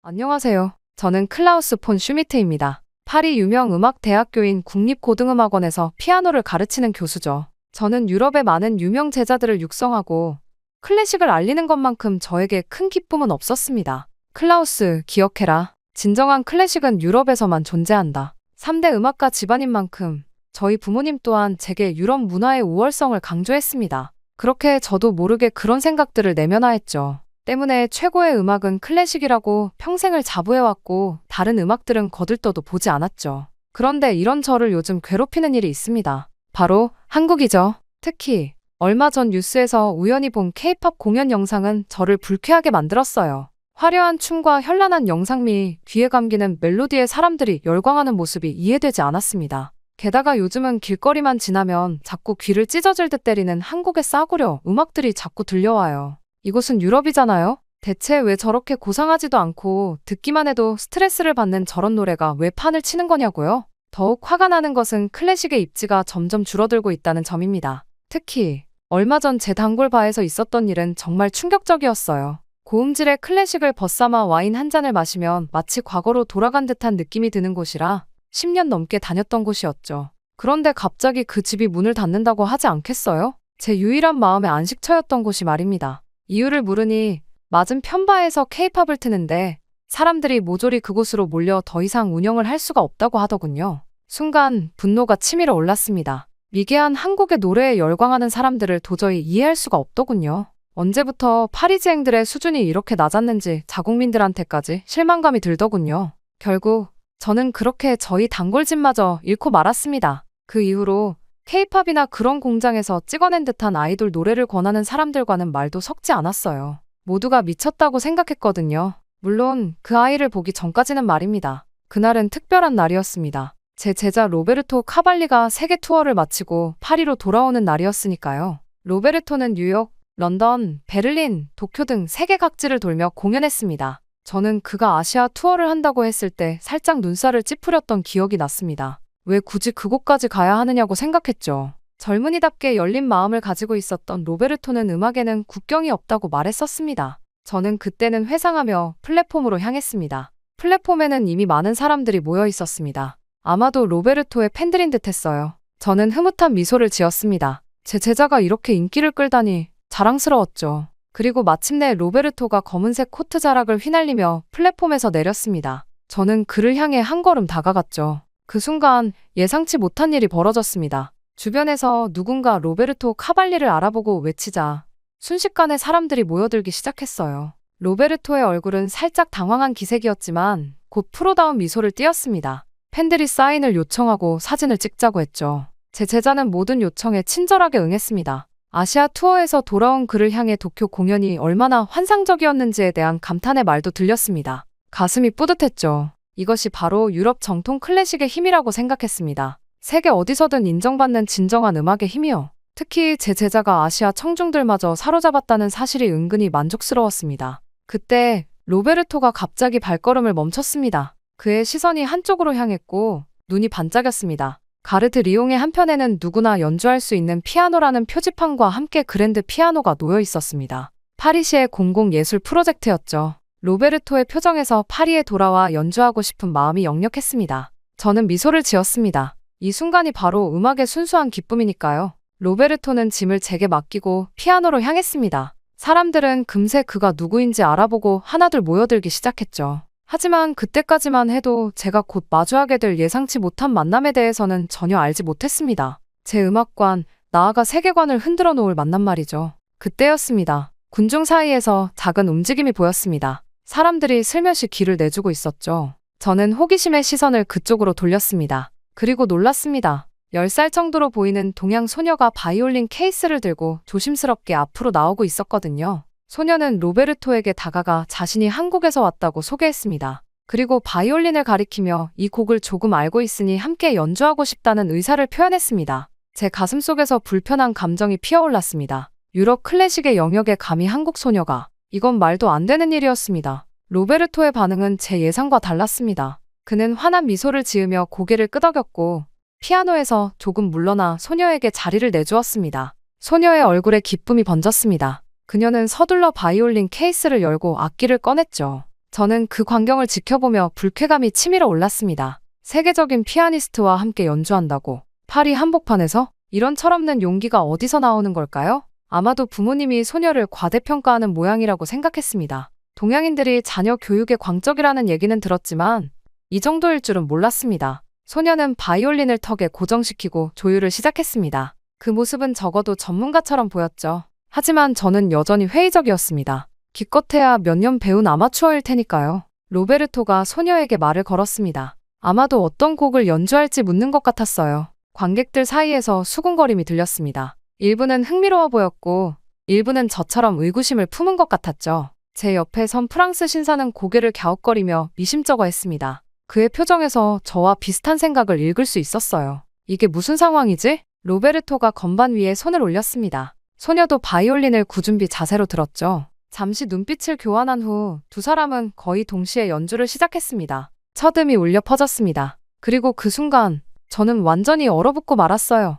안녕하세요. 저는 클라우스 폰 슈미트입니다. 파리 유명 음악대학교인 국립고등음악원에서 피아노를 가르치는 교수죠. 저는 유럽의 많은 유명 제자들을 육성하고 클래식을 알리는 것만큼 저에게 큰 기쁨은 없었습니다. 클라우스, 기억해라. 진정한 클래식은 유럽에서만 존재한다. 3대 음악가 집안인 만큼 저희 부모님 또한 제게 유럽 문화의 우월성을 강조했습니다. 그렇게 저도 모르게 그런 생각들을 내면화했죠. 때문에 최고의 음악은 클래식이라고 평생을 자부해왔고 다른 음악들은 거들떠도 보지 않았죠. 그런데 이런 저를 요즘 괴롭히는 일이 있습니다. 바로 한국이죠. 특히 얼마 전 뉴스에서 우연히 본 K-팝 공연 영상은 저를 불쾌하게 만들었어요. 화려한 춤과 현란한 영상미, 귀에 감기는 멜로디에 사람들이 열광하는 모습이 이해되지 않았습니다. 게다가 요즘은 길거리만 지나면 자꾸 귀를 찢어질 듯 때리는 한국의 싸구려 음악들이 자꾸 들려와요. 이곳은 유럽이잖아요? 대체 왜 저렇게 고상하지도 않고 듣기만 해도 스트레스를 받는 저런 노래가 왜 판을 치는 거냐고요? 더욱 화가 나는 것은 클래식의 입지가 점점 줄어들고 있다는 점입니다. 특히 얼마 전 제 단골 바에서 있었던 일은 정말 충격적이었어요. 고음질의 클래식을 벗삼아 와인 한 잔을 마시면 마치 과거로 돌아간 듯한 느낌이 드는 곳이라 10년 넘게 다녔던 곳이었죠. 그런데 갑자기 그 집이 문을 닫는다고 하지 않겠어요? 제 유일한 마음의 안식처였던 곳이 말입니다. 이유를 물으니 맞은편 바에서 K-팝을 트는데 사람들이 모조리 그곳으로 몰려 더 이상 운영을 할 수가 없다고 하더군요. 순간 분노가 치밀어 올랐습니다. 미개한 한국의 노래에 열광하는 사람들을 도저히 이해할 수가 없더군요. 언제부터 파리지앵들의 수준이 이렇게 낮았는지 자국민들한테까지 실망감이 들더군요. 결국 저는 그렇게 저희 단골집마저 잃고 말았습니다. 그 이후로 K-팝이나 그런 공장에서 찍어낸 듯한 아이돌 노래를 권하는 사람들과는 말도 섞지 않았어요. 모두가 미쳤다고 생각했거든요. 물론 그 아이를 보기 전까지는 말입니다. 그날은 특별한 날이었습니다. 제 제자 로베르토 카발리가 세계 투어를 마치고 파리로 돌아오는 날이었으니까요. 로베르토는 뉴욕, 런던, 베를린, 도쿄 등 세계 각지를 돌며 공연했습니다. 저는 그가 아시아 투어를 한다고 했을 때 살짝 눈살을 찌푸렸던 기억이 났습니다. 왜 굳이 그곳까지 가야 하느냐고 생각했죠. 젊은이답게 열린 마음을 가지고 있었던 로베르토는 음악에는 국경이 없다고 말했었습니다. 저는 그때는 회상하며 플랫폼으로 향했습니다. 플랫폼에는 이미 많은 사람들이 모여 있었습니다. 아마도 로베르토의 팬들인 듯했어요. 저는 흐뭇한 미소를 지었습니다. 제 제자가 이렇게 인기를 끌다니 자랑스러웠죠. 그리고 마침내 로베르토가 검은색 코트 자락을 휘날리며 플랫폼에서 내렸습니다. 저는 그를 향해 한 걸음 다가갔죠. 그 순간 예상치 못한 일이 벌어졌습니다. 주변에서 누군가 로베르토 카발리를 알아보고 외치자 순식간에 사람들이 모여들기 시작했어요. 로베르토의 얼굴은 살짝 당황한 기색이었지만 곧 프로다운 미소를 띄었습니다. 팬들이 사인을 요청하고 사진을 찍자고 했죠. 제 제자는 모든 요청에 친절하게 응했습니다. 아시아 투어에서 돌아온 그를 향해 도쿄 공연이 얼마나 환상적이었는지에 대한 감탄의 말도 들렸습니다. 가슴이 뿌듯했죠. 이것이 바로 유럽 정통 클래식의 힘이라고 생각했습니다. 세계 어디서든 인정받는 진정한 음악의 힘이요. 특히 제 제자가 아시아 청중들마저 사로잡았다는 사실이 은근히 만족스러웠습니다. 그때 로베르토가 갑자기 발걸음을 멈췄습니다. 그의 시선이 한쪽으로 향했고 눈이 반짝였습니다. 가르드 리옹의 한편에는 누구나 연주할 수 있는 피아노라는 표지판과 함께 그랜드 피아노가 놓여 있었습니다. 파리시의 공공예술 프로젝트였죠. 로베르토의 표정에서 파리에 돌아와 연주하고 싶은 마음이 역력했습니다. 저는 미소를 지었습니다. 이 순간이 바로 음악의 순수한 기쁨이니까요. 로베르토는 짐을 제게 맡기고 피아노로 향했습니다. 사람들은 금세 그가 누구인지 알아보고 하나둘 모여들기 시작했죠. 하지만 그때까지만 해도 제가 곧 마주하게 될 예상치 못한 만남에 대해서는 전혀 알지 못했습니다. 제 음악관, 나아가 세계관을 흔들어 놓을 만남 말이죠. 그때였습니다. 군중 사이에서 작은 움직임이 보였습니다. 사람들이 슬며시 귀를 내주고 있었죠. 저는 호기심의 시선을 그쪽으로 돌렸습니다. 그리고 놀랐습니다. 10살 정도로 보이는 동양 소녀가 바이올린 케이스를 들고 조심스럽게 앞으로 나오고 있었거든요. 소녀는 로베르토에게 다가가 자신이 한국에서 왔다고 소개했습니다. 그리고 바이올린을 가리키며 이 곡을 조금 알고 있으니 함께 연주하고 싶다는 의사를 표현했습니다. 제 가슴속에서 불편한 감정이 피어올랐습니다. 유럽 클래식의 영역에 감히 한국 소녀가, 이건 말도 안 되는 일이었습니다. 로베르토의 반응은 제 예상과 달랐습니다. 그는 환한 미소를 지으며 고개를 끄덕였고 피아노에서 조금 물러나 소녀에게 자리를 내주었습니다. 소녀의 얼굴에 기쁨이 번졌습니다. 그녀는 서둘러 바이올린 케이스를 열고 악기를 꺼냈죠. 저는 그 광경을 지켜보며 불쾌감이 치밀어 올랐습니다. 세계적인 피아니스트와 함께 연주한다고 파리 한복판에서? 이런 철없는 용기가 어디서 나오는 걸까요? 아마도 부모님이 소녀를 과대평가하는 모양이라고 생각했습니다. 동양인들이 자녀 교육에 광적이라는 얘기는 들었지만 이 정도일 줄은 몰랐습니다. 소녀는 바이올린을 턱에 고정시키고 조율을 시작했습니다. 그 모습은 적어도 전문가처럼 보였죠. 하지만 저는 여전히 회의적이었습니다. 기껏해야 몇 년 배운 아마추어일 테니까요. 로베르토가 소녀에게 말을 걸었습니다. 아마도 어떤 곡을 연주할지 묻는 것 같았어요. 관객들 사이에서 수군거림이 들렸습니다. 일부는 흥미로워 보였고 일부는 저처럼 의구심을 품은 것 같았죠. 제 옆에 선 프랑스 신사는 고개를 갸웃거리며 미심쩍어 했습니다. 그의 표정에서 저와 비슷한 생각을 읽을 수 있었어요. 이게 무슨 상황이지? 로베르토가 건반 위에 손을 올렸습니다. 소녀도 바이올린을 구준비 자세로 들었죠. 잠시 눈빛을 교환한 후 두 사람은 거의 동시에 연주를 시작했습니다. 첫 음이 울려 퍼졌습니다. 그리고 그 순간 저는 완전히 얼어붙고 말았어요.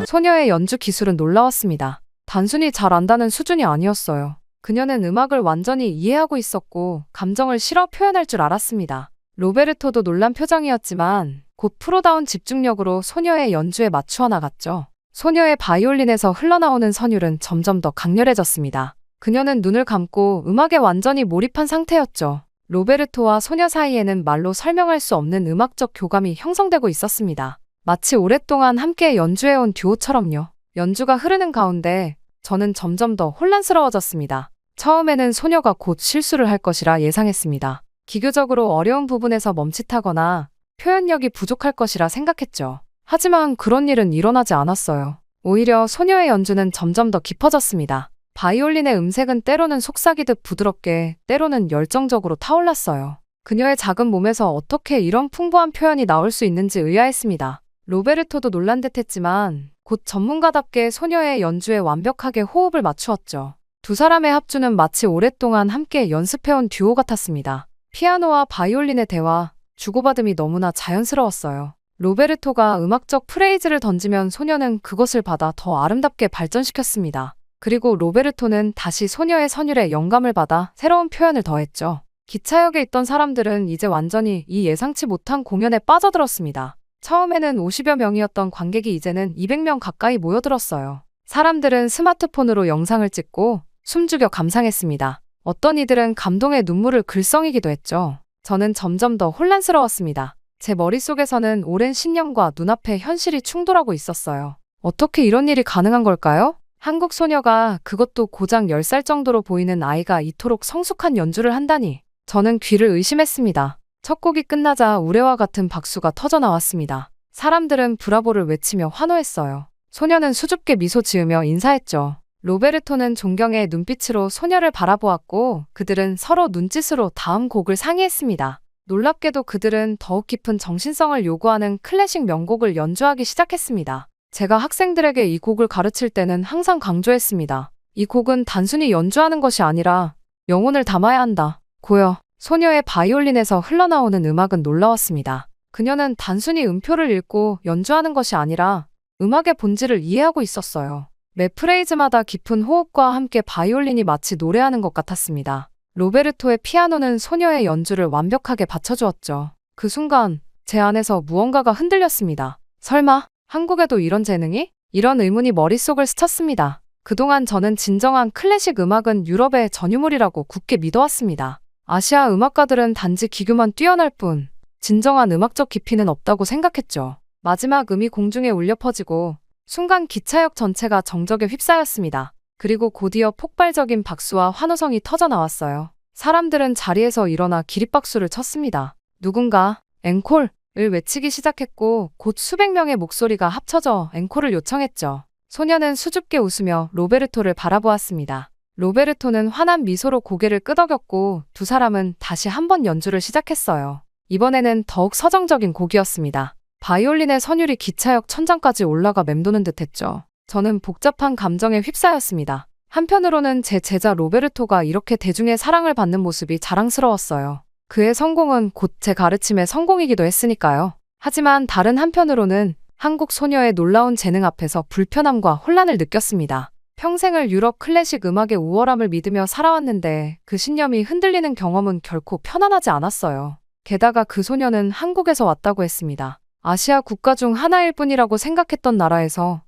소녀의 연주 기술은 놀라웠습니다. 단순히 잘 안다는 수준이 아니었어요. 그녀는 음악을 완전히 이해하고 있었고 감정을 실어 표현할 줄 알았습니다. 로베르토도 놀란 표정이었지만 곧 프로다운 집중력으로 소녀의 연주에 맞추어 나갔죠. 소녀의 바이올린에서 흘러나오는 선율은 점점 더 강렬해졌습니다. 그녀는 눈을 감고 음악에 완전히 몰입한 상태였죠. 로베르토와 소녀 사이에는 말로 설명할 수 없는 음악적 교감이 형성되고 있었습니다. 마치 오랫동안 함께 연주해온 듀오처럼요. 연주가 흐르는 가운데 저는 점점 더 혼란스러워졌습니다. 처음에는 소녀가 곧 실수를 할 것이라 예상했습니다. 기교적으로 어려운 부분에서 멈칫하거나 표현력이 부족할 것이라 생각했죠. 하지만 그런 일은 일어나지 않았어요. 오히려 소녀의 연주는 점점 더 깊어졌습니다. 바이올린의 음색은 때로는 속삭이듯 부드럽게, 때로는 열정적으로 타올랐어요. 그녀의 작은 몸에서 어떻게 이런 풍부한 표현이 나올 수 있는지 의아했습니다. 로베르토도 놀란 듯했지만 곧 전문가답게 소녀의 연주에 완벽하게 호흡을 맞추었죠. 두 사람의 합주는 마치 오랫동안 함께 연습해온 듀오 같았습니다. 피아노와 바이올린의 대화, 주고받음이 너무나 자연스러웠어요. 로베르토가 음악적 프레이즈를 던지면 소녀는 그것을 받아 더 아름답게 발전시켰습니다. 그리고 로베르토는 다시 소녀의 선율에 영감을 받아 새로운 표현을 더했죠. 기차역에 있던 사람들은 이제 완전히 이 예상치 못한 공연에 빠져들었습니다. 처음에는 50여 명이었던 관객이 이제는 200명 가까이 모여들었어요. 사람들은 스마트폰으로 영상을 찍고 숨죽여 감상했습니다. 어떤 이들은 감동의 눈물을 글썽이기도 했죠. 저는 점점 더 혼란스러웠습니다. 제 머릿속에서는 오랜 신념과 눈앞의 현실이 충돌하고 있었어요. 어떻게 이런 일이 가능한 걸까요? 한국 소녀가, 그것도 고작 10살 정도로 보이는 아이가 이토록 성숙한 연주를 한다니. 저는 귀를 의심했습니다. 첫 곡이 끝나자 우레와 같은 박수가 터져 나왔습니다. 사람들은 브라보를 외치며 환호했어요. 소녀는 수줍게 미소 지으며 인사했죠. 로베르토는 존경의 눈빛으로 소녀를 바라보았고 그들은 서로 눈짓으로 다음 곡을 상의했습니다. 놀랍게도 그들은 더욱 깊은 정신성을 요구하는 클래식 명곡을 연주하기 시작했습니다. 제가 학생들에게 이 곡을 가르칠 때는 항상 강조했습니다. 이 곡은 단순히 연주하는 것이 아니라 영혼을 담아야 한다. 고요. 소녀의 바이올린에서 흘러나오는 음악은 놀라웠습니다. 그녀는 단순히 음표를 읽고 연주하는 것이 아니라 음악의 본질을 이해하고 있었어요. 매 프레이즈마다 깊은 호흡과 함께 바이올린이 마치 노래하는 것 같았습니다. 로베르토의 피아노는 소녀의 연주를 완벽하게 받쳐주었죠. 그 순간 제 안에서 무언가가 흔들렸습니다. 설마 한국에도 이런 재능이? 이런 의문이 머릿속을 스쳤습니다. 그동안 저는 진정한 클래식 음악은 유럽의 전유물이라고 굳게 믿어왔습니다. 아시아 음악가들은 단지 기교만 뛰어날 뿐 진정한 음악적 깊이는 없다고 생각했죠. 마지막 음이 공중에 울려 퍼지고 순간 기차역 전체가 정적에 휩싸였습니다. 그리고 곧이어 폭발적인 박수와 환호성이 터져 나왔어요. 사람들은 자리에서 일어나 기립박수를 쳤습니다. 누군가 앵콜을 외치기 시작했고 곧 수백 명의 목소리가 합쳐져 앵콜을 요청했죠. 소녀는 수줍게 웃으며 로베르토를 바라보았습니다. 로베르토는 환한 미소로 고개를 끄덕였고 두 사람은 다시 한 번 연주를 시작했어요. 이번에는 더욱 서정적인 곡이었습니다. 바이올린의 선율이 기차역 천장까지 올라가 맴도는 듯했죠. 저는 복잡한 감정에 휩싸였습니다. 한편으로는 제 제자 로베르토가 이렇게 대중의 사랑을 받는 모습이 자랑스러웠어요. 그의 성공은 곧 제 가르침의 성공이기도 했으니까요. 하지만 다른 한편으로는 한국 소녀의 놀라운 재능 앞에서 불편함과 혼란을 느꼈습니다. 평생을 유럽 클래식 음악의 우월함을 믿으며 살아왔는데 그 신념이 흔들리는 경험은 결코 편안하지 않았어요. 게다가 그 소녀는 한국에서 왔다고 했습니다. 아시아 국가 중 하나일 뿐이라고 생각했던 나라에서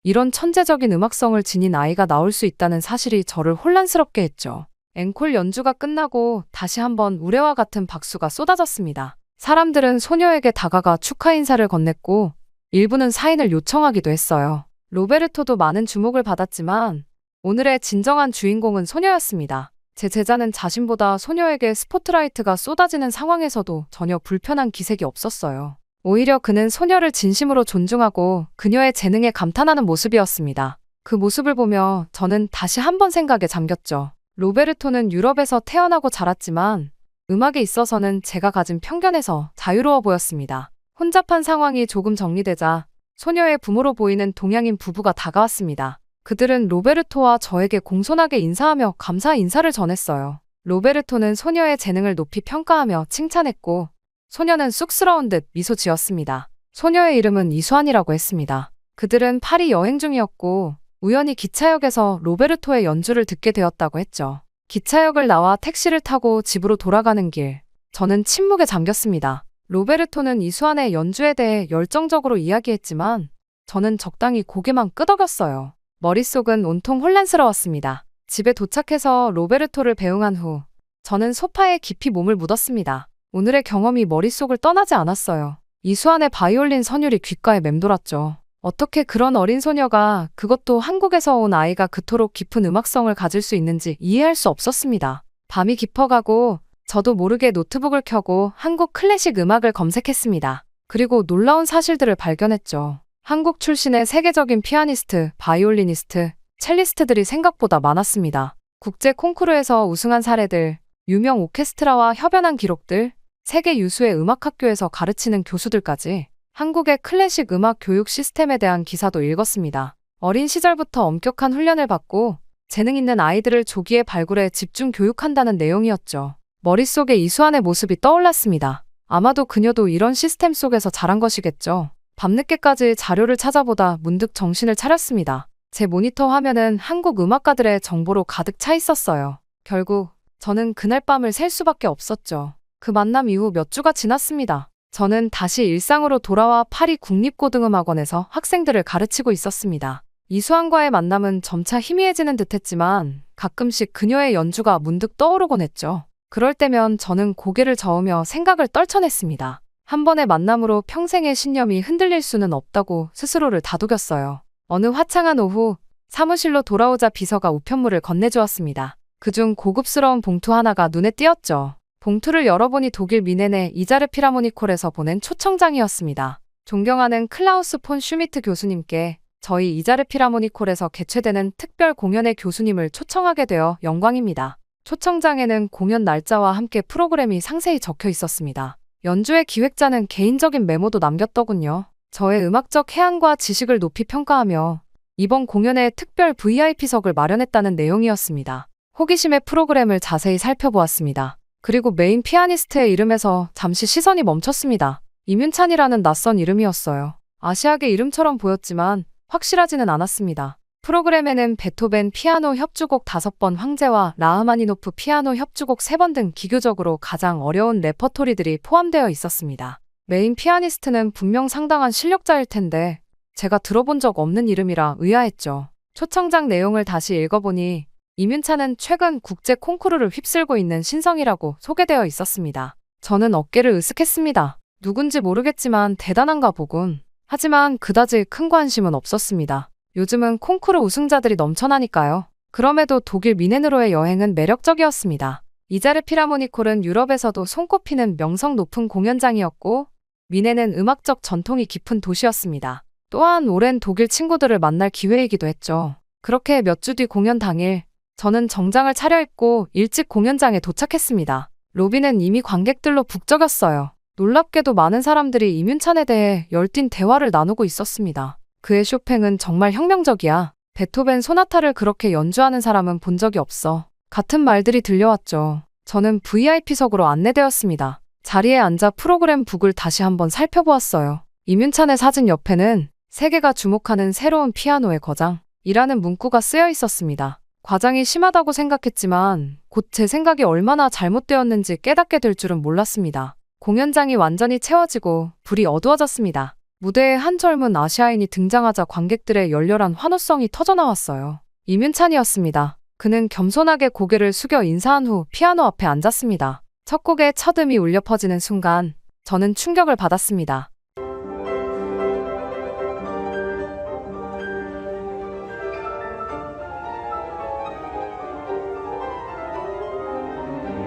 이런 천재적인 음악성을 지닌 아이가 나올 수 있다는 사실이 저를 혼란스럽게 했죠. 앵콜 연주가 끝나고 다시 한번 우레와 같은 박수가 쏟아졌습니다. 사람들은 소녀에게 다가가 축하 인사를 건넸고 일부는 사인을 요청하기도 했어요. 로베르토도 많은 주목을 받았지만 오늘의 진정한 주인공은 소녀였습니다. 제 제자는 자신보다 소녀에게 스포트라이트가 쏟아지는 상황에서도 전혀 불편한 기색이 없었어요. 오히려 그는 소녀를 진심으로 존중하고 그녀의 재능에 감탄하는 모습이었습니다. 그 모습을 보며 저는 다시 한 번 생각에 잠겼죠. 로베르토는 유럽에서 태어나고 자랐지만 음악에 있어서는 제가 가진 편견에서 자유로워 보였습니다. 혼잡한 상황이 조금 정리되자 소녀의 부모로 보이는 동양인 부부가 다가왔습니다. 그들은 로베르토와 저에게 공손하게 인사하며 감사 인사를 전했어요. 로베르토는 소녀의 재능을 높이 평가하며 칭찬했고 소녀는 쑥스러운 듯 미소 지었습니다. 소녀의 이름은 이수환이라고 했습니다. 그들은 파리 여행 중이었고 우연히 기차역에서 로베르토의 연주를 듣게 되었다고 했죠. 기차역을 나와 택시를 타고 집으로 돌아가는 길, 저는 침묵에 잠겼습니다. 로베르토는 이수환의 연주에 대해 열정적으로 이야기했지만 저는 적당히 고개만 끄덕였어요. 머릿속은 온통 혼란스러웠습니다. 집에 도착해서 로베르토를 배웅한 후 저는 소파에 깊이 몸을 묻었습니다. 오늘의 경험이 머릿속을 떠나지 않았어요. 이수환의 바이올린 선율이 귓가에 맴돌았죠. 어떻게 그런 어린 소녀가, 그것도 한국에서 온 아이가 그토록 깊은 음악성을 가질 수 있는지 이해할 수 없었습니다. 밤이 깊어가고 저도 모르게 노트북을 켜고 한국 클래식 음악을 검색했습니다. 그리고 놀라운 사실들을 발견했죠. 한국 출신의 세계적인 피아니스트, 바이올리니스트, 첼리스트들이 생각보다 많았습니다. 국제 콩쿠르에서 우승한 사례들, 유명 오케스트라와 협연한 기록들, 세계 유수의 음악학교에서 가르치는 교수들까지 한국의 클래식 음악 교육 시스템에 대한 기사도 읽었습니다. 어린 시절부터 엄격한 훈련을 받고 재능 있는 아이들을 조기에 발굴해 집중 교육한다는 내용이었죠. 머릿속에 이수환의 모습이 떠올랐습니다. 아마도 그녀도 이런 시스템 속에서 자란 것이겠죠. 밤늦게까지 자료를 찾아보다 문득 정신을 차렸습니다. 제 모니터 화면은 한국 음악가들의 정보로 가득 차 있었어요. 결국 저는 그날 밤을 셀 수밖에 없었죠. 그 만남 이후 몇 주가 지났습니다. 저는 다시 일상으로 돌아와 파리 국립고등음악원에서 학생들을 가르치고 있었습니다. 이수환과의 만남은 점차 희미해지는 듯했지만 가끔씩 그녀의 연주가 문득 떠오르곤 했죠. 그럴 때면 저는 고개를 저으며 생각을 떨쳐냈습니다. 한 번의 만남으로 평생의 신념이 흔들릴 수는 없다고 스스로를 다독였어요. 어느 화창한 오후 사무실로 돌아오자 비서가 우편물을 건네주었습니다. 그중 고급스러운 봉투 하나가 눈에 띄었죠. 봉투를 열어보니 독일 미넨의 이자르 피라모니콜에서 보낸 초청장이었습니다. 존경하는 클라우스 폰 슈미트 교수님께 저희 이자르 피라모니콜에서 개최되는 특별 공연의 교수님을 초청하게 되어 영광입니다. 초청장에는 공연 날짜와 함께 프로그램이 상세히 적혀 있었습니다. 연주의 기획자는 개인적인 메모도 남겼더군요. 저의 음악적 해안과 지식을 높이 평가하며 이번 공연에 특별 VIP석을 마련했다는 내용이었습니다. 호기심에 프로그램을 자세히 살펴보았습니다. 그리고 메인 피아니스트의 이름에서 잠시 시선이 멈췄습니다. 임윤찬이라는 낯선 이름이었어요. 아시아계 이름처럼 보였지만 확실하지는 않았습니다. 프로그램에는 베토벤 피아노 협주곡 5번, 황제와 라흐마니노프 피아노 협주곡 3번 등 기교적으로 가장 어려운 레퍼토리들이 포함되어 있었습니다. 메인 피아니스트는 분명 상당한 실력자일 텐데 제가 들어본 적 없는 이름이라 의아했죠. 초청장 내용을 다시 읽어보니 이민찬은 최근 국제 콩쿠르를 휩쓸고 있는 신성이라고 소개되어 있었습니다. 저는 어깨를 으쓱했습니다. 누군지 모르겠지만 대단한가 보군. 하지만 그다지 큰 관심은 없었습니다. 요즘은 콩쿠르 우승자들이 넘쳐나니까요. 그럼에도 독일 미넨으로의 여행은 매력적이었습니다. 이자르 피라모니콜은 유럽에서도 손꼽히는 명성 높은 공연장이었고 미넨은 음악적 전통이 깊은 도시였습니다. 또한 오랜 독일 친구들을 만날 기회이기도 했죠. 그렇게 몇 주 뒤 공연 당일 저는 정장을 차려입고 일찍 공연장에 도착했습니다. 로비는 이미 관객들로 북적였어요. 놀랍게도 많은 사람들이 이민찬에 대해 열띤 대화를 나누고 있었습니다. 그의 쇼팽은 정말 혁명적이야. 베토벤 소나타를 그렇게 연주하는 사람은 본 적이 없어. 같은 말들이 들려왔죠. 저는 VIP석으로 안내되었습니다. 자리에 앉아 프로그램 북을 다시 한번 살펴보았어요. 이민찬의 사진 옆에는 세계가 주목하는 새로운 피아노의 거장이라는 문구가 쓰여 있었습니다. 과장이 심하다고 생각했지만 곧 제 생각이 얼마나 잘못되었는지 깨닫게 될 줄은 몰랐습니다. 공연장이 완전히 채워지고 불이 어두워졌습니다. 무대에 한 젊은 아시아인이 등장하자 관객들의 열렬한 환호성이 터져나왔어요. 이민찬이었습니다. 그는 겸손하게 고개를 숙여 인사한 후 피아노 앞에 앉았습니다. 첫 곡의 첫 음이 울려 퍼지는 순간 저는 충격을 받았습니다.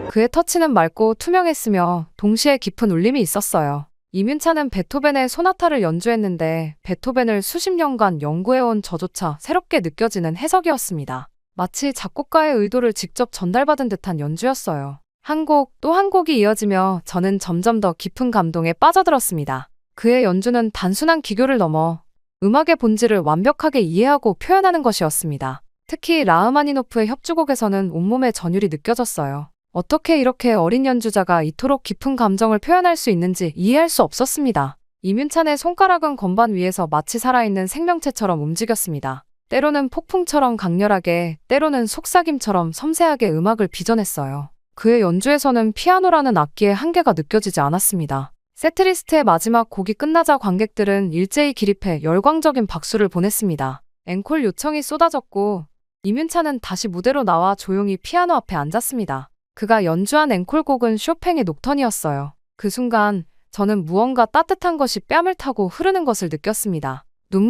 그의 터치는 맑고 투명했으며 동시에 깊은 울림이 있었어요. 이민찬은 베토벤의 소나타를 연주했는데 베토벤을 수십 년간 연구해온 저조차 새롭게 느껴지는 해석이었습니다. 마치 작곡가의 의도를 직접 전달받은 듯한 연주였어요. 한 곡 또 한 곡이 이어지며 저는 점점 더 깊은 감동에 빠져들었습니다. 그의 연주는 단순한 기교를 넘어 음악의 본질을 완벽하게 이해하고 표현하는 것이었습니다. 특히 라흐마니노프의 협주곡에서는 온몸의 전율이 느껴졌어요. 어떻게 이렇게 어린 연주자가 이토록 깊은 감정을 표현할 수 있는지 이해할 수 없었습니다. 이민찬의 손가락은 건반 위에서 마치 살아있는 생명체처럼 움직였습니다. 때로는 폭풍처럼 강렬하게, 때로는 속삭임처럼 섬세하게 음악을 빚어냈어요. 그의 연주에서는 피아노라는 악기의 한계가 느껴지지 않았습니다. 세트리스트의 마지막 곡이 끝나자 관객들은 일제히 기립해 열광적인 박수를 보냈습니다. 앵콜 요청이 쏟아졌고 이민찬은 다시 무대로 나와 조용히 피아노 앞에 앉았습니다. 그가 연주한 앵콜곡은 쇼팽의 녹턴이었어요. 그 순간 저는 무언가 따뜻한 것이 뺨을 타고 흐르는 것을 느꼈습니다.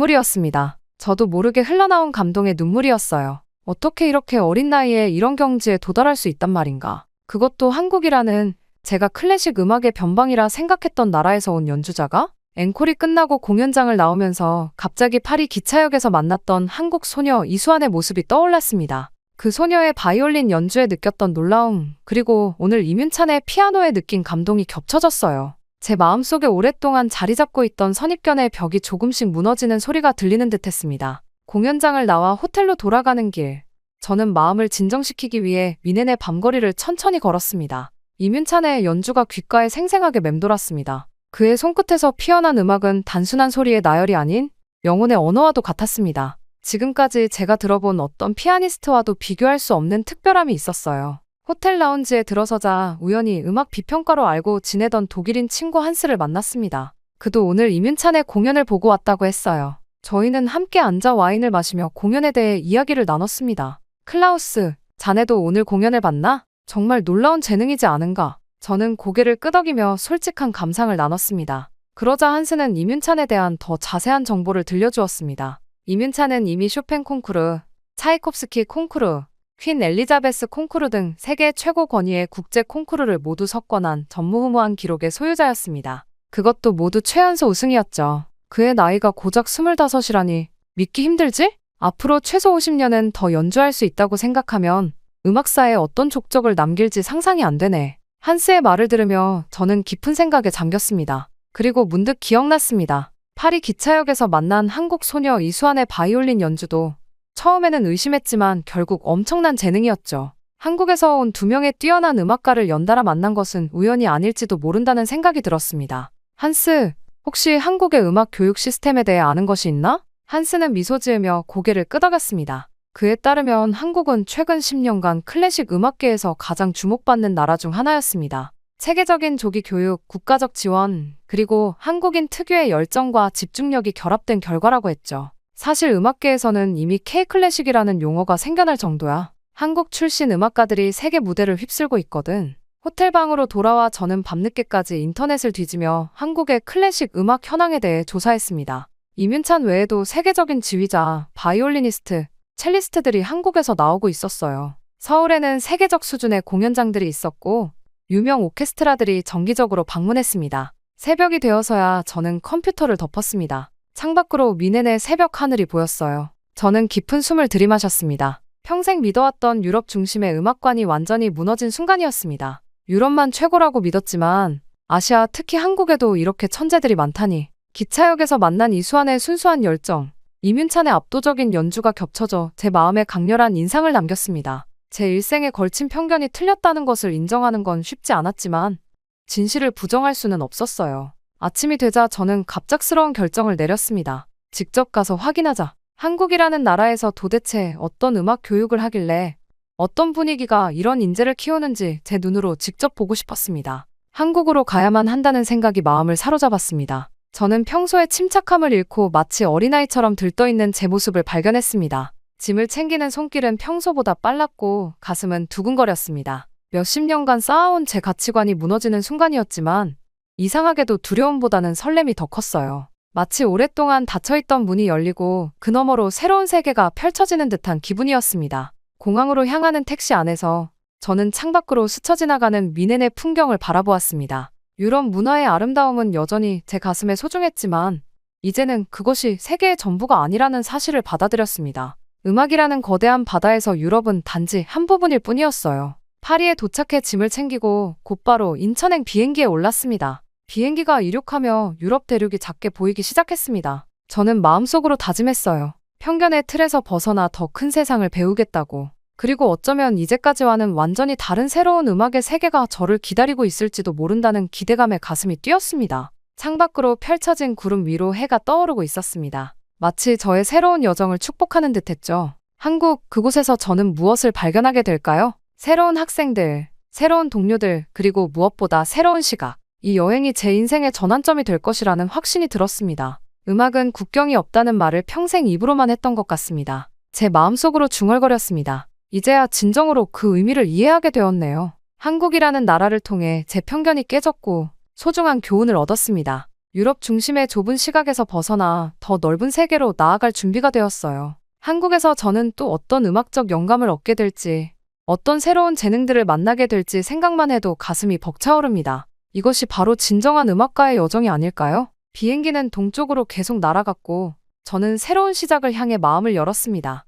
눈물이었습니다. 저도 모르게 흘러나온 감동의 눈물이었어요. 어떻게 이렇게 어린 나이에 이런 경지에 도달할 수 있단 말인가. 그것도 한국이라는 제가 클래식 음악의 변방이라 생각했던 나라에서 온 연주자가? 앵콜이 끝나고 공연장을 나오면서 갑자기 파리 기차역에서 만났던 한국 소녀 이수환의 모습이 떠올랐습니다. 그 소녀의 바이올린 연주에 느꼈던 놀라움, 그리고 오늘 이민찬의 피아노에 느낀 감동이 겹쳐졌어요. 제 마음속에 오랫동안 자리 잡고 있던 선입견의 벽이 조금씩 무너지는 소리가 들리는 듯했습니다. 공연장을 나와 호텔로 돌아가는 길, 저는 마음을 진정시키기 위해 미넨의 밤거리를 천천히 걸었습니다. 이민찬의 연주가 귓가에 생생하게 맴돌았습니다. 그의 손끝에서 피어난 음악은 단순한 소리의 나열이 아닌 영혼의 언어와도 같았습니다. 지금까지 제가 들어본 어떤 피아니스트와도 비교할 수 없는 특별함이 있었어요. 호텔 라운지에 들어서자 우연히 음악 비평가로 알고 지내던 독일인 친구 한스를 만났습니다. 그도 오늘 이민찬의 공연을 보고 왔다고 했어요. 저희는 함께 앉아 와인을 마시며 공연에 대해 이야기를 나눴습니다. 클라우스, 자네도 오늘 공연을 봤나? 정말 놀라운 재능이지 않은가? 저는 고개를 끄덕이며 솔직한 감상을 나눴습니다. 그러자 한스는 이민찬에 대한 더 자세한 정보를 들려주었습니다. 이민찬은 이미 쇼팽 콩쿠르, 차이콥스키 콩쿠르, 퀸 엘리자베스 콩쿠르 등 세계 최고 권위의 국제 콩쿠르를 모두 석권한 전무후무한 기록의 소유자였습니다. 그것도 모두 최연소 우승이었죠. 그의 나이가 고작 25이라니 믿기 힘들지? 앞으로 최소 50년은 더 연주할 수 있다고 생각하면 음악사에 어떤 족적을 남길지 상상이 안 되네. 한스의 말을 들으며 저는 깊은 생각에 잠겼습니다. 그리고 문득 기억났습니다. 파리 기차역에서 만난 한국 소녀 이수환의 바이올린 연주도 처음에는 의심했지만 결국 엄청난 재능이었죠. 한국에서 온 2명의 뛰어난 음악가를 연달아 만난 것은 우연이 아닐지도 모른다는 생각이 들었습니다. 한스, 혹시 한국의 음악 교육 시스템에 대해 아는 것이 있나? 한스는 미소 지으며 고개를 끄덕였습니다. 그에 따르면 한국은 최근 10년간 클래식 음악계에서 가장 주목받는 나라 중 하나였습니다. 체계적인 조기 교육, 국가적 지원, 그리고 한국인 특유의 열정과 집중력이 결합된 결과라고 했죠. 사실 음악계에서는 이미 K-클래식이라는 용어가 생겨날 정도야. 한국 출신 음악가들이 세계 무대를 휩쓸고 있거든. 호텔방으로 돌아와 저는 밤늦게까지 인터넷을 뒤지며 한국의 클래식 음악 현황에 대해 조사했습니다. 이윤찬 외에도 세계적인 지휘자, 바이올리니스트, 첼리스트들이 한국에서 나오고 있었어요. 서울에는 세계적 수준의 공연장들이 있었고 유명 오케스트라들이 정기적으로 방문했습니다. 새벽이 되어서야 저는 컴퓨터를 덮었습니다. 창밖으로 미네네 새벽 하늘이 보였어요. 저는 깊은 숨을 들이마셨습니다. 평생 믿어왔던 유럽 중심의 음악관이 완전히 무너진 순간이었습니다. 유럽만 최고라고 믿었지만 아시아, 특히 한국에도 이렇게 천재들이 많다니. 기차역에서 만난 이수환의 순수한 열정, 이윤찬의 압도적인 연주가 겹쳐져 제 마음에 강렬한 인상을 남겼습니다. 제 일생에 걸친 편견이 틀렸다는 것을 인정하는 건 쉽지 않았지만 진실을 부정할 수는 없었어요. 아침이 되자 저는 갑작스러운 결정을 내렸습니다. 직접 가서 확인하자. 한국이라는 나라에서 도대체 어떤 음악 교육을 하길래 어떤 분위기가 이런 인재를 키우는지 제 눈으로 직접 보고 싶었습니다. 한국으로 가야만 한다는 생각이 마음을 사로잡았습니다. 저는 평소에 침착함을 잃고 마치 어린아이처럼 들떠있는 제 모습을 발견했습니다. 짐을 챙기는 손길은 평소보다 빨랐고 가슴은 두근거렸습니다. 몇십 년간 쌓아온 제 가치관이 무너지는 순간이었지만 이상하게도 두려움보다는 설렘이 더 컸어요. 마치 오랫동안 닫혀있던 문이 열리고 그 너머로 새로운 세계가 펼쳐지는 듯한 기분이었습니다. 공항으로 향하는 택시 안에서 저는 창밖으로 스쳐 지나가는 미네네 풍경을 바라보았습니다. 유럽 문화의 아름다움은 여전히 제 가슴에 소중했지만 이제는 그것이 세계의 전부가 아니라는 사실을 받아들였습니다. 음악이라는 거대한 바다에서 유럽은 단지 한 부분일 뿐이었어요. 파리에 도착해 짐을 챙기고 곧바로 인천행 비행기에 올랐습니다. 비행기가 이륙하며 유럽 대륙이 작게 보이기 시작했습니다. 저는 마음속으로 다짐했어요. 편견의 틀에서 벗어나 더 큰 세상을 배우겠다고. 그리고 어쩌면 이제까지와는 완전히 다른 새로운 음악의 세계가 저를 기다리고 있을지도 모른다는 기대감에 가슴이 뛰었습니다. 창밖으로 펼쳐진 구름 위로 해가 떠오르고 있었습니다. 마치 저의 새로운 여정을 축복하는 듯했죠. 한국, 그곳에서 저는 무엇을 발견하게 될까요? 새로운 학생들, 새로운 동료들, 그리고 무엇보다 새로운 시각. 이 여행이 제 인생의 전환점이 될 것이라는 확신이 들었습니다. 음악은 국경이 없다는 말을 평생 입으로만 했던 것 같습니다. 제 마음속으로 중얼거렸습니다. 이제야 진정으로 그 의미를 이해하게 되었네요. 한국이라는 나라를 통해 제 편견이 깨졌고 소중한 교훈을 얻었습니다. 유럽 중심의 좁은 시각에서 벗어나 더 넓은 세계로 나아갈 준비가 되었어요. 한국에서 저는 또 어떤 음악적 영감을 얻게 될지, 어떤 새로운 재능들을 만나게 될지 생각만 해도 가슴이 벅차오릅니다. 이것이 바로 진정한 음악가의 여정이 아닐까요? 비행기는 동쪽으로 계속 날아갔고 저는 새로운 시작을 향해 마음을 열었습니다.